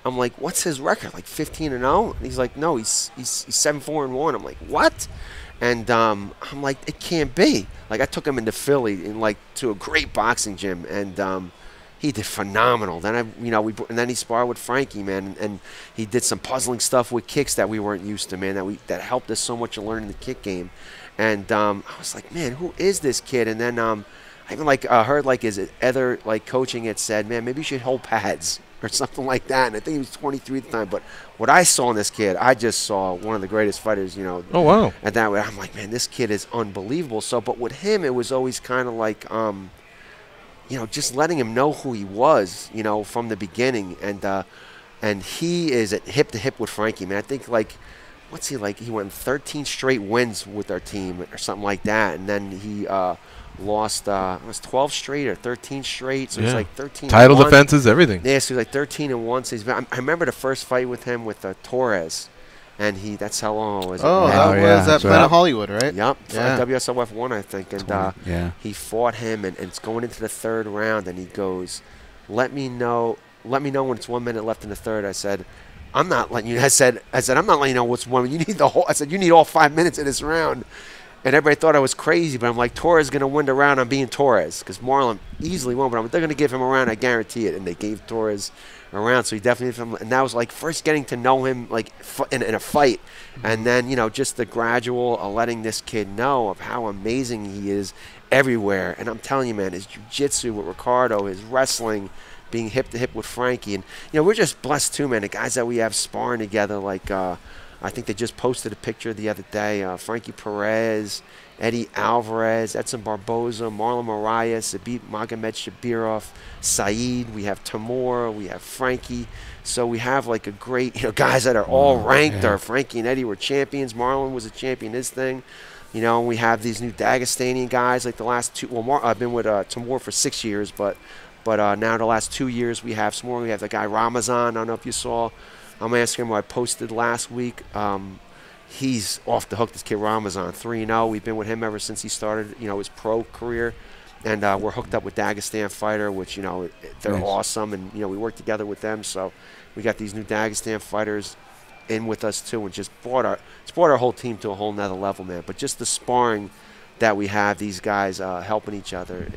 [SPEAKER 10] I'm like, what's his record? Like 15-0? And he's like, no, he's 7-4-1. I'm like, what? And I'm like, it can't be. Like I took him into Philly to a great boxing gym, and he did phenomenal. Then and then he sparred with Frankie, man, and he did some puzzling stuff with kicks that we weren't used to, man. That helped us so much in learning the kick game. And I was like, man, who is this kid? And then I even heard his other coaching had said, man, maybe you should hold pads or something like that. And I think he was 23 at the time. But what I saw in this kid, I just saw one of the greatest fighters, Oh,
[SPEAKER 8] wow.
[SPEAKER 10] At that way, I'm like, man, this kid is unbelievable. So, but with him, it was always kind of like, just letting him know who he was, from the beginning. And he is at hip to hip with Frankie, man. I think what's he like? He went 13 straight wins with our team or something like that, and then he lost it was 12 straight or 13 straight. So he's like 13.
[SPEAKER 8] Title defenses, everything.
[SPEAKER 10] Yeah, so he's like 13-1. So I remember the first fight with him with Torres. And that's how long it was.
[SPEAKER 1] Oh, that was at Planet Hollywood, right?
[SPEAKER 10] Yep.
[SPEAKER 1] Yeah.
[SPEAKER 10] WSOF 1, I think. And he fought him, and it's going into the third round, and he goes, let me know when it's 1 minute left in the third. I said, I'm not letting you. I said, I'm not letting you know what's 1 minute. You need the whole. I said, you need all 5 minutes in this round. And everybody thought I was crazy, but I'm like, Torres is going to win the round on being Torres, because Marlon easily won, but they're going to give him a round, I guarantee it. And they gave Torres a round, so he definitely, and that was like first getting to know him like in a fight, and then just the gradual letting this kid know of how amazing he is everywhere. And I'm telling you, man, his jiu-jitsu with Ricardo, his wrestling, being hip to hip with Frankie, and we're just blessed too, man. The guys that we have sparring together, like I think they just posted a picture the other day. Frankie Perez, Eddie Alvarez, Edson Barboza, Marlon Moraes, Zabit Magomed Shabirov, Saeed. We have Timur. We have Frankie. So we have like a great, guys that are all ranked. Or Frankie and Eddie were champions. Marlon was a champion. This thing, and we have these new Dagestani guys. Like the last two. Well, I've been with Timur for 6 years, but now the last 2 years we have some more. We have the guy Ramazan. I don't know if you saw. I'm asking him what I posted last week. He's off the hook, this kid Ramazan, 3-0. We've been with him ever since he started, his pro career. And we're hooked up with Dagestan Fighter, which, they're awesome. And, we work together with them. So we got these new Dagestan fighters in with us, too, and just brought our whole team to a whole nother level, man. But just the sparring that we have, these guys helping each other,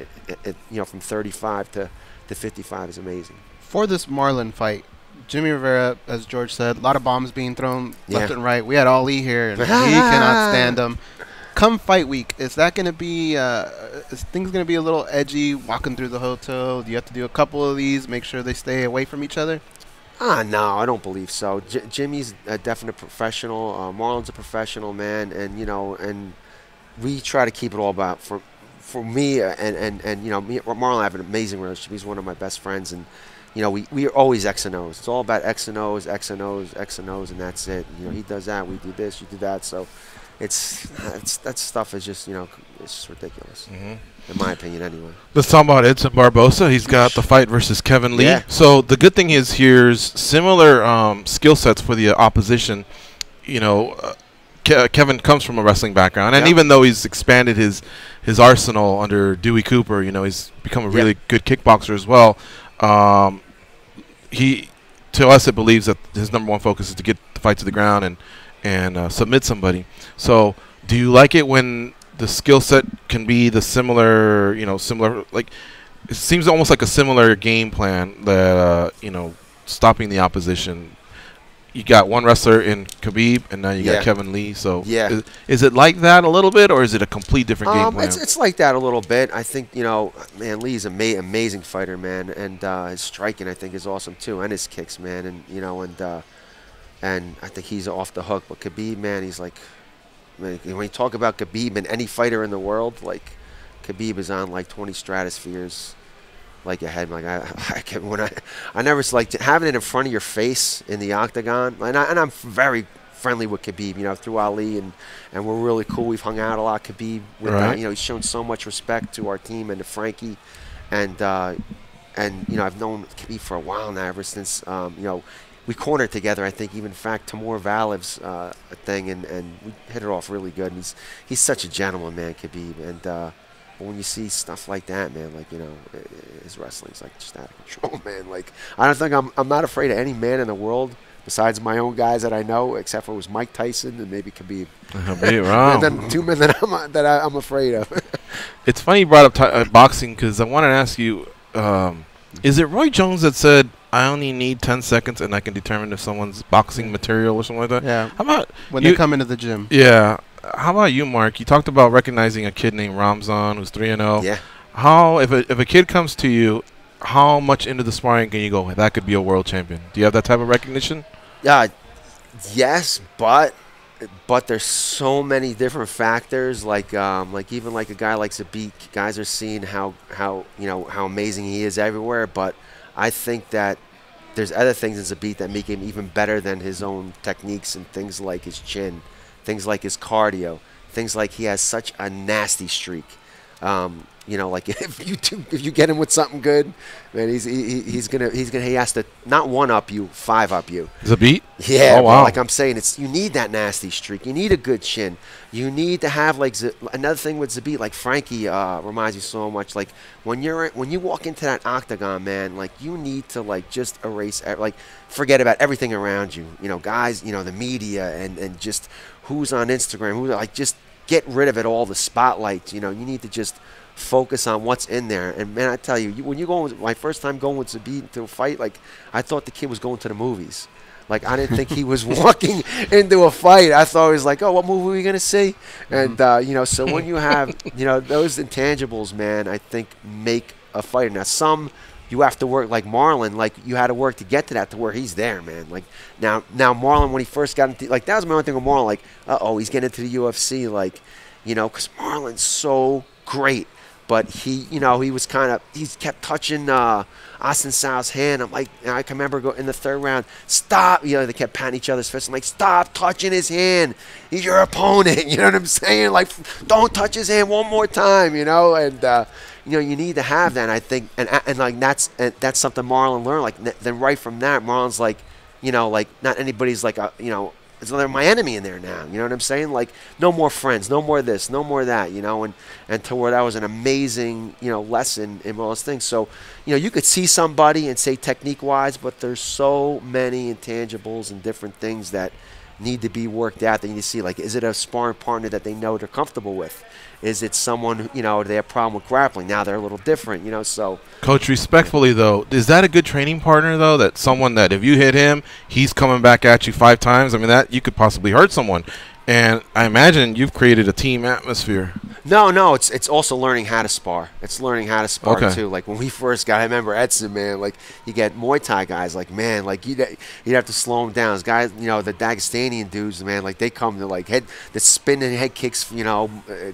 [SPEAKER 10] from 35 to 55 is amazing.
[SPEAKER 1] For this Marlon fight, Jimmy Rivera, as George said, a lot of bombs being thrown left and right. We had Ali here, and he cannot stand them. Come fight week, is that going to be, is things going to be a little edgy walking through the hotel? Do you have to do a couple of these, make sure they stay away from each other?
[SPEAKER 10] No, I don't believe so. Jimmy's a definite professional. Marlon's a professional, man, and, and we try to keep it all about, for me, and me, Marlon and I have an amazing relationship. He's one of my best friends, and we are always X and O's. It's all about X and O's, X and O's, X and O's, and that's it. He does that, we do this, you do that. So that stuff is just, it's just ridiculous, in my opinion, anyway.
[SPEAKER 8] Let's talk about Edson Barboza. He's got the fight versus Kevin Lee. So the good thing is here's similar skill sets for the opposition. Kevin comes from a wrestling background, and even though he's expanded his arsenal under Dewey Cooper, he's become a really good kickboxer as well. To us, it believes that his number one focus is to get the fight to the ground and submit somebody. So, do you like it when the skill set can be the similar, like it seems almost like a similar game plan that stopping the opposition. You got one wrestler in Khabib, and now you got Kevin Lee. So, is it like that a little bit, or is it a complete different game plan?
[SPEAKER 10] It's like that a little bit. I think, man, Lee's an amazing fighter, man, and his striking, I think, is awesome too, and his kicks, man, and I think he's off the hook. But Khabib, man, he's like, when you talk about Khabib and any fighter in the world, like Khabib is on like 20 stratospheres. Like ahead, like I never liked having it in front of your face in the octagon, and I'm very friendly with Khabib, through Ali, and we're really cool. We've hung out a lot, Khabib. With, he's shown so much respect to our team and to Frankie, and I've known Khabib for a while now, ever since we cornered together. I think even in fact Timur Valev's thing, and we hit it off really good. And he's such a gentleman, man, Khabib, and. But when you see stuff like that, man, like, his wrestling's like just out of control, man. Like, I don't think I'm not afraid of any man in the world besides my own guys that I know, except for it was Mike Tyson and maybe Khabib. And then two men that I'm afraid of.
[SPEAKER 8] It's funny you brought up boxing, because I wanted to ask you, is it Roy Jones that said, I only need 10 seconds and I can determine if someone's boxing material or something like that?
[SPEAKER 1] Yeah.
[SPEAKER 8] How about
[SPEAKER 1] when they come into the gym?
[SPEAKER 8] Yeah. How about you, Mark? You talked about recognizing a kid named Ramzan who's 3-0.
[SPEAKER 10] Yeah.
[SPEAKER 8] How, if a kid comes to you, how much into the sparring can you go, that could be a world champion? Do you have that type of recognition?
[SPEAKER 10] Yes, but there's so many different factors. Like even like a guy like Zabit, guys are seeing how amazing he is everywhere. But I think that there's other things in Zabit that make him even better than his own techniques, and things like his chin, things like his cardio, things like he has such a nasty streak. Like if you get him with something good, man, he has to not one up you, five up you.
[SPEAKER 8] Zabit?
[SPEAKER 10] Yeah,
[SPEAKER 8] oh, wow.
[SPEAKER 10] Like I'm saying, you need that nasty streak. You need a good chin. You need to have another thing with Zabit, like Frankie reminds me so much. Like when you walk into that octagon, man, like you need to just erase, forget about everything around you. Guys, the media and just who's on Instagram, just get rid of it all, the spotlight. You need to just focus on what's in there. And man, I tell you, when you go, my first time going with Zabit to a fight, I thought the kid was going to the movies. I didn't think he was walking into a fight. I thought he was like, oh, what movie are we gonna see? And so when you have those intangibles, man, I think make a fighter. Now some you have to work, like Marlon, you had to work to get to that, to where he's there, man. Now Marlon, when he first got into, that was my only thing with Marlon, he's getting into the UFC, because Marlon's so great. But he was he kept touching Austin Sal's hand. I can remember in the third round, stop. They kept patting each other's fists. I'm like, stop touching his hand. He's your opponent. You know what I'm saying? Don't touch his hand one more time. And you need to have that. I think, and that's something Marlon learned. Then right from that, Marlon's not anybody's they're my enemy in there now. You know what I'm saying? No more friends, no more this, no more that, and to where that was an amazing, lesson in all those things. So, you could see somebody and say technique-wise, but there's so many intangibles and different things that need to be worked out that you see. Is it a sparring partner that they know they're comfortable with? Is it someone, they have a problem with grappling? Now they're a little different, so.
[SPEAKER 8] Coach, respectfully, though, is that a good training partner, though, that someone that if you hit him, he's coming back at you 5 times? I mean, that you could possibly hurt someone. And I imagine you've created a team atmosphere.
[SPEAKER 10] No, it's also learning how to spar. It's learning how to spar,
[SPEAKER 8] okay.
[SPEAKER 10] too. When we first got, I remember Edson, man, you get Muay Thai guys, you'd have to slow them down. Those guys, the Dagestanian dudes, man, they come to, the spinning head kicks,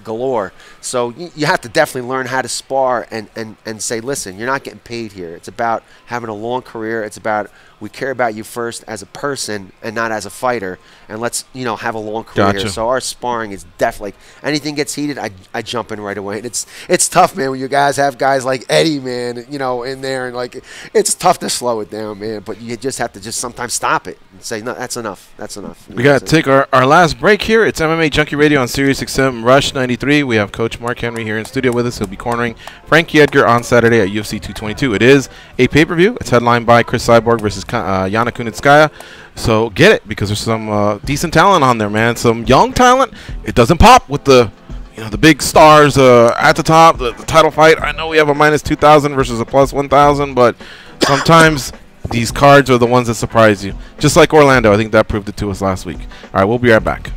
[SPEAKER 10] galore. So you have to definitely learn how to spar and say, listen, you're not getting paid here. It's about having a long career. It's about, we care about you first as a person and not as a fighter, and let's have a long career.
[SPEAKER 8] Gotcha.
[SPEAKER 10] So our sparring is definitely, anything gets heated, I jump in right away. And it's tough, man, when you guys have guys like Eddie, man, in there, and it's tough to slow it down, man. But you just have to sometimes stop it and say, no, that's enough. That's enough.
[SPEAKER 8] We got to take our last break here. It's MMA Junkie Radio on Sirius XM Rush 93. We have Coach Mark Henry here in studio with us. He'll be cornering Frankie Edgar on Saturday at UFC 222. It is a pay-per-view. It's headlined by Chris Cyborg versus Yana Kunitzskaya. So get it, because there's some decent talent on there, man. Some young talent. It doesn't pop with the big stars at the top, the title fight. I know we have a minus 2,000 versus a plus 1,000, but sometimes these cards are the ones that surprise you. Just like Orlando, I think that proved it to us last week. All right, we'll be right back.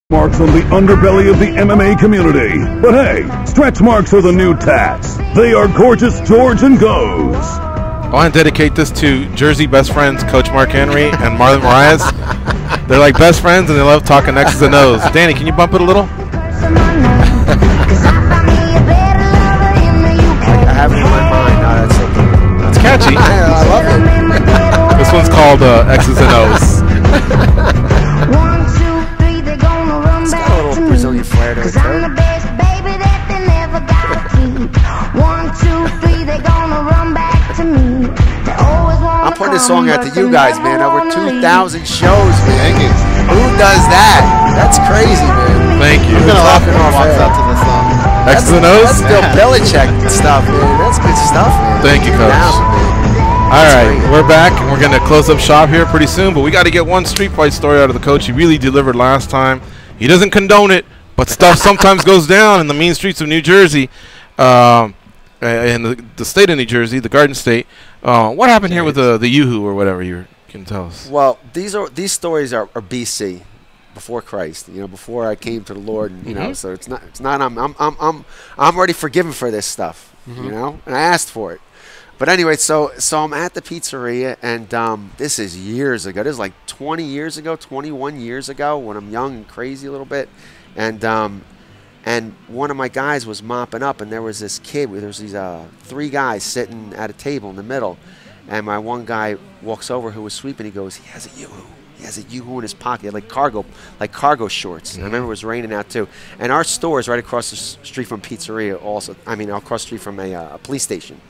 [SPEAKER 6] Marks on the underbelly of the MMA community. But hey, stretch marks are the new tats. They are Gorgeous George and Goes.
[SPEAKER 8] I want to dedicate this to Jersey best friends, Coach Mark Henry and Marlon Marias. They're like best friends and they love talking X's and O's. Danny, can you bump it a little?
[SPEAKER 10] I have it in my mind. No, that's it.
[SPEAKER 8] It's catchy.
[SPEAKER 10] I love it.
[SPEAKER 8] This one's called X's and O's.
[SPEAKER 10] It's got a little Brazilian flair to it, too. I'm putting this song out to you guys, man. Over 2,000 shows, man. Who does that? That's crazy, man.
[SPEAKER 8] Thank you.
[SPEAKER 1] We're gonna laugh when he walks out to this song.
[SPEAKER 8] X's and O's?
[SPEAKER 10] That's Bill Belichick stuff, man. That's good stuff, man.
[SPEAKER 8] Thank you, Coach. All right, we're back, and we're going to close up shop here pretty soon, but we got to get one street fight story out of the coach. He really delivered last time. He doesn't condone it, but stuff sometimes goes down in the mean streets of New Jersey, in the state of New Jersey, the Garden State. What happened here with the Yoo-hoo or whatever you can tell us?
[SPEAKER 10] Well, these stories are BC, before Christ. You know, before I came to the Lord. And, you know, so it's not. I'm already forgiven for this stuff. You know, and I asked for it. But anyway, so I'm at the pizzeria, and this is years ago. This is like 20 years ago, 21 years ago, when I'm young and crazy a little bit. And one of my guys was mopping up, and there was this kid. There was these 3 guys sitting at a table in the middle. And my one guy walks over who was sweeping. He goes, he has a Yoo-hoo. He has a Yoo-hoo in his pocket, like cargo shorts. And I remember it was raining out too. And our store is right across the street from pizzeria. Also, I mean, across the street from a police station.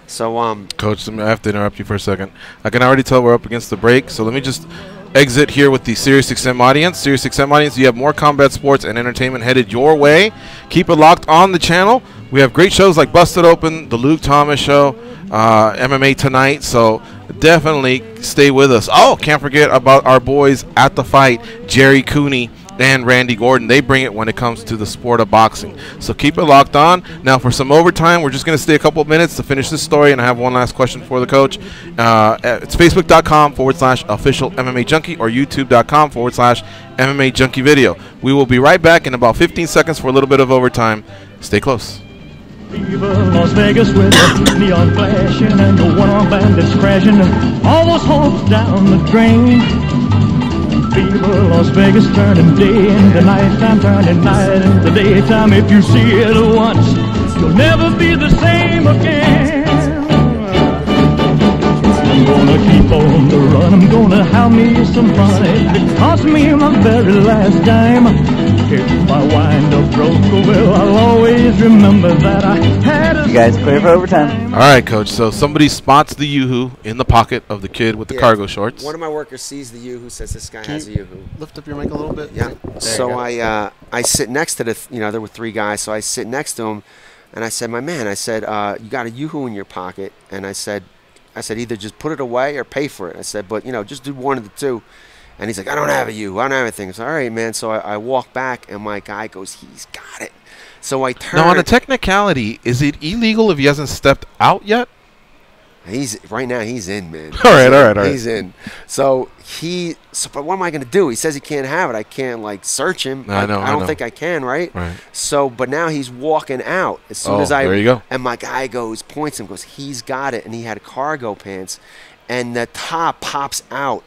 [SPEAKER 10] So,
[SPEAKER 8] Coach, I have to interrupt you for a second. I can already tell we're up against the break, so let me just exit here with the SiriusXM audience. SiriusXM audience, you have more combat sports and entertainment headed your way. Keep it locked on the channel. We have great shows like Busted Open, The Luke Thomas Show, MMA Tonight, so definitely stay with us. Oh, can't forget about our boys at the fight, Jerry Cooney and Randy Gordon. They bring it when it comes to the sport of boxing. So keep it locked on. Now for some overtime, we're just going to stay a couple of minutes to finish this story, and I have one last question for the coach. It's facebook.com/official MMA Junkie or youtube.com/MMA Junkie video. We will be right back in about 15 seconds for a little bit of overtime. Stay close.
[SPEAKER 12] Fever, Las Vegas with the neon flashing and the one-armed bandits crashing, all those hopes down the drain. Fever, Las Vegas turning day into nighttime, turning night into daytime. If you see it once, you'll never be the same again. I'm gonna keep on the run, I'm gonna have me some fun. It cost me my very last dime. If I wind up broke, well, I'll always remember that I had a...
[SPEAKER 3] You guys clear for overtime?
[SPEAKER 8] All right, Coach. So somebody spots the Yoo-hoo in the pocket of the kid with the cargo shorts.
[SPEAKER 10] One of my workers sees the Yoo-hoo, says this guy has a Yoo-hoo.
[SPEAKER 1] Lift up your mic a little bit.
[SPEAKER 10] Yeah. So I sit next to the, there were 3 guys, so I sit next to him, and I said, my man, I said, you got a Yoo-hoo in your pocket, and I said, either just put it away or pay for it. I said, but, just do one of the two. And he's like, I don't have a Yoo-hoo. I don't have anything. I said, all right, man. So I walk back, and my guy goes, he's got it. So I turn.
[SPEAKER 8] Now, on a technicality, is it illegal if he hasn't stepped out yet?
[SPEAKER 10] Right now, he's in, man.
[SPEAKER 8] All right.
[SPEAKER 10] He's in. So but what am I going to do? He says he can't have it. I can't, search him. I don't think I can, right?
[SPEAKER 8] Right.
[SPEAKER 10] So, but now he's walking out. As soon as
[SPEAKER 8] there you go.
[SPEAKER 10] And my guy points him, goes, he's got it. And he had cargo pants. And the top pops out.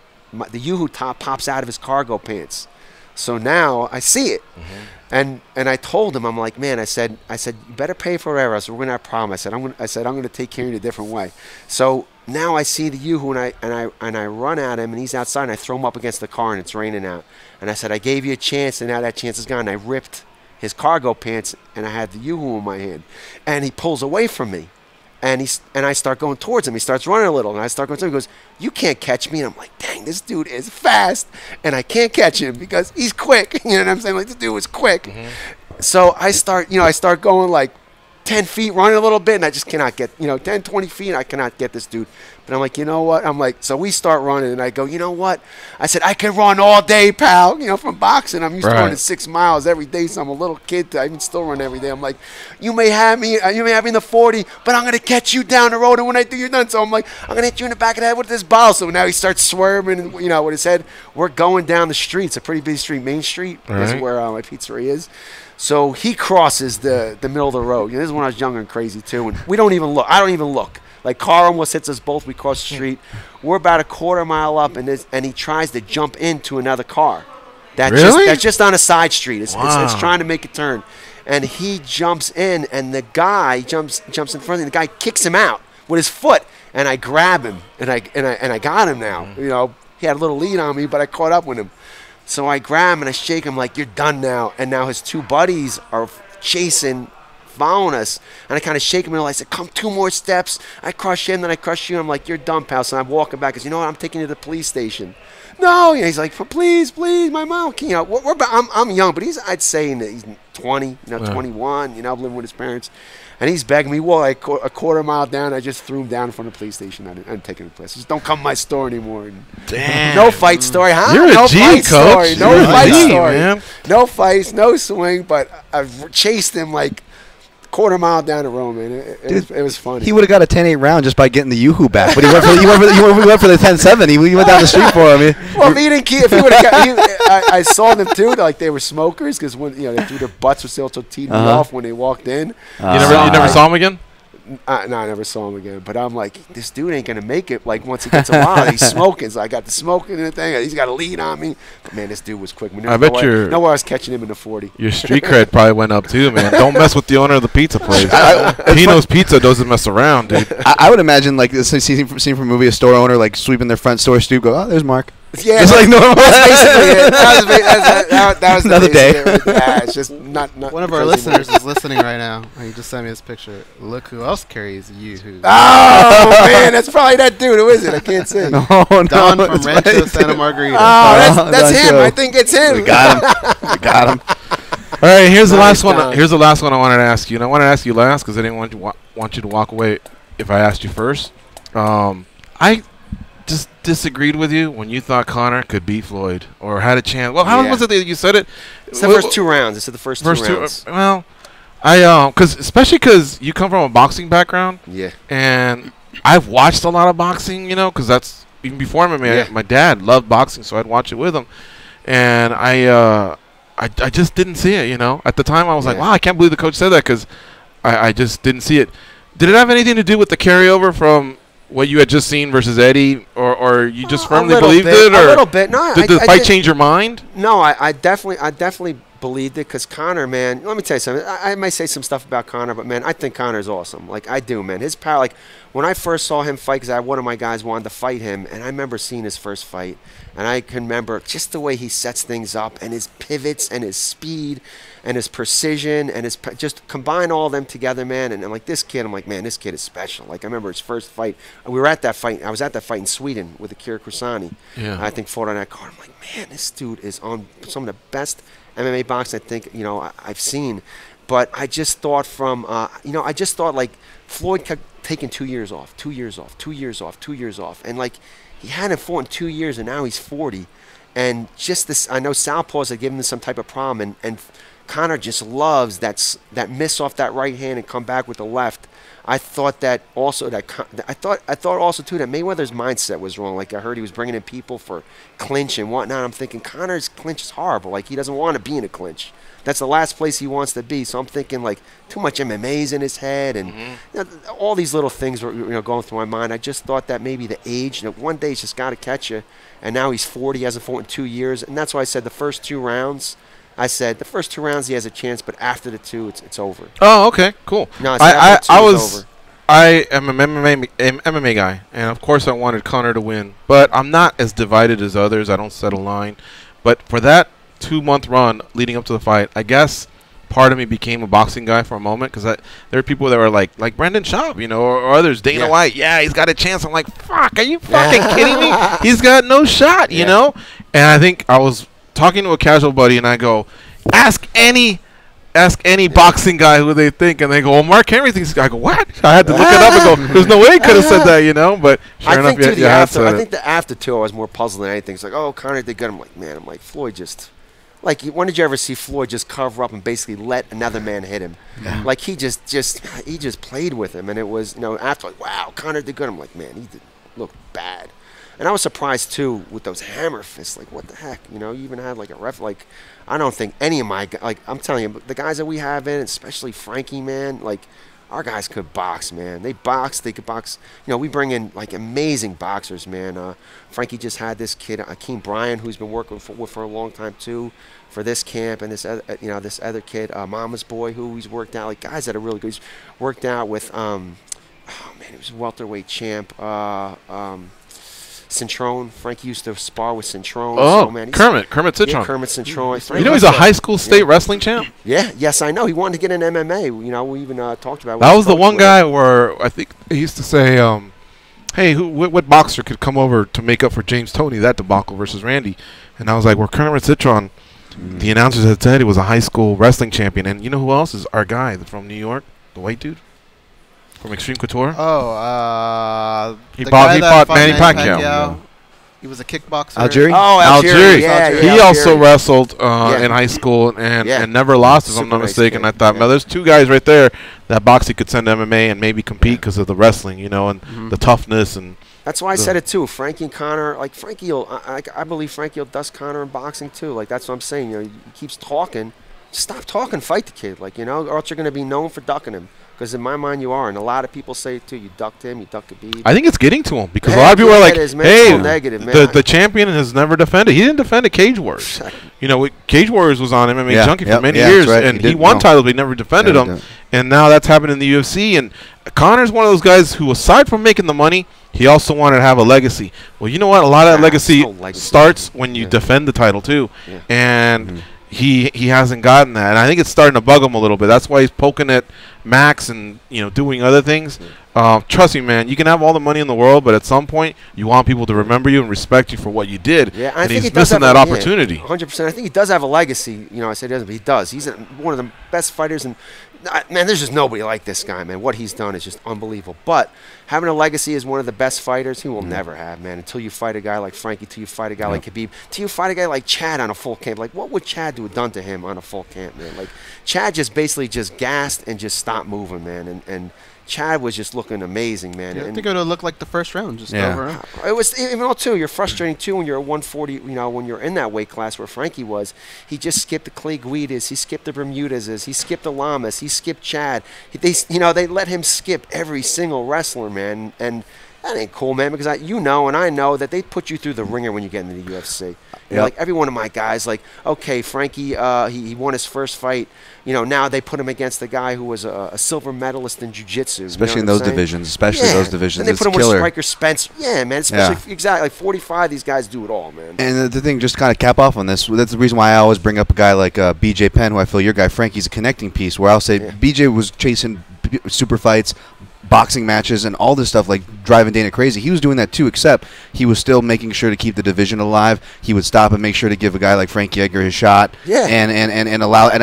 [SPEAKER 10] The Yoo-hoo top pops out of his cargo pants. So now I see it. And I told him, I'm like, man, I said, you better pay for it, or else we're gonna have a problem. I said, I'm gonna take care of you a different way. So now I see the Yoo-hoo, and I run at him, and he's outside, and I throw him up against the car, and it's raining out. And I said, I gave you a chance, and now that chance is gone. And I ripped his cargo pants, and I had the Yoo-hoo in my hand, and he pulls away from me. And I start going towards him. He starts running a little, and I start going towards him. He goes, you can't catch me. And I'm like, dang, this dude is fast, and I can't catch him because he's quick. You know what I'm saying? Like, this dude was quick. So I start going 10 feet, running a little bit, and I just cannot get, 10, 20 feet, and I cannot get this dude. But I'm like, you know what? I'm like, so we start running, and I go, you know what? I said, I can run all day, pal. From boxing. I'm used to running 6 miles every day, so I'm a little kid. I even still run every day. I'm like, you may have me in the 40, but I'm going to catch you down the road, and when I do, you're done. So I'm like, I'm going to hit you in the back of the head with this bottle. So now he starts swerving, and, with his head. We're going down the street. It's a pretty busy street, Main Street. This is where my pizzeria is. So he crosses the middle of the road. This is when I was younger and crazy, too. And we don't even look. I don't even look. Like, car almost hits us both. We cross the street. We're about a quarter mile up, and he tries to jump into another car. That's just on a side street. It's trying to make a turn. And he jumps in, and the guy jumps in front of him. The guy kicks him out with his foot, and I grab him, and I got him now. He had a little lead on me, but I caught up with him. So I grab him, and I shake him like, you're done now. And now his 2 buddies are following us, and I kind of shake him, and I said, come 2 more steps. I crush him, then I crush you. I'm like, you're done, pal. So I'm walking back. Because you know what? I'm taking you to the police station. No, he's like, please, my mom. I'm young, but I'd say he's 20, 21. I'm living with his parents, and he's begging me. Well, a quarter mile down, I just threw him down in front of the police station. I didn't take him to the place. Just don't come to my store anymore.
[SPEAKER 8] Damn.
[SPEAKER 10] No fight story, huh?
[SPEAKER 8] You're a G, coach.
[SPEAKER 10] No fight story.
[SPEAKER 8] Man.
[SPEAKER 10] No fights, no swing, but I've chased him like quarter mile down the road, man. It was funny.
[SPEAKER 2] He would have got a 10-8 round just by getting the Yoo-hoo back, but he went for the 10-7. He went down the street for him.
[SPEAKER 10] Well, if he didn't keep, if he would have got, I saw them too. Like they were smokers because when they threw their butts were still so teed me off when they walked in.
[SPEAKER 8] You never saw him again?
[SPEAKER 10] No, I never saw him again. But I'm like, this dude ain't gonna make it. Like once he gets a while, he's smoking. So I got the smoking and the thing. He's got a lead on me. But man, this dude was quick.
[SPEAKER 8] I bet
[SPEAKER 10] nowhere I was catching him in the 40.
[SPEAKER 8] Your street cred probably went up too, man. Don't mess with the owner of the pizza place. Pino's Pizza doesn't mess around, dude.
[SPEAKER 2] I would imagine like this scene from a movie, a store owner like sweeping their front store stoop, go, oh, there's Mark.
[SPEAKER 10] Yeah,
[SPEAKER 2] it's like normal.
[SPEAKER 10] That's basically it. That was
[SPEAKER 2] another day.
[SPEAKER 10] It's just not
[SPEAKER 1] one of our listeners is listening right now. He just sent me this picture. Look who else carries Yoo-hoo.
[SPEAKER 10] Oh man, that's probably that dude. Who is it? I can't say.
[SPEAKER 1] Don from Rancho Santa Margarita.
[SPEAKER 10] Oh, that's him. I think it's him.
[SPEAKER 2] We got him.
[SPEAKER 8] All right, here's the last one. Here's the last one I wanted to ask you, and I wanted to ask you last because I didn't want you to walk away if I asked you first. I just disagreed with you when you thought Conor could beat Floyd or had a chance. Well, how was it that you said it?
[SPEAKER 10] It's the first 2 rounds. It's the first two rounds.
[SPEAKER 8] Well, especially because you come from a boxing background.
[SPEAKER 10] Yeah.
[SPEAKER 8] And I've watched a lot of boxing, because that's even before my dad loved boxing, so I'd watch it with him. And I just didn't see it, At the time, I was like, wow, I can't believe the coach said that because I just didn't see it. Did it have anything to do with the carryover from what you had just seen versus Eddie, or you just firmly believed it? Or
[SPEAKER 10] a little bit. No,
[SPEAKER 8] did the fight change your mind?
[SPEAKER 10] No, I definitely believed it because Conor, man, let me tell you something. I might say some stuff about Conor, but, man, I think Conor's awesome. Like, I do, man. His power, like, when I first saw him fight, because one of my guys wanted to fight him, and I remember seeing his first fight, and I can remember just the way he sets things up and his pivots and his speed and his precision and just combine all of them together, man. And I'm like, this kid, man, this kid is special. Like, I remember his first fight. We were at that fight. I was at that fight in Sweden with Akira Kursani.
[SPEAKER 8] Yeah.
[SPEAKER 10] I think fought on that card. I'm like, man, this dude is on some of the best MMA boxing I think, I've seen. But I just thought like Floyd kept taking 2 years off, 2 years off, 2 years off, 2 years off. And, like, he hadn't fought in 2 years, and now he's 40. And just this, I know southpaws have given him some type of problem, and Conor just loves that miss off that right hand and come back with the left. I thought that also I thought also too that Mayweather's mindset was wrong. Like I heard he was bringing in people for clinch and whatnot. I'm thinking Conor's clinch is horrible. Like he doesn't want to be in a clinch. That's the last place he wants to be. So I'm thinking like too much MMA's in his head and all these little things were going through my mind. I just thought that maybe the age, one day he's just got to catch you. And now he's 40, he hasn't fought in 2 years, and that's why I said the first 2 rounds. I said the first 2 rounds he has a chance, but after the 2, it's over.
[SPEAKER 8] Oh, okay, cool.
[SPEAKER 10] No, I
[SPEAKER 8] am an MMA guy, and of course I wanted Conor to win, but I'm not as divided as others. I don't set a line, but for that 2-month run leading up to the fight, I guess part of me became a boxing guy for a moment because there are people that were like Brendan Schaub, or others, Dana White. Yeah, he's got a chance. I'm like, fuck, are you fucking kidding me? He's got no shot, you know. And I think I was talking to a casual buddy, and I go, ask any ask any boxing guy who they think, and they go, "Well, Mark Henry thinks." I go, "What?" I had to look it up and go, "There's no way he could have said that," you know. But sure enough,
[SPEAKER 10] I think the after two, I was more puzzled than anything. It's like, "Oh, Conor did good." I'm like, man, Floyd just. Like, when did you ever see Floyd just cover up and basically let another man hit him? Yeah. Like, he just played with him, and it was, after, like, wow, Conor did good. I'm like, man, he did look bad. And I was surprised, too, with those hammer fists. Like, what the heck? You even had, like, a ref. Like, I don't think any of my guys, like, I'm telling you, the guys that we have in, especially Frankie, man, like, our guys could box, man. They could box. We bring in, like, amazing boxers, man. Frankie just had this kid, Akeem Bryan, who's been working for a long time, too, for this camp, and this other kid, Mama's Boy, who he's worked out. Like, guys that are really good. He's worked out with, he was a welterweight champ. Cintrone. Frankie used to spar with Cintrone.
[SPEAKER 8] Oh, so, man, Kermit Cintron.
[SPEAKER 10] Yeah, Kermit Cintrone.
[SPEAKER 8] He's a high school state wrestling champ?
[SPEAKER 10] Yeah, yes, I know. He wanted to get in MMA. We even talked about it.
[SPEAKER 8] That was the one guy where I think he used to say, hey, what boxer could come over to make up for James Toney, that debacle versus Randy? And I was like, well, Kermit Cintron, the announcers had said he was a high school wrestling champion. And you know who else is our guy from New York, the white dude? From Extreme Couture?
[SPEAKER 1] Oh,
[SPEAKER 8] he fought Manny Pacquiao.
[SPEAKER 1] Yeah. He was a kickboxer.
[SPEAKER 3] Algieri?
[SPEAKER 10] Oh, Algieri. Yeah,
[SPEAKER 8] he also wrestled in high school and never lost, if I'm not mistaken. I thought, there's two guys right there that boxing could send to MMA and maybe compete because of the wrestling, and the toughness. And
[SPEAKER 10] that's why I said it, too. Frankie and Conor, like, Frankie I believe Frankie will dust Conor in boxing, too. Like, that's what I'm saying. He keeps talking. Stop talking, fight the kid. Like, or else you're going to be known for ducking him. Because in my mind, you are, and a lot of people say it too. You ducked him, you ducked Khabib.
[SPEAKER 8] I think it's getting to him because a lot of people are like, "Hey,
[SPEAKER 10] negative,
[SPEAKER 8] the champion has never defended. He didn't defend a Cage Warriors. Cage Warriors was on MMA Junkie for many years, right. And he won titles, but he never defended them. And now that's happened in the UFC. And Conor's one of those guys who, aside from making the money, he also wanted to have a legacy. Well, you know what? A lot of that legacy starts when you defend the title too, and. He hasn't gotten that, and I think it's starting to bug him a little bit. That's why he's poking at Max and doing other things. Trust me, man, you can have all the money in the world, but at some point you want people to remember you and respect you for what you did.
[SPEAKER 10] Yeah,
[SPEAKER 8] and he's missing that opportunity.
[SPEAKER 10] 100%. I think he does have a legacy. I said he doesn't, but he does. He's one of the best fighters, and man, there's just nobody like this guy, man. What he's done is just unbelievable. But having a legacy as one of the best fighters, he will never have, man, until you fight a guy like Frankie, until you fight a guy like Khabib, until you fight a guy like Chad on a full camp. Like, what would Chad have done to him on a full camp, man? Like, Chad just basically just gassed and just stopped moving, man. And Chad was just looking amazing, man.
[SPEAKER 1] I think it would have looked like the first round, just over.
[SPEAKER 10] It was, even though, too, you're frustrating, too, when you're at 140, when you're in that weight class where Frankie was. He just skipped the Clay Guidas, he skipped the Bermudezes, he skipped the Lamas, he skipped Chad. They let him skip every single wrestler, man. And that ain't cool, man, because and I know that they put you through the ringer when you get into the UFC. Like, every one of my guys, like, okay, Frankie, he won his first fight. Now they put him against the guy who was a silver medalist in jiu-jitsu.
[SPEAKER 2] Especially in those divisions. And
[SPEAKER 10] they put him with Striker Spence. Yeah, man. Especially, exactly. Like, 45, these guys do it all, man.
[SPEAKER 2] And the thing, just kind of cap off on this, that's the reason why I always bring up a guy like BJ Penn, who I feel your guy, Frankie's a connecting piece, where I'll say BJ was chasing super fights, boxing matches, and all this stuff, like driving Dana crazy. He was doing that too, except he was still making sure to keep the division alive. He would stop and make sure to give a guy like Frankie Edgar his shot, and allow, and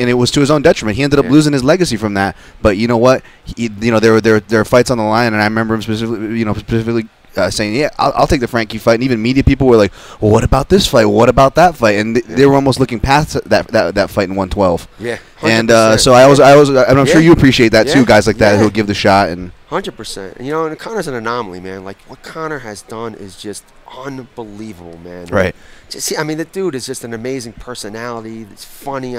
[SPEAKER 2] it was to his own detriment. He ended up losing his legacy from that. But you know what? There were fights on the line, and I remember him specifically saying, "Yeah, I'll take the Frankie fight." And even media people were like, "Well, what about this fight? What about that fight?" And they were almost looking past that fight in 112.
[SPEAKER 10] Yeah, 100%.
[SPEAKER 2] And so I'm sure you appreciate that too, guys like that who'll give the shot. And
[SPEAKER 10] 100%. And Conor's an anomaly, man. Like, what Conor has done is just unbelievable, man.
[SPEAKER 2] Right.
[SPEAKER 10] The dude is just an amazing personality. It's funny.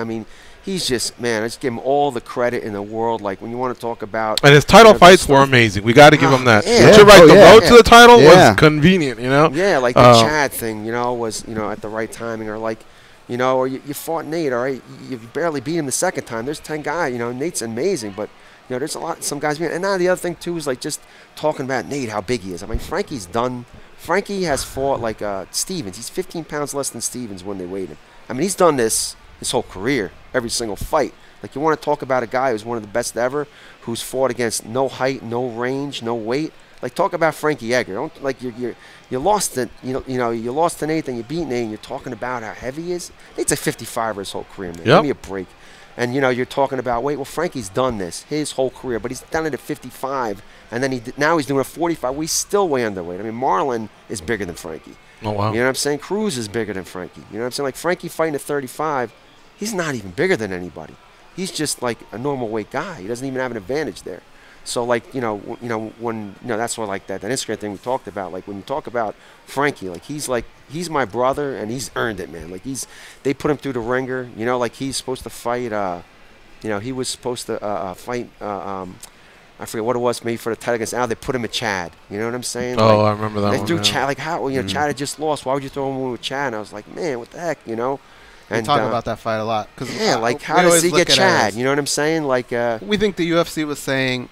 [SPEAKER 10] He's just, man, I just give him all the credit in the world. Like, when you want to talk about...
[SPEAKER 8] And his title fights were amazing. We got to give him that. But you're right, the road to the title was convenient,
[SPEAKER 10] Yeah, like the Chad thing, was, at the right timing. Or like, or you fought Nate, all right? You barely beat him the second time. There's 10 guys, Nate's amazing, but... there's some guys. And now the other thing, too, is like just talking about Nate, how big he is. Frankie's done. Frankie has fought like Stevens. He's 15 pounds less than Stevens when they weighed him. He's done this his whole career, every single fight. Like, you want to talk about a guy who's one of the best ever, who's fought against no height, no range, no weight. Like, talk about Frankie Edgar. Don't, like, you lost to you lost to Nate, and you beat Nate, and you're talking about how heavy he is. Nate's a 55er his whole career, man. Give me a break. And, you know, you're talking about, wait, well, Frankie's done this his whole career, but he's done it at 55, and then now he's doing it at 45. We still way underweight. I mean, Marlon is bigger than Frankie.
[SPEAKER 8] Oh, wow.
[SPEAKER 10] You know what I'm saying? Cruz is bigger than Frankie. You know what I'm saying? Like, Frankie fighting at 35, he's not even bigger than anybody. He's just like a normal weight guy. He doesn't even have an advantage there. So, like, that's what, like, that Instagram thing we talked about. Like, when you talk about Frankie, like, he's my brother, and he's earned it, man. Like, they put him through the ringer, you know, like, he's supposed to fight, he was supposed to fight, I forget what it was, maybe for the title against Al. They put him at Chad. You know what I'm saying?
[SPEAKER 8] Oh,
[SPEAKER 10] like,
[SPEAKER 8] I remember that one.
[SPEAKER 10] They threw Chad, like, how, Chad had just lost. Why would you throw him with Chad? And I was like, man, what the heck, you know?
[SPEAKER 1] We talk about that fight a lot.
[SPEAKER 10] Yeah, like, how does he get Chad? You know what I'm saying? Like,
[SPEAKER 1] we think the UFC was saying,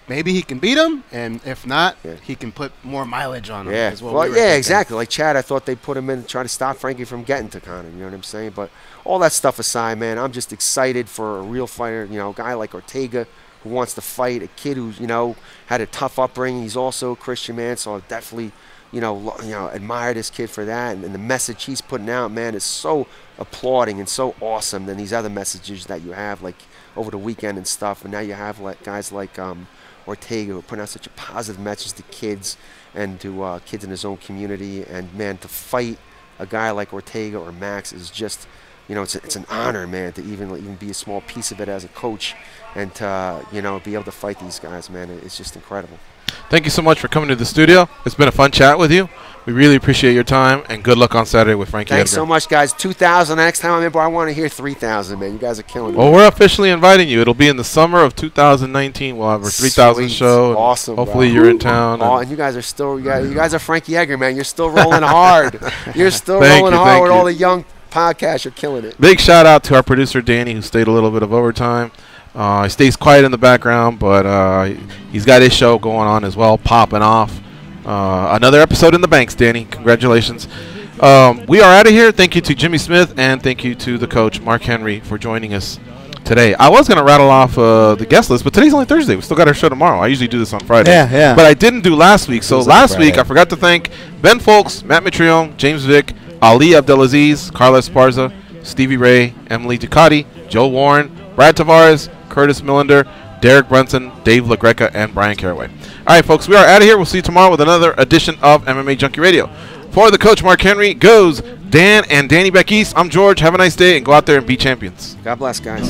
[SPEAKER 1] maybe he can beat him, and if not, he can put more mileage on him.
[SPEAKER 10] Yeah, exactly. Like Chad, I thought they put him in to try to stop Frankie from getting to Conor. You know what I'm saying? But all that stuff aside, man, I'm just excited for a real fighter. You know, a guy like Ortega who wants to fight, a kid who's, you know, had a tough upbringing. He's also a Christian man, so I definitely, admire this kid for that. And the message he's putting out, man, is so applauding and so awesome than these other messages that you have, like over the weekend and stuff. And now you have like guys like Ortega who put out such a positive message to kids and to kids in his own community. And, man, to fight a guy like Ortega or Max is just, it's an honor, man, to even be a small piece of it as a coach and to, be able to fight these guys, man. It's just incredible.
[SPEAKER 8] Thank you so much for coming to the studio. It's been a fun chat with you. We really appreciate your time, and good luck on Saturday with Frankie
[SPEAKER 10] Thanks
[SPEAKER 8] Edgar.
[SPEAKER 10] so much, guys. 2,000 next time I'm in, but I want to hear 3,000, man. You guys are killing me.
[SPEAKER 8] Well, we're officially inviting you. It'll be in the summer of 2019. We'll have our 3,000 show.
[SPEAKER 10] Awesome,
[SPEAKER 8] hopefully
[SPEAKER 10] bro.
[SPEAKER 8] You're in town.
[SPEAKER 10] And you guys are still, you guys are Frankie Edgar, man. You're still rolling hard. You're still rolling hard with all the young podcasts. You're killing it.
[SPEAKER 8] Big shout out to our producer, Danny, who stayed a little bit of overtime. He stays quiet in the background, but he's got his show going on as well, popping off. Another episode in the banks, Danny. Congratulations. We are out of here. Thank you to Jimmy Smith, and thank you to the coach, Mark Henry, for joining us today. I was going to rattle off the guest list, but today's only Thursday. We still got our show tomorrow. I usually do this on Friday.
[SPEAKER 2] Yeah.
[SPEAKER 8] But I didn't do last week. So last week, I forgot to thank Ben Folks, Matt Mitrione, James Vick, Ali Abdelaziz, Carlos Esparza, Stevie Ray, Emily Ducati, Joe Warren, Brad Tavares, Curtis Millender, Derek Brunson, Dave LaGreca, and Brian Caraway. All right, folks, we are out of here. We'll see you tomorrow with another edition of MMA Junkie Radio. For the coach, Mark Henry, goes Dan and Danny back east. I'm George. Have a nice day, and go out there and be champions.
[SPEAKER 10] God bless, guys.